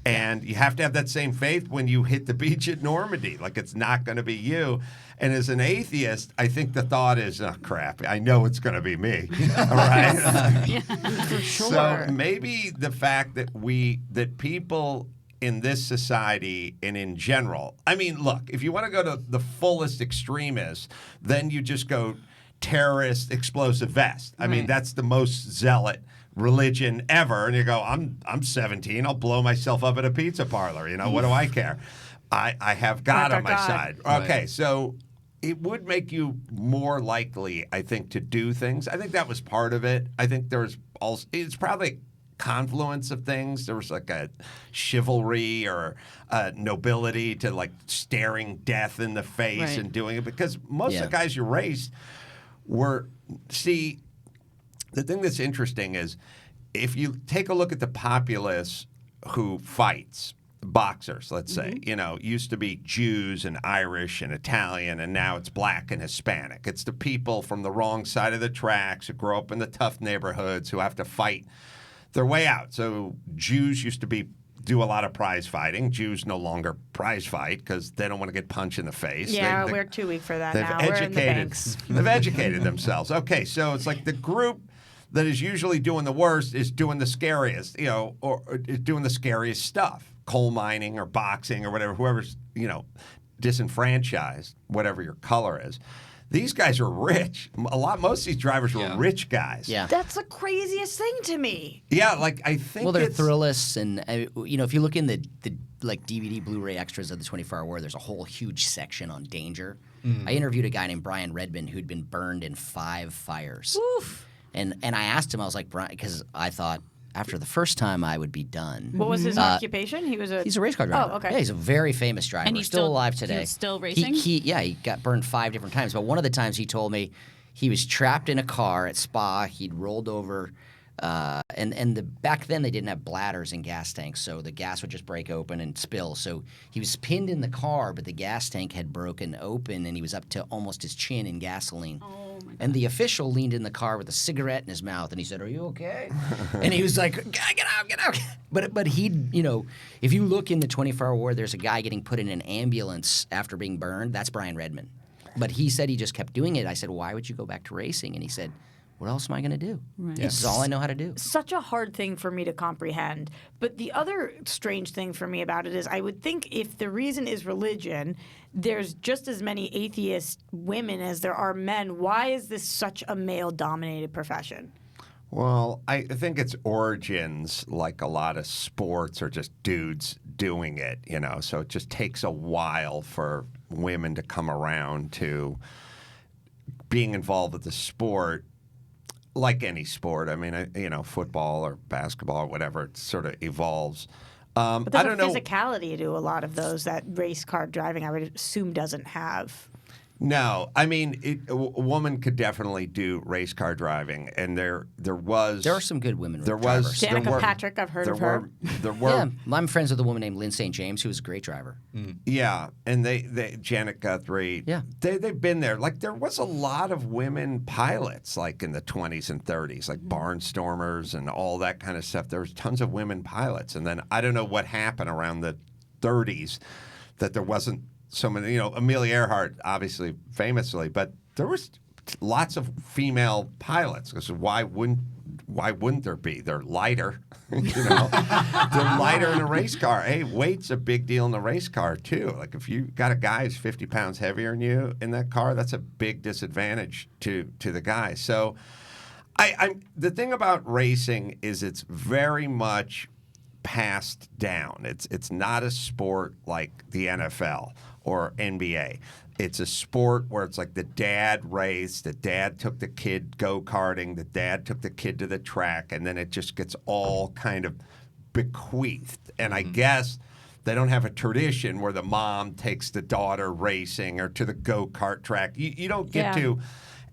And you have to have that same faith when you hit the beach at Normandy. Like, it's not going to be you. And as an atheist, I think the thought is, oh, crap, I know it's going to be me. All right? For sure. So maybe the fact that people in this society and in general. I mean, look, if you want to go to the fullest extremists, then you just go terrorist explosive vest. I mean, that's the most zealot religion ever. And you go, I'm 17. I'll blow myself up at a pizza parlor. You know, what do I care? I have God on my side. Okay, so it would make you more likely, I think, to do things. I think that was part of it. I think there's also, it's probably confluence of things. There was like a chivalry or a nobility to like staring death in the face and doing it, because most of the guys you raced were, see, the thing that's interesting is if you take a look at the populace who fights, boxers, let's say, you know, used to be Jews and Irish and Italian, and now it's black and Hispanic. It's the people from the wrong side of the tracks who grow up in the tough neighborhoods who have to fight their way out. So Jews used to do a lot of prize fighting. Jews no longer prize fight because they don't want to get punched in the face. Yeah, we're too weak for that now. We're in the banks. They've educated themselves. Okay, so it's like the group that is usually doing the worst is doing the scariest, you know, or is doing the scariest stuff. Coal mining or boxing or whatever, whoever's, you know, disenfranchised, whatever your color is. These guys are rich. Most of these drivers were rich guys. Yeah. That's the craziest thing to me. Yeah, like I think Well, they're thrillists, and you know, if you look in the like DVD, Blu-ray extras of the 24-Hour War, there's a whole huge section on danger. I interviewed a guy named Brian Redmond who'd been burned in 5 fires. Oof. And I asked him, I was like, Brian, because I thought after the first time I would be done. What was his occupation? He's a race car driver. Oh, okay. Yeah, he's a very famous driver. And he's still alive today. He's still racing? He got burned 5 different times. But one of the times he told me he was trapped in a car at Spa. He'd rolled over. Back then they didn't have bladders in gas tanks, so the gas would just break open and spill. So he was pinned in the car, but the gas tank had broken open, and he was up to almost his chin in gasoline. Oh my God. And the official leaned in the car with a cigarette in his mouth, and he said, "Are you okay?" And he was like, "Get out!" But he, you know, if you look in the 24-Hour War, there's a guy getting put in an ambulance after being burned. That's Brian Redmond. But he said he just kept doing it. I said, "Why would you go back to racing?" And he said, "What else am I going to do? This is all I know how to do." Such a hard thing for me to comprehend. But the other strange thing for me about it is I would think if the reason is religion, there's just as many atheist women as there are men. Why is this such a male-dominated profession? Well, I think its origins, like a lot of sports, are just dudes doing it, you know. So it just takes a while for women to come around to being involved with the sport. Like any sport, I mean, you know, football or basketball or whatever, it sort of evolves. But there's a physicality to a lot of those that race car driving, I would assume, doesn't have. No, I mean, a woman could definitely do race car driving, and there was. There are some good women There drivers. was Danica Patrick, I've heard of her. There were. Yeah, I'm friends with a woman named Lynn St. James, who was a great driver. Yeah, and they Janet Guthrie. Yeah, they've been there. Like there was a lot of women pilots, like in the 20s and 30s, like barnstormers and all that kind of stuff. There was tons of women pilots, and then I don't know what happened around the 30s that there wasn't so many. You know, Amelia Earhart, obviously, famously, but there was lots of female pilots. Because why wouldn't there be? They're lighter, you know. They're lighter in a race car. Hey, weight's a big deal in the race car too. Like if you got a guy who's 50 pounds heavier than you in that car, that's a big disadvantage to the guy. So, the thing about racing is it's very much passed down. It's not a sport like the NFL or NBA. It's a sport where it's like the dad raced, the dad took the kid go-karting, the dad took the kid to the track, and then it just gets all kind of bequeathed. And I guess they don't have a tradition where the mom takes the daughter racing or to the go-kart track. You don't get to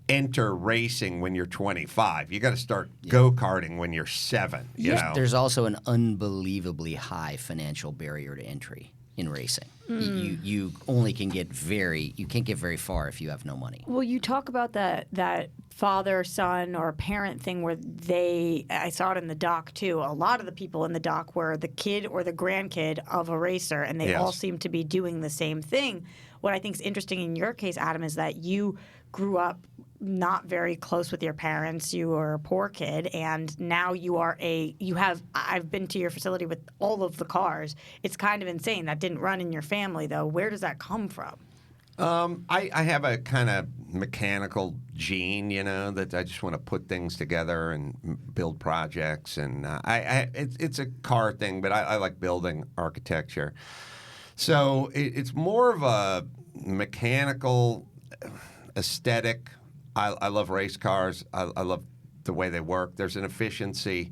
enter racing when you're 25. You got to start go-karting when you're 7. You know? There's also an unbelievably high financial barrier to entry in racing. You only can get you can't get very far if you have no money. Well, you talk about that father-son or parent thing where I saw it in the doc too, a lot of the people in the doc were the kid or the grandkid of a racer, and they all seem to be doing the same thing. What I think is interesting in your case, Adam, is that you grew up not very close with your parents. You were a poor kid, and now I've been to your facility with all of the cars. It's kind of insane. That didn't run in your family, though. Where does that come from? I have a kind of mechanical gene, that I just want to put things together and build projects. And it's a car thing, but I like building architecture. So it's more of a mechanical aesthetic. I love race cars. I love the way they work. There's an efficiency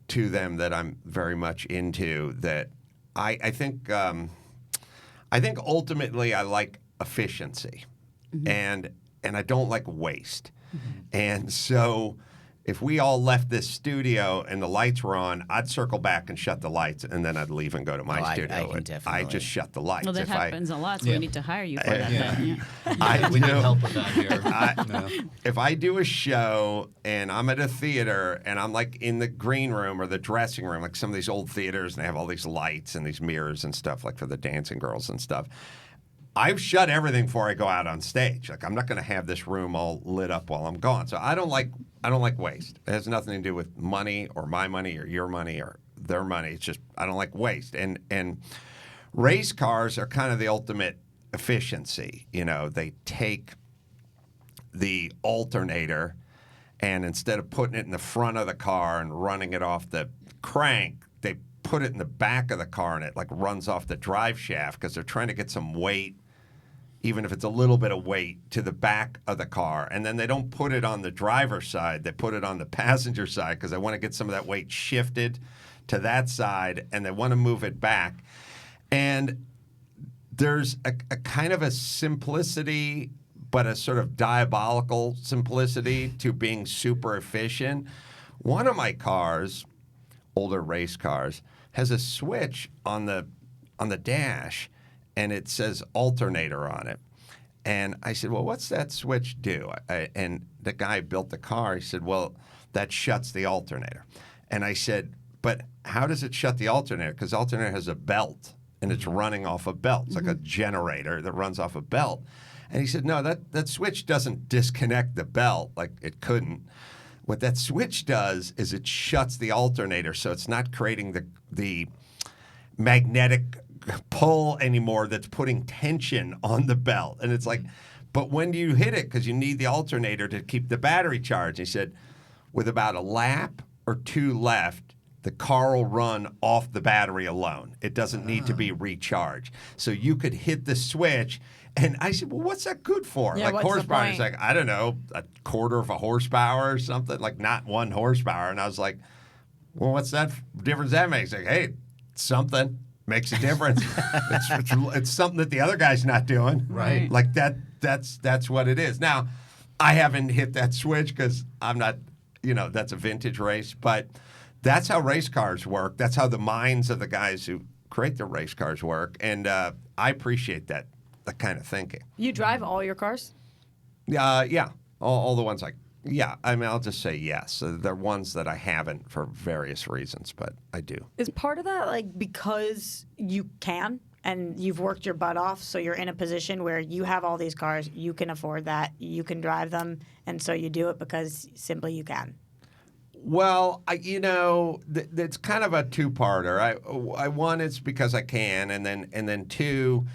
to them that I'm very much into. That I think ultimately I like efficiency, and I don't like waste. And so if we all left this studio and the lights were on, I'd circle back and shut the lights, and then I'd leave and go to my studio. I can definitely. I just shut the lights. Well, that happens a lot, so we need to hire you for that. We need help with that here. If I do a show and I'm at a theater and I'm like in the green room or the dressing room, like some of these old theaters, and they have all these lights and these mirrors and stuff, like for the dancing girls and stuff, I've shut everything before I go out on stage. Like, I'm not going to have this room all lit up while I'm gone. So I don't like waste. It has nothing to do with money or my money or your money or their money. It's just I don't like waste. And race cars are kind of the ultimate efficiency. They take the alternator, and instead of putting it in the front of the car and running it off the crank, they put it in the back of the car, and it like runs off the drive shaft because they're trying to get some weight, even if it's a little bit of weight, to the back of the car. And then they don't put it on the driver's side. They put it on the passenger side because they want to get some of that weight shifted to that side, and they want to move it back. And there's a kind of a simplicity, but a sort of diabolical simplicity to being super efficient. One of my cars, older race cars, has a switch on the dash, and it says alternator on it. And I said, well, what's that switch do? And the guy built the car. He said, well, that shuts the alternator. And I said, but how does it shut the alternator? Because the alternator has a belt, and it's running off a belt. It's like a generator that runs off a belt. And he said, no, that switch doesn't disconnect the belt. Like, it couldn't. What that switch does is it shuts the alternator, so it's not creating the magnetic pull anymore that's putting tension on the belt. And it's like, but when do you hit it? Because you need the alternator to keep the battery charged. He said, with about a lap or two left, the car will run off the battery alone. It doesn't need to be recharged. So you could hit the switch. And I said, well, what's that good for? Yeah, like horsepower. He's like, I don't know, a quarter of a horsepower or something, like not 1 horsepower. And I was like, well, what's that difference that makes? Like, hey, something makes a difference. it's something that the other guy's not doing. Right. Like that's what it is. Now, I haven't hit that switch because I'm not, that's a vintage race. But that's how race cars work. That's how the minds of the guys who create the race cars work. And I appreciate that kind of thinking. You drive all your cars? Yeah. All the ones I'll just say yes. They're ones that I haven't for various reasons, but I do. Is part of that like because you can and you've worked your butt off, so you're in a position where you have all these cars, you can afford that, you can drive them, and so you do it because simply you can? Well, it's kind of a two-parter. One, it's because I can, and then two,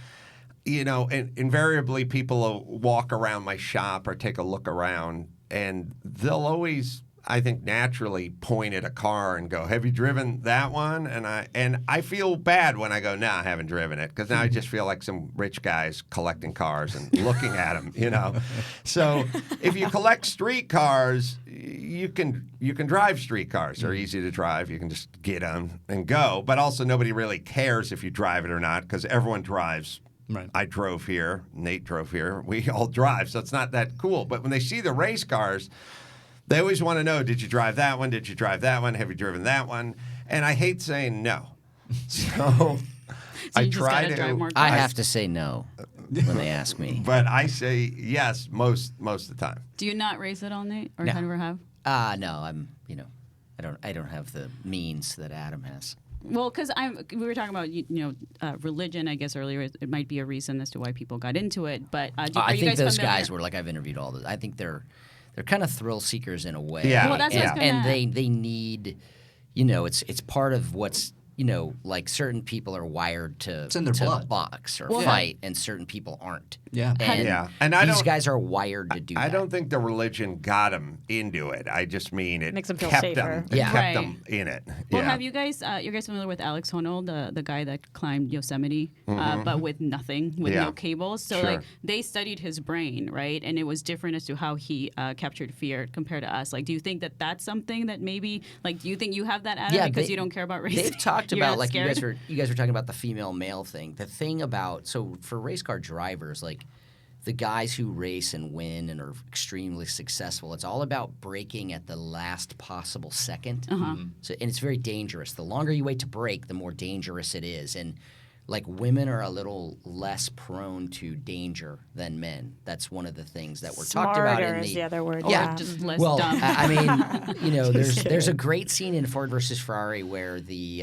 invariably people will walk around my shop or take a look around, and they'll always, I think, naturally point at a car and go, have you driven that one? And I feel bad when I go, no, I haven't driven it, because now I just feel like some rich guys collecting cars and looking at them, So if you collect street cars, you can drive street cars. They're easy to drive. You can just get them and go. But also nobody really cares if you drive it or not, because everyone drives. Right. I drove here. Nate drove here. We all drive, so it's not that cool. But when they see the race cars, they always want to know, did you drive that one? Did you drive that one? Have you driven that one? And I hate saying no. So I try to. I have to say no when they ask me. But I say yes most of the time. Do you not race at all, Nate? Or No. never have? No, I'm, I don't have the means that Adam has. Well, because we were talking about religion. I guess earlier it might be a reason as to why people got into it. But I you think guys those familiar? guys were like I've interviewed all those. I think they're kind of thrill seekers in a way. Yeah. Well, that's what I was and gonna- they need, it's part of what's. Like certain people are wired to in their blood. box or Well, fight, and certain people aren't. Yeah. And, And these guys are wired to do I that. don't think the religion got them into it. I just mean it Makes them feel kept safer. them. It Yeah. kept Right. them in it. Well, yeah. have you guys familiar with Alex Honnold, the guy that climbed Yosemite, Mhm. but with nothing, with Yeah. no cables? So Sure. like they studied his brain, right? And it was different as to how he captured fear compared to us. Like, do you think that that's something that maybe, like, do you think you have that at it because you don't care about race? They've talked You're about not like scared? you guys were talking about the female male thing. The thing about for race car drivers, like the guys who race and win and are extremely successful, it's all about braking at the last possible second. Uh-huh. So and it's very dangerous. The longer you wait to brake, the more dangerous it is. And like women are a little less prone to danger than men. That's one of the things that we're talked about in Smarter is the other word. Yeah, just less well, dumb. I mean, Just there's a kidding. great scene in Ford versus Ferrari where the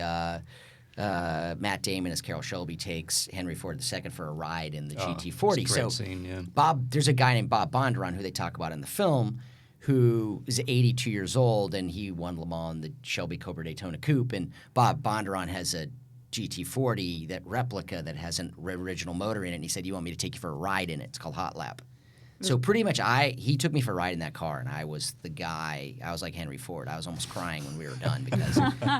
Matt Damon as Carroll Shelby takes Henry Ford II for a ride in the GT40. it's a So great scene, yeah. there's a guy named Bob Bondurant who they talk about in the film, who is 82 years old, and he won Le Mans in the Shelby Cobra Daytona Coupe. And Bob Bondurant has a GT40, that replica that has an original motor in it. And he said, "You want me to take you for a ride in it? It's called Hot Lap." So pretty much, he took me for a ride in that car, and I was the guy. I was like Henry Ford. I was almost crying when we were done because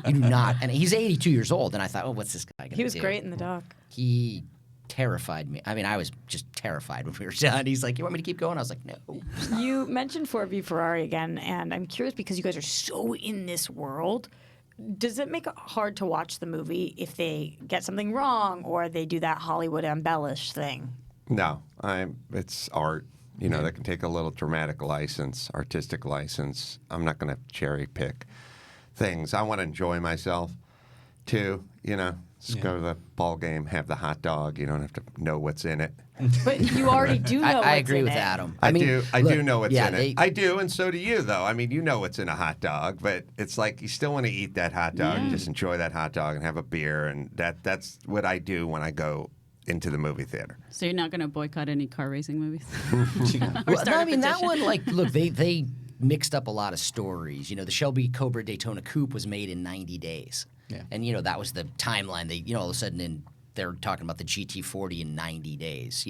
you do not. And he's 82 years old, and I thought, oh, what's this guy going to do? He was great in the doc. He terrified me. I mean, I was just terrified when we were done. He's like, "You want me to keep going?" I was like, "No." You mentioned Ford v Ferrari again, and I'm curious because you guys are so in this world. Does it make it hard to watch the movie if they get something wrong or they do that Hollywood embellish thing? No, it's art. They can take a little dramatic license, artistic license. I'm not going to cherry pick things. I want to enjoy myself, too. Just go to the ball game, have the hot dog. You don't have to know what's in it. But you already do know what's in it. I agree with Adam. I mean, do know what's yeah, in it. I do, and so do you, though. I mean, you know what's in a hot dog, but it's like you still want to eat that hot dog and just enjoy that hot dog and have a beer, and that's what I do when I go into the movie theater. So you're not going to boycott any car racing movies? Well, no, I mean, that one, like, look, they mixed up a lot of stories. The Shelby Cobra Daytona Coupe was made in 90 days. Yeah. And, that was the timeline. They, all of a sudden, they're talking about the GT40 in 90 days.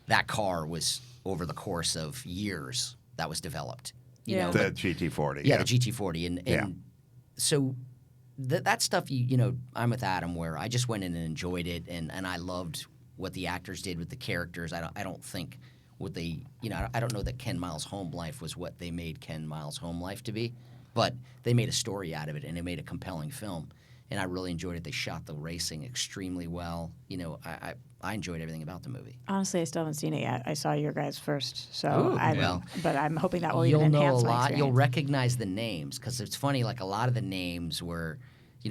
That car was over the course of years that was developed. The GT40. Yeah, the GT40. And so that stuff, I'm with Adam where I just went in and enjoyed it, and I loved what the actors did with the characters. I don't think what they, I don't know that Ken Miles' Home Life was what they made Ken Miles' Home Life to be, but they made a story out of it, and it made a compelling film. And I really enjoyed it. They shot the racing extremely well. I enjoyed everything about the movie. Honestly, I still haven't seen it yet. I saw your guys first, so Ooh, but I'm hoping that will You'll even know enhance a my lot. experience. You'll recognize the names because it's funny. Like a lot of the names were,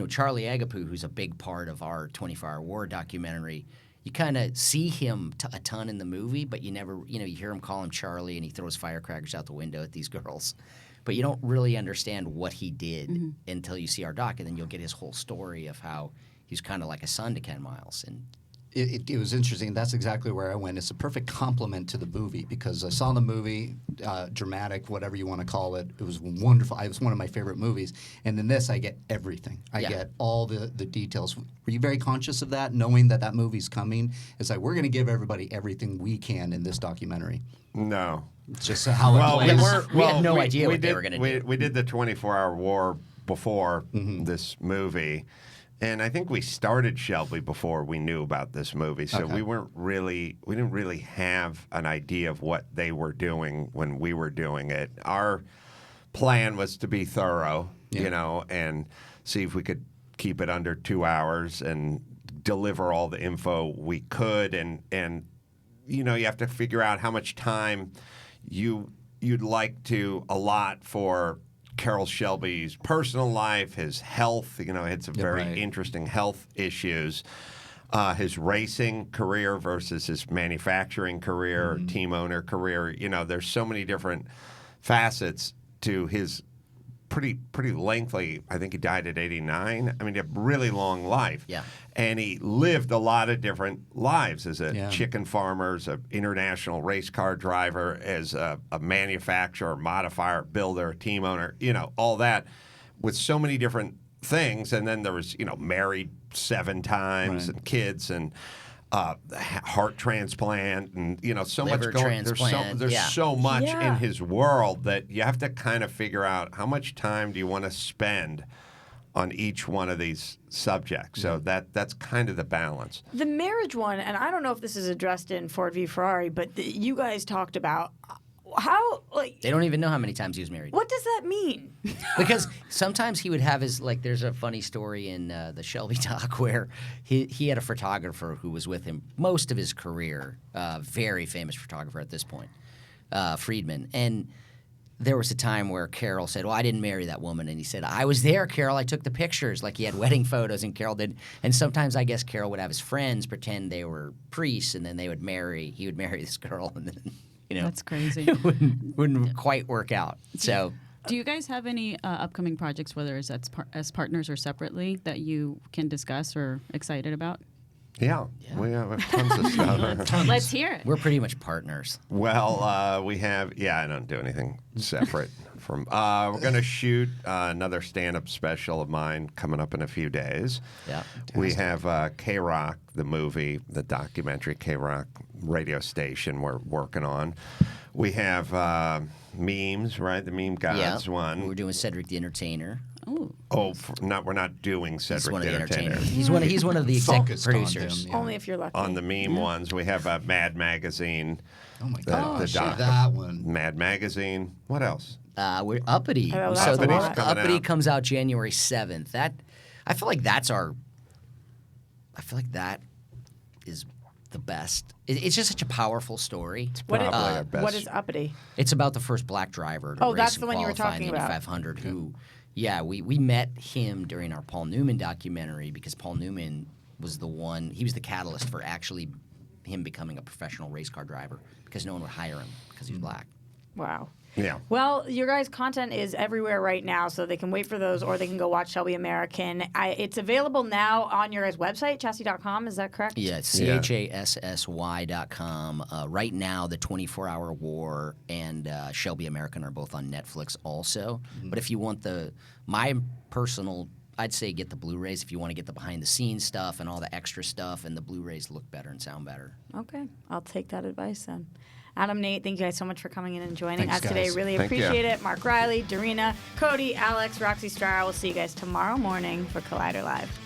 Charlie Agapoo, who's a big part of our 24-Hour War documentary. You kind of see him a ton in the movie, but you never, you hear him call him Charlie, and he throws firecrackers out the window at these girls. But you don't really understand what he did until you see our doc, and then you'll get his whole story of how he's kind of like a son to Ken Miles. And It was interesting. That's exactly where I went. It's a perfect complement to the movie because I saw the movie, dramatic, whatever you want to call it. It was wonderful. It was one of my favorite movies. And in this, I get everything. I get all the details. Were you very conscious of that, knowing that movie's coming? It's like, we're going to give everybody everything we can in this documentary. No. It's just how it plays. We had no idea what they were going to do. We did the 24-Hour War before this movie. And I think we started Shelby before we knew about this movie, so we didn't really have an idea of what they were doing when we were doing it. Our plan was to be thorough, and see if we could keep it under 2 hours and deliver all the info we could. And you have to figure out how much time you'd like to allot for Carroll Shelby's personal life, his health. It's a very interesting health issues. His racing career versus his manufacturing career, team owner career. There's so many different facets to his pretty lengthy. I think he died at 89. I mean, a really long life. Yeah. And he lived a lot of different lives as a chicken farmer, as an international race car driver, as a manufacturer, modifier, builder, team owner, all that with so many different things. And then there was, married 7 times and kids and heart transplant and, so Liver much going. transplant, There's yeah. so much Yeah. in his world that you have to kind of figure out how much time do you want to spend on each one of these subjects. So that's kind of the balance. The marriage one, and I don't know if this is addressed in Ford v Ferrari, but you guys talked about how, like... They don't even know how many times he was married. What does that mean? Because sometimes he would have his, there's a funny story in the Shelby doc where he had a photographer who was with him most of his career, very famous photographer at this point, Friedman. And there was a time where Carol said, well, I didn't marry that woman. And he said, I was there, Carol. I took the pictures. Like he had wedding photos and Carol did. And sometimes I guess Carol would have his friends pretend they were priests and then he would marry this girl and then... That's crazy. It wouldn't quite work out. So, do you guys have any upcoming projects, whether it's as partners or separately, that you can discuss or excited about? Yeah. We have tons of stuff. Let's hear it. We're pretty much partners. Well, we have. Yeah, I don't do anything separate from. We're going to shoot another stand-up special of mine coming up in a few days. Yeah. We have K-Rock, the movie, the documentary K-Rock radio station we're working on. We have memes, right? The Meme Gods one. We're doing Cedric the Entertainer. We're not doing Cedric the Entertainer. He's one of the executive producers. Only if you're lucky. On the meme ones, we have Mad Magazine. Oh my gosh, that one. Mad Magazine. What else? We're Uppity. Oh, So the Uppity's coming Uppity out. comes out January 7th. I feel like that is the best. It's just such a powerful story. What is, Probably our best. what is Uppity? It's about the first black driver to Oh, race that's and the one you were qualify in talking the Indy about. 500 who, we met him during our Paul Newman documentary because Paul Newman was he was the catalyst for actually him becoming a professional race car driver because no one would hire him because he was black. Wow. Yeah. Well, your guys' content is everywhere right now, so they can wait for those or they can go watch Shelby American. It's available now on your guys' website, chassis.com. Is that correct? Yeah, it's CHASSY.com. Right now, the 24-Hour War and Shelby American are both on Netflix also. Mm-hmm. But if you want my personal, I'd say get the Blu-rays if you want to get the behind-the-scenes stuff and all the extra stuff, and the Blu-rays look better and sound better. Okay. I'll take that advice then. Adam, Nate, thank you guys so much for coming in and joining Thanks, us today. guys. Really Thank you. appreciate it. Mark Reilly, Dorina, Cody, Alex, Roxy Striar. We'll see you guys tomorrow morning for Collider Live.